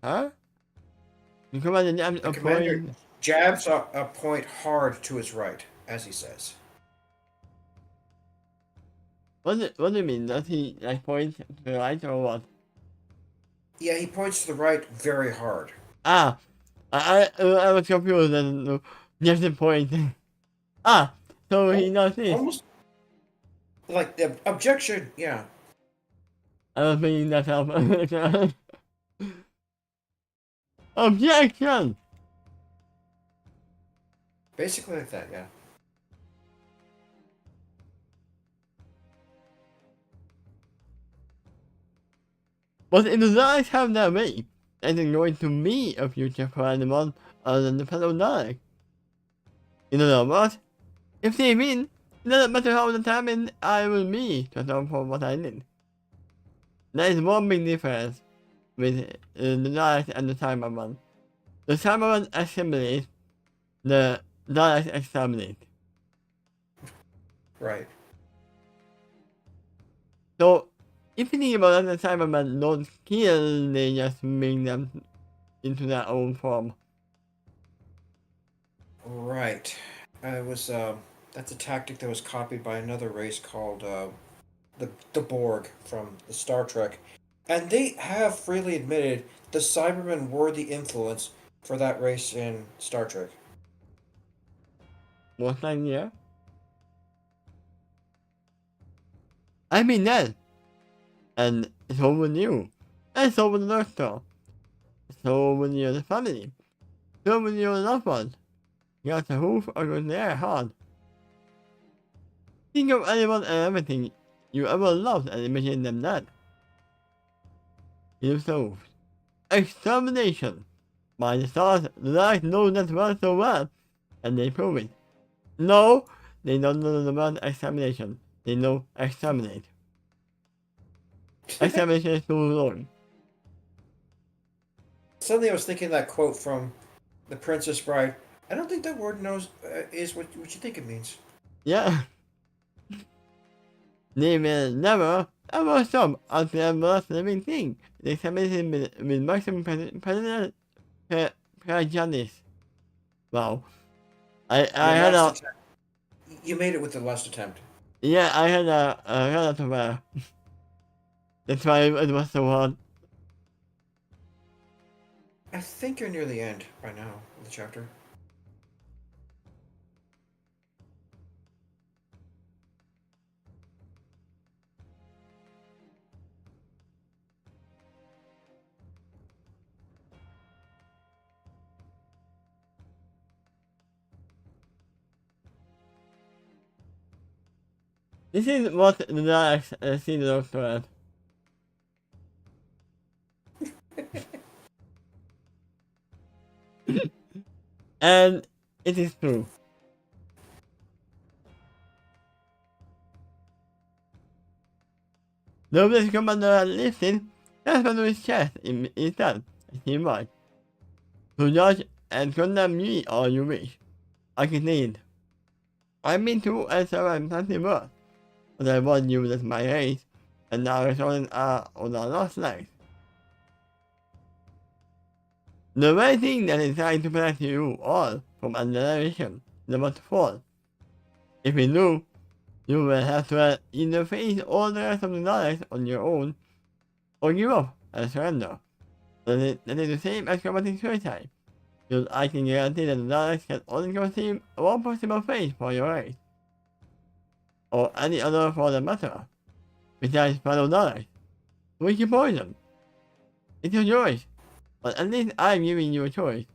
Huh? The Commander James The a commander point. jabs a point hard to his right, as he says. What do you mean? Does he like point to the right or what? Yeah, he points to the right very hard. Ah, I was confused and just the point. Ah, so he knows this. Almost like the objection. Yeah, I was thinking that up. Objection! basically like that. Yeah. But if the Daleks have their way, then there's going to be a future for anyone other than the fellow Dalek. In other words, if they win, it doesn't matter how determined I will be to atone for what I did. There is one big difference with the Daleks and the Cybermen. The Cybermen assimilate, the Daleks exterminate. Right. So, if you think about it, the Cybermen don't kill, they just bring them into their own form. Right. It was that's a tactic that was copied by another race called the Borg from the Star Trek, and they have freely admitted the Cybermen were the influence for that race in Star Trek. Most likely, yeah. I mean that. And so will you. And so will the doctor. So will your family. So will your loved ones. You got to hoof or go there hard. Think of anyone and everything you ever loved and imagine them that. You solved. Extermination. By the stars, the light know that word so well, and they prove it. No, they don't know the word extermination. They know exterminate. Extermination is too long. Suddenly, I was thinking that quote from The Princess Bride. I don't think that word knows is what you think it means. Yeah. They will never, ever stop until the last living thing. They submit him with maximum prejudice. Wow. I Your had last a, attempt. You made it with the last attempt. yeah, I had a relative, that's why it was so hard. I think you're near the end right now of the chapter. This is what the Daleks see the doctor as. And it is true. Nobody's commander had lifted, that's under his chest instead, he might. To judge and condemn me all you wish. I can need. I've been through and survived plenty worse, but I warned you that my race, and now it's on our lost legs. The very thing that is trying to protect you all from annihilation is about to fall. If we do, You will have to either face all the rest of the Daleks on your own, or give up and surrender. That is the same as committing suicide. Because I can guarantee that the Daleks can only conceive one possible fate for your race. Or any other for that matter. Besides fellow Daleks. We can poison. It's your choice. But at least I'm giving you a choice.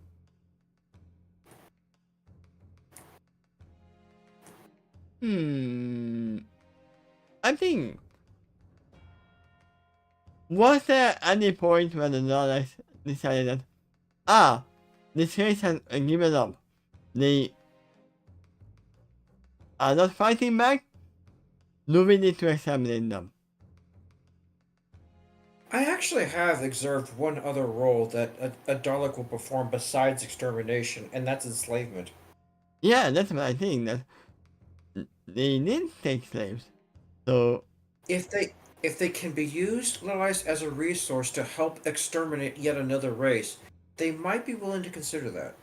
I think. Was there any point where the Daleks decided that, this race has given up. They are not fighting back? Do we need to examine them? I actually have observed one other role that a Dalek will perform besides extermination, and that's enslavement. Yeah, that's what I think. That they did take slaves. So If they can be utilized as a resource to help exterminate yet another race, they might be willing to consider that.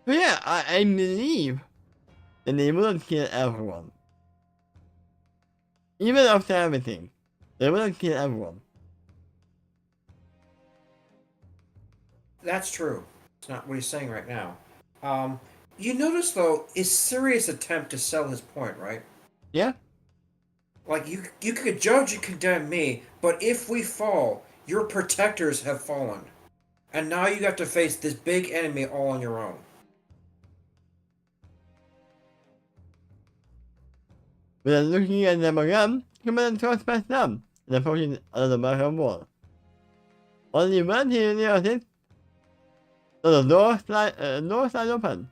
yeah, I believe that they wouldn't kill everyone. Even after everything, they wouldn't kill everyone. That's true. It's not what he's saying right now. You notice though, his serious attempt to sell his point, right? Yeah? Like you could judge and condemn me, but if we fall, your protectors have fallen. And now you got to face this big enemy all on your own. Without looking at them again, Commander trust past them and approaching another back wall. Only when he realized the door slide open.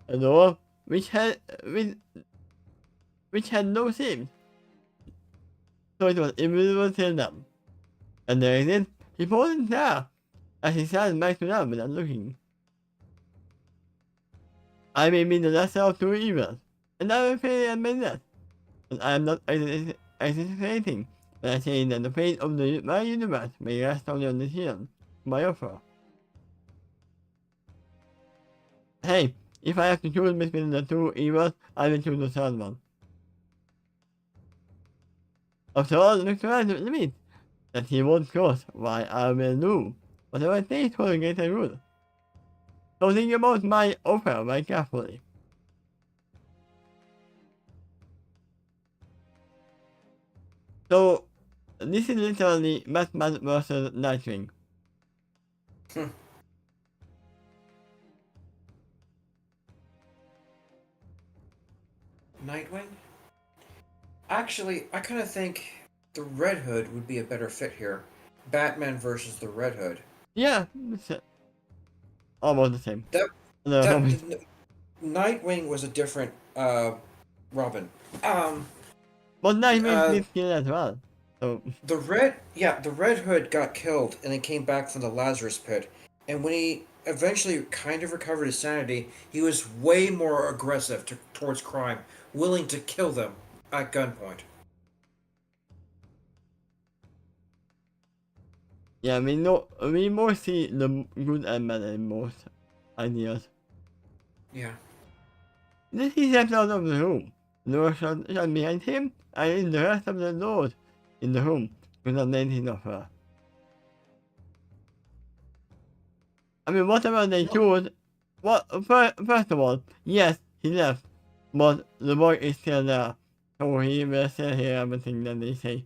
A door which had no seams. So it was invisible to them. And there it is. He paused there as he sat back to them without looking. I may be the lesser of two evils, and I will fairly admit that. But I am not exaggerating when I say that the fate of my universe may rest only on the shield, my offer. Hey, if I have to choose between the two evils, I will choose the third one. After all, look around to admit that he won't cross why I will do whatever it takes for the greater good. So think about my offer very carefully. So, this is literally Batman vs. Nightwing. Nightwing? Actually, I kind of think the Red Hood would be a better fit here. Batman versus the Red Hood. Yeah, it's almost the same. Nightwing was a different Robin. But Nightwing needs kill as well. So the Red Hood got killed and then came back from the Lazarus pit. And when he eventually kind of recovered his sanity, he was way more aggressive towards crime, willing to kill them at gunpoint. yeah, we more see the good and bad in most ideas. Yeah. This is steps out of the room. The door shut behind him, and in the rest of the doors in the room could not make it of her. I mean, whatever they choose, first of all, yes, he left, but the boy is still there, so he will still hear everything that they say.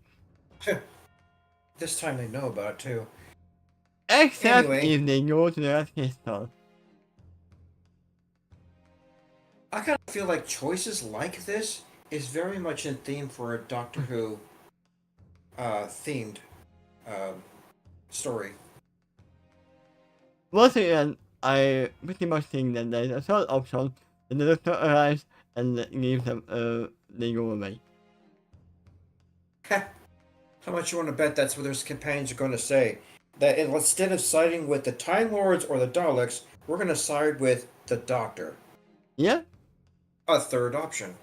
This time they know about it too. Except Anyway. if they go to the red crystal. I kind of feel like choices like this is very much in theme for a Doctor Who themed story. Once again, I pretty much think that there is a third option, and the doctor arrives and gives them, they go away. How much you want to bet that's what their companions are going to say? That instead of siding with the Time Lords or the Daleks, we're going to side with the Doctor. Yeah, A third option.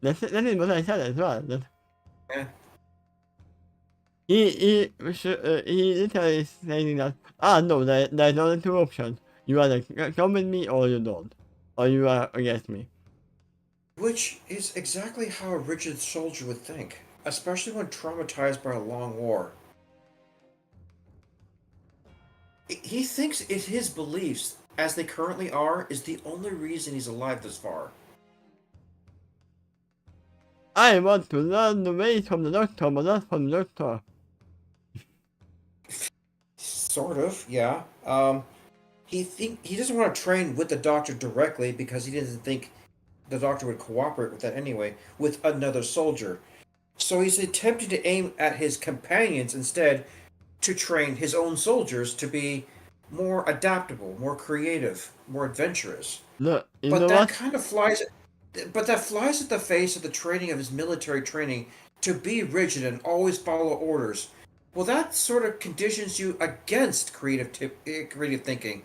that is what I said as well. That Yeah. he literally is saying that, no, there's only two options. You either come with me or you don't. or you are against me. Which is exactly how a rigid soldier would think, especially when traumatized by a long war. He thinks his beliefs, as they currently are, is the only reason he's alive this far. I want to learn the ways from the doctor, but not from the doctor. Sort of, yeah. He doesn't want to train with the doctor directly because he doesn't think the doctor would cooperate with that anyway, with another soldier. So he's attempting to aim at his companions instead to train his own soldiers to be more adaptable, more creative, more adventurous. Look, you But know that what? kind of flies but that flies at the face of the training of his military training to be rigid and always follow orders. Well, that sort of conditions you against creative thinking.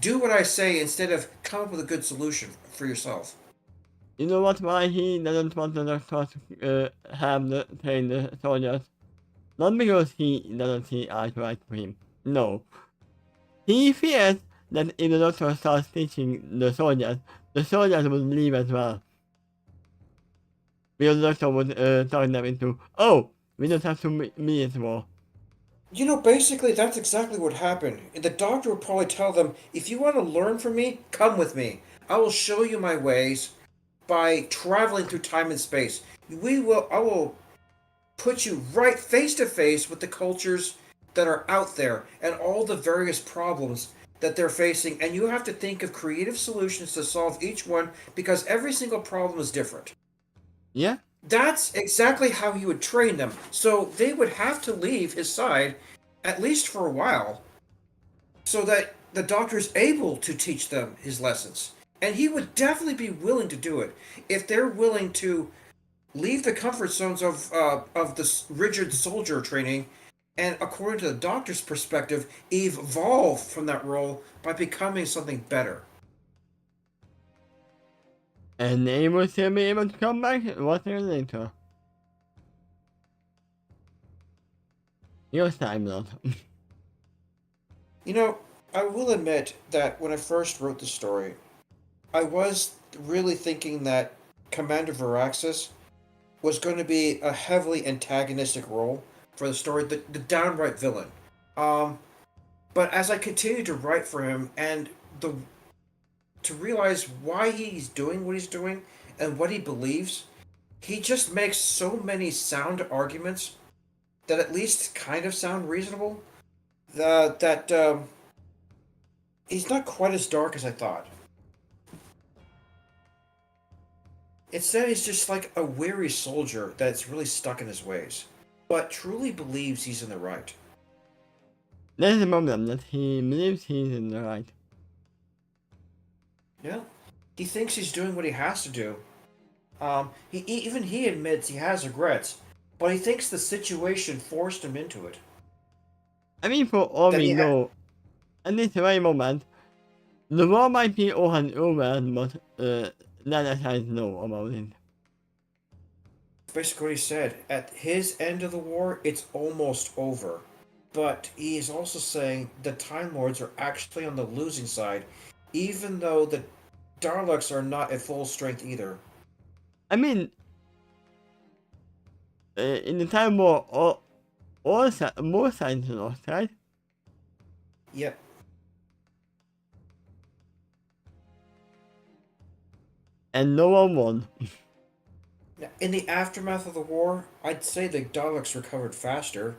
Do what I say instead of come up with a good solution for yourself. You know what? Why he doesn't want the doctor to have the train the soldiers? Not because he doesn't see eye to eye for him. No. He fears that if the doctor starts teaching the soldiers would leave as well. Because the doctor would talk them into, oh, we don't have to meet anymore. You know, basically, that's exactly what happened. The doctor would probably tell them, if you want to learn from me, come with me. I will show you my ways by traveling through time and space. I will put you right face to face with the cultures that are out there and all the various problems that they're facing. And you have to think of creative solutions to solve each one because every single problem is different. Yeah? That's exactly how he would train them. So they would have to leave his side, at least for a while, so that the doctor is able to teach them his lessons. And he would definitely be willing to do it if they're willing to leave the comfort zones of this rigid soldier training, and according to the doctor's perspective, evolve from that role by becoming something better. And they will still be able to come back 1 year later. Your time Lord. You know, I will admit that when I first wrote the story, I was really thinking that Commander Varaxis was going to be a heavily antagonistic role for the story, the downright villain. Um, but as I continued to write for him and the to realize why he's doing what he's doing and what he believes, he just makes so many sound arguments that at least kind of sound reasonable. That he's not quite as dark as I thought. Instead, he's just like a weary soldier that's really stuck in his ways, but truly believes he's in the right. There's a problem that he believes he's in the right. Yeah, he thinks he's doing what he has to do. Even he admits he has regrets, but he thinks the situation forced him into it. I mean, for all That we he ha- know, at this very moment, the war might be over and over, but neither side know about it. basically what he said. At his end of the war, it's almost over. But he is also saying the Time Lords are actually on the losing side, even though the Daleks are not at full strength either. I mean, in the time war, most sides lost, right? Yep. And no one won. Now, in the aftermath of the war, I'd say the Daleks recovered faster,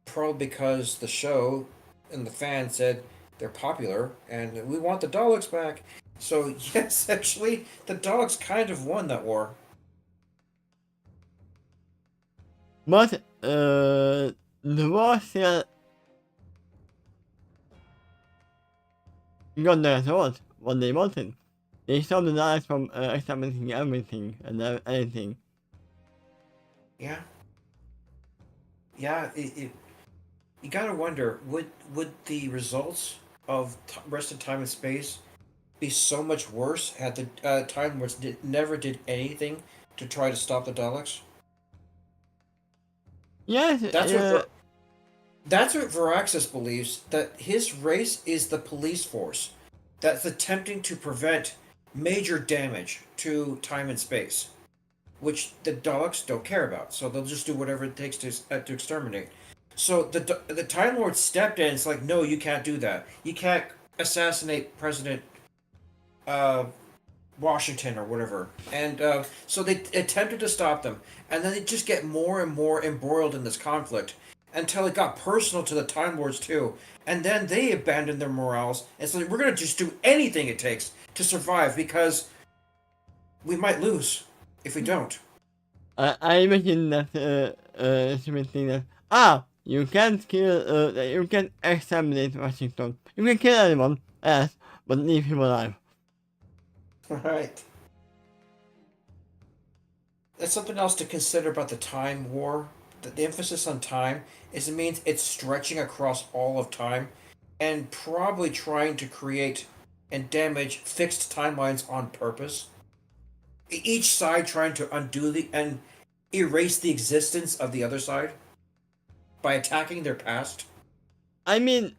probably because the show and the fans said they're popular and we want the Daleks back. So yes, actually, the Daleks kind of won that war. But the war still got their result, what they wanted. They stopped the Daleks from establishing everything and anything. Yeah, yeah. You gotta wonder, would the results of Rest in Time and Space be so much worse had the Time Lords never did anything to try to stop the Daleks? Yes, That's what that's what Varaxis believes, that his race is the police force. that's attempting to prevent major damage to time and space, which the Daleks don't care about. So they'll just do whatever it takes to exterminate. So the Time Lord stepped in. It's like, no, you can't do that. You can't assassinate President uh, Washington or whatever. And so they attempted to stop them, and then they just get more and more embroiled in this conflict until it got personal to the Time Lords too. And then they abandoned their morals and said, "We're gonna just do anything it takes to survive because we might lose if we don't." I imagine that stupid thing that you can't kill you can't exterminate Washington. You can kill anyone else, but leave him alive. Right. That's something else to consider about the Time War. The emphasis on time is it means it's stretching across all of time and probably trying to create and damage fixed timelines on purpose. Each side trying to undo the and erase the existence of the other side by attacking their past. I mean,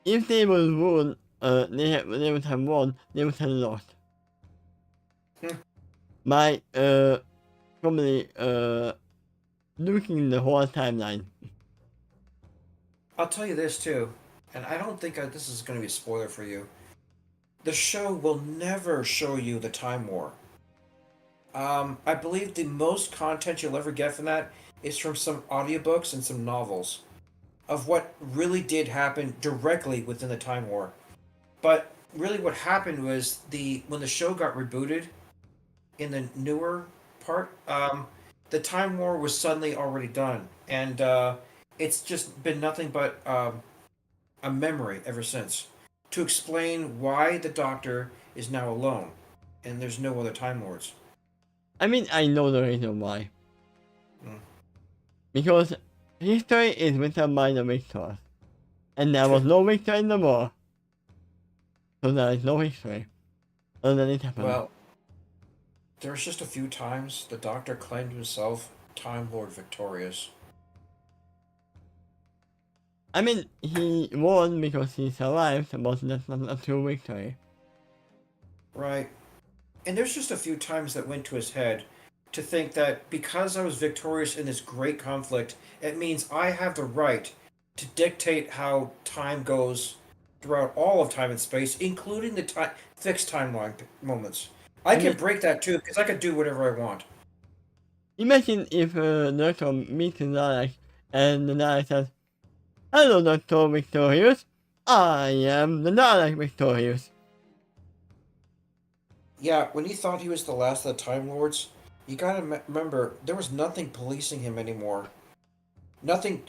if they would won, they would have won. They would have lost. By probably looking the whole timeline. I'll tell you this too, and I don't think this is going to be a spoiler for you. The show will never show you the Time War. I believe the most content you'll ever get from that is from some audiobooks and some novels of what really did happen directly within the Time War. But really, what happened was when the show got rebooted in the newer part, the Time War was suddenly already done, and it's just been nothing but a memory ever since to explain why the Doctor is now alone, and there's no other Time Lords. I mean, I know the reason why. Mm. Because history is written by the victors. And there was no victor in the war. So there is no history. And then it happened. Well, there was just a few times the Doctor claimed himself Time Lord victorious. I mean, he won because he survived, but that's not a true victory. Right. And there's just a few times that went to his head to think that because I was victorious in this great conflict, it means I have the right to dictate how time goes throughout all of time and space, including the fixed timeline moments. I can break that too, because I can do whatever I want. Imagine if Doctor meets Dalek and the Dalek says, "Hello, Doctor Victorious. I am the Dalek Victorious." Yeah, when he thought he was the last of the Time Lords, you gotta remember, there was nothing policing him anymore. Nothing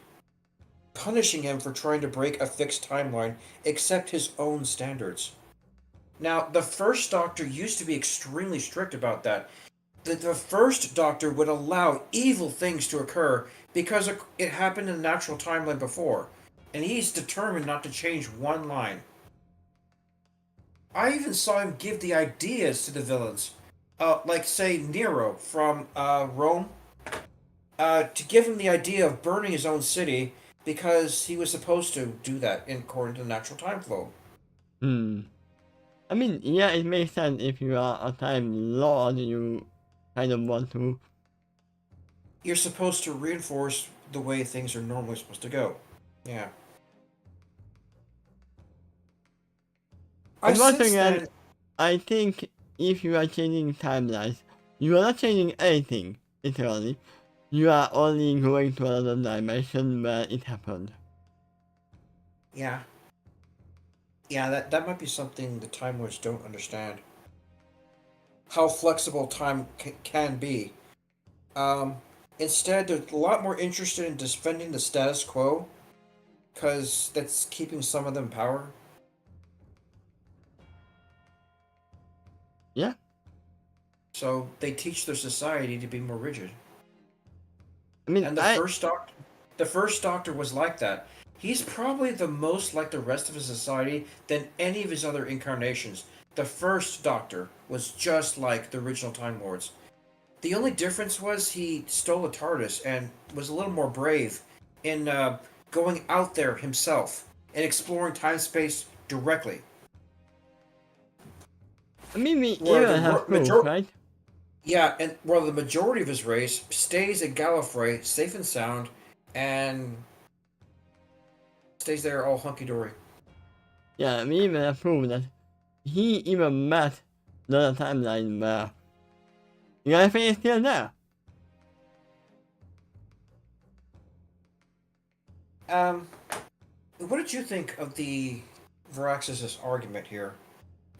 punishing him for trying to break a fixed timeline except his own standards. Now, the first Doctor used to be extremely strict about that. The first Doctor would allow evil things to occur because it happened in the natural timeline before, and he's determined not to change one line. I even saw him give the ideas to the villains, like say Nero from Rome, to give him the idea of burning his own city because he was supposed to do that according to the natural time flow. I mean, yeah, it makes sense if you are a Time Lord, you kind of want to. You're supposed to reinforce the way things are normally supposed to go. Yeah. And once again, I think if you are changing timelines, you are not changing anything, literally. You are only going to another dimension where it happened. Yeah. Yeah, that might be something the Time Lords don't understand. How flexible time can be. Instead, they're a lot more interested in defending the status quo, because that's keeping some of them in power. Yeah. So they teach their society to be more rigid. I mean, And the first Doctor was like that. He's probably the most like the rest of his society than any of his other incarnations. The first Doctor was just like the original Time Lords. The only difference was he stole a TARDIS and was a little more brave in going out there himself and exploring time space directly. I mean, we Where even have proof, right? Yeah, and well, the majority of his race stays at Gallifrey, safe and sound, and stays there all hunky dory. Yeah, we even have proof that he even met the timeline where Gallifrey is still there. What did you think of the Veraxis' argument here?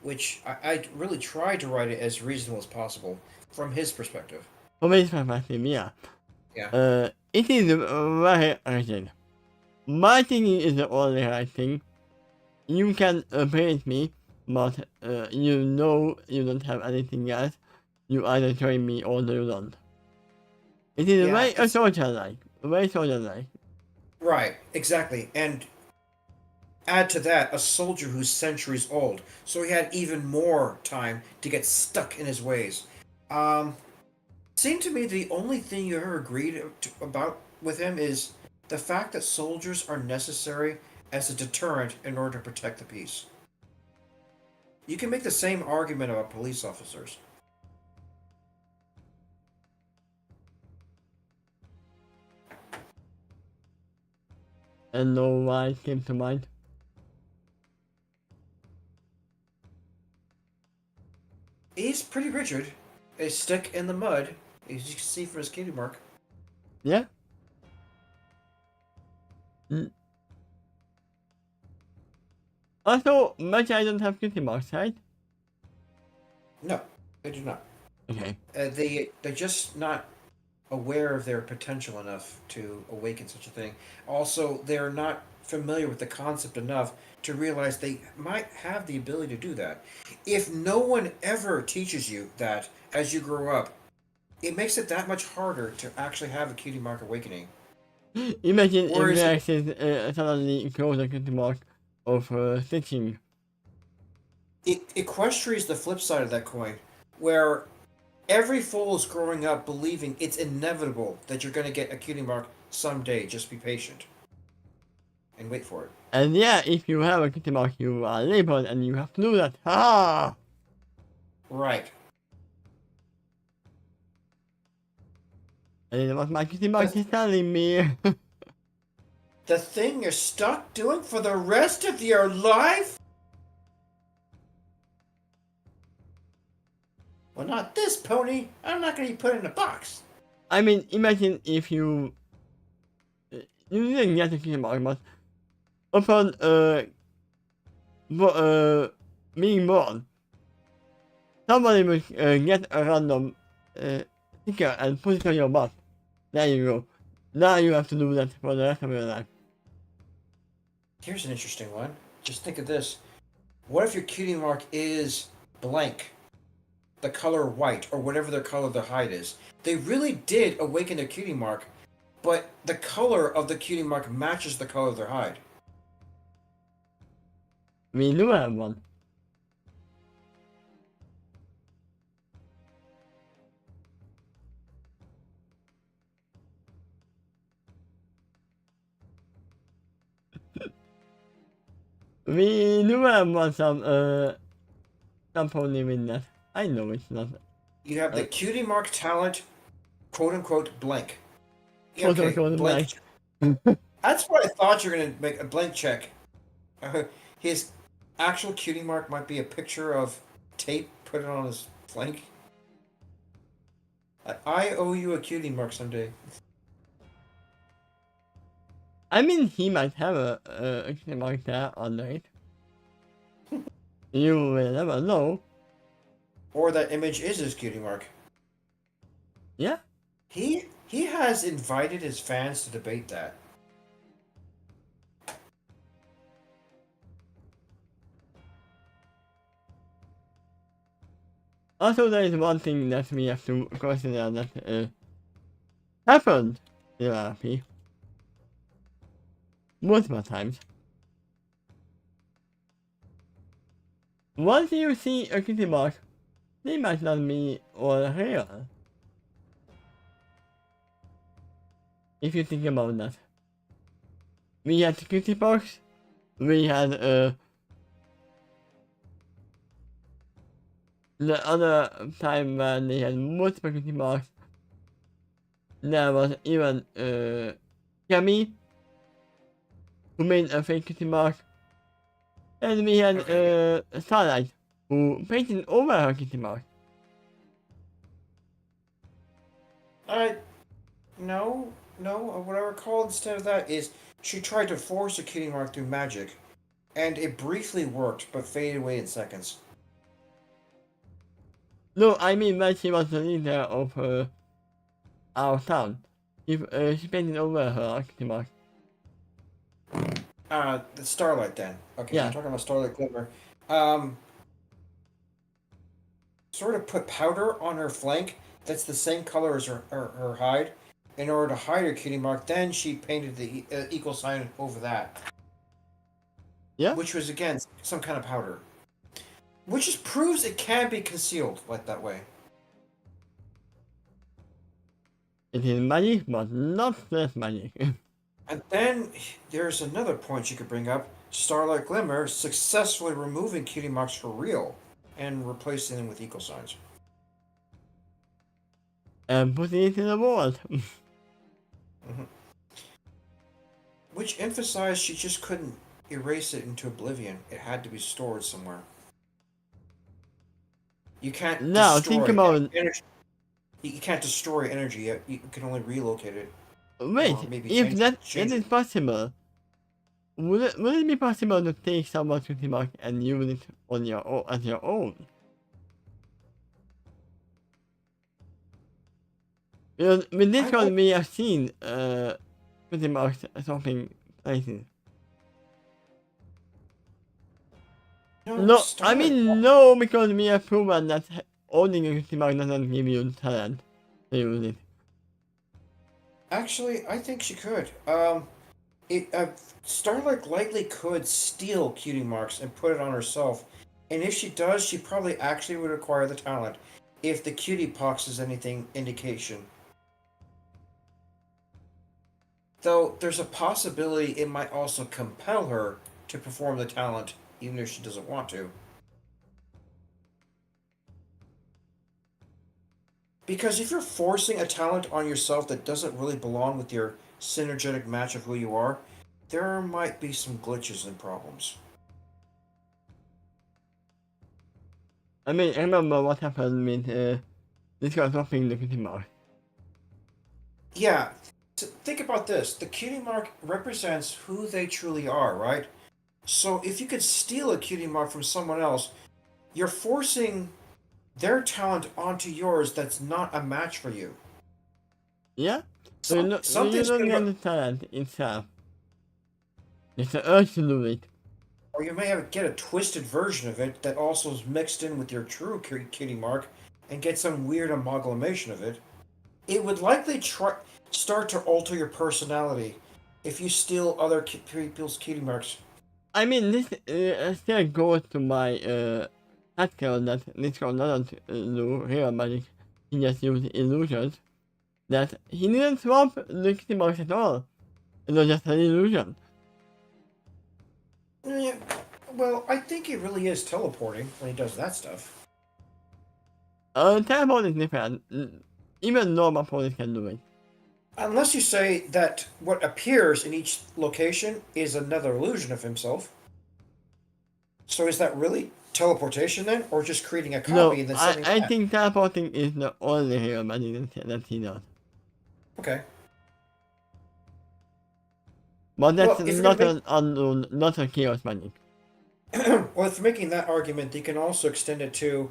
Which I really tried to write it as reasonable as possible from his perspective. From his perspective, yeah. Yeah. It is very urgent. My thinking is the only right thing. You can praise me, but you know you don't have anything else. You either join me or you don't. It is Yeah, very it's- soldier-like. Very soldier-like. Right, exactly. And add to that a soldier who's centuries old, so he had even more time to get stuck in his ways. Seemed to me the only thing you ever agreed about with him is the fact that soldiers are necessary as a deterrent in order to protect the peace. You can make the same argument about police officers. And no one came to mind. He's pretty rigid. A stick in the mud, as you can see from his cutie mark. Yeah? Also, maybe I don't have cutie marks, right? No, they do not. Okay. They're just not aware of their potential enough to awaken such a thing. Also, they're not familiar with the concept enough to realize they might have the ability to do that. If no one ever teaches you that as you grow up, it makes it that much harder to actually have a cutie mark awakening. Imagine if Whereas there is suddenly grows a cutie mark of stitching. Equestria is the flip side of that coin, where every foal is growing up believing it's inevitable that you're going to get a cutie mark someday. Just be patient and wait for it. And yeah, if you have a cutie mark, you are labeled and you have to do that. Ah! Right. And what my cutie mark is telling me. The thing you're stuck doing for the rest of your life? Well, not this pony. I'm not going to be put in a box. I mean, imagine if you didn't get a cutie mark, but upon being born, somebody will get a random sticker and put it on your butt. There you go. Now you have to do that for the rest of your life. Here's an interesting one. Just think of this. What if your cutie mark is blank? The color white, or whatever their color their hide is. They really did awaken their cutie mark, but the color of the cutie mark matches the color of their hide. We do have one. We do have one some pony with that. I know it's not. You have the cutie mark talent, quote unquote, blank. Yeah, Quote okay, unquote blank. That's what I thought you were going to make a blank check. His actual cutie mark might be a picture of tape put it on his flank. I owe you a cutie mark someday. I mean, he might have a cutie mark there under it. You will never know. Or that image is his cutie mark. Yeah. He has invited his fans to debate that. Also, there is one thing that we have to consider that happened in RP multiple times. Once you see a cutie mark, they might not be all real. If you think about that. We had cutie marks, we had the other time when they had multiple cutie marks, there was even Cammy, who made a fake cutie mark, and we had Okay. Starlight, who painted over her cutie mark. No, no. What I recall instead of that is she tried to force a cutie mark through magic, and it briefly worked, but faded away in seconds. No, I mean when she was the leader of our town. She painted over her cutie mark. The Starlight then. Okay, you're Yeah. talking about Starlight Glimmer. Um, Sort of put powder on her flank that's the same color as her hide in order to hide her cutie mark. Then she painted the equal sign over that, Yeah? which was again some kind of powder, which just proves it can be concealed like that way. It is magic, but not just magic. And then there's another point you could bring up: Starlight Glimmer successfully removing cutie marks for real and replacing them with equal signs. And putting it in the world. Hmm. Which emphasized she just couldn't erase it into oblivion. It had to be stored somewhere. You can't Now, think destroy about. energy. You can't destroy energy. You can only relocate it, or Wait, maybe if change that change is it. possible, would it be possible to take someone's cutie mark and use it on your own, as your own? Because with this I would one, we have seen cutie marks swapping places. no No, I Starlight. mean no, because we have proven that owning a cutie mark doesn't give you talent to use it. Actually, I think she could. It Starlight likely could steal cutie marks and put it on herself, and if she does, she probably actually would acquire the talent. If the cutie pox is anything indication, though, there's a possibility it might also compel her to perform the talent, even if she doesn't want to. Because if you're forcing a talent on yourself that doesn't really belong with your synergetic match of who you are, there might be some glitches and problems. I mean, I remember what happened with this guy swapping the cutie mark. Yeah, think about this. The cutie mark represents who they truly are, right? So if you could steal a cutie mark from someone else, you're forcing their talent onto yours that's not a match for you. Yeah? So you Something's don't gonna get go, the talent itself. It's the urge to do it. or you may have get a twisted version of it that also is mixed in with your true cutie mark and get some weird amalgamation of it. It would likely start to alter your personality if you steal other people's cutie marks. I mean, this still goes to my article that this guy doesn't do real magic. He just used illusions. That he didn't swap the cutie marks at all. It was just an illusion. Yeah, well, I think he really is teleporting when he does that stuff. Teleport is different. Even normal police can do it. Unless you say that what appears in each location is another illusion of himself. So is that really teleportation then, or just creating a copy No, and then sending I that? think teleporting is the only real magic that he does. Okay. But that's Well, if you're gonna not make an unknown, not a chaos magic. well, if you're making that argument, you can also extend it to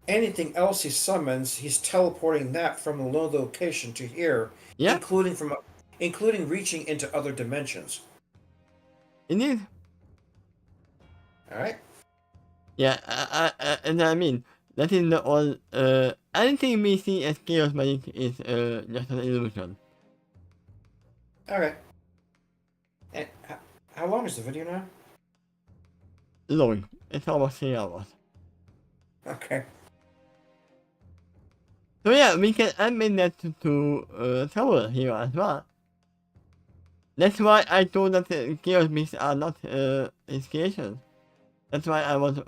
anything else he summons. He's teleporting that from a low location to here, Yeah, including reaching into other dimensions. it is. All right. Yeah, and I mean, that is the all, anything we see as chaos magic is just an illusion. All right. And how long is the video now? Long. It's almost 3 hours. Okay. So yeah, we can admit that to Tower here as well. That's why I told that chaos beasts are not his creations. That's why I was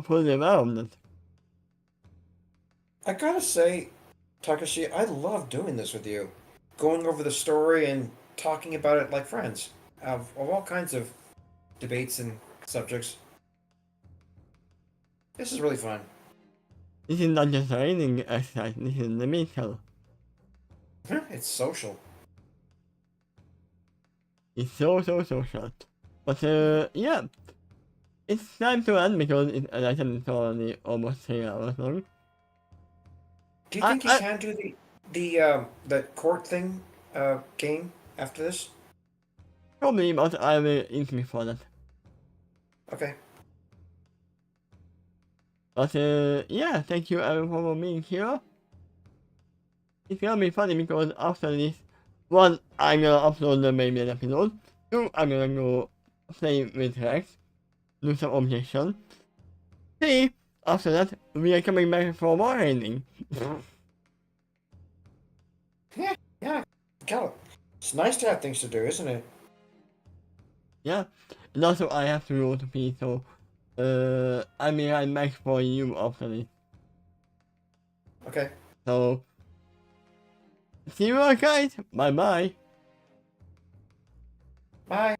fully aware of that. I gotta say, Takashi, I love doing this with you. Going over the story and talking about it like friends. Of all kinds of debates and subjects. This is really fun. This is not just a reading exercise, this is the mental. It's social. It's so short. But yeah, it's time to end because as I said, it's already almost 3 hours long. Do you think you can do the court thing game after this? Probably, but I will eat before that. Okay. But yeah, thank you everyone for being here. It's gonna be funny because after this, one, I'm gonna upload the main episode. Two, I'm gonna go play with Rex, do some objection. Three, after that, we are coming back for more ending. Yeah. Got it. It's nice to have things to do, isn't it? Yeah, and also I have to go to pee, so I mean I'm back for you after this. Okay. So, see you all guys, bye bye. Bye.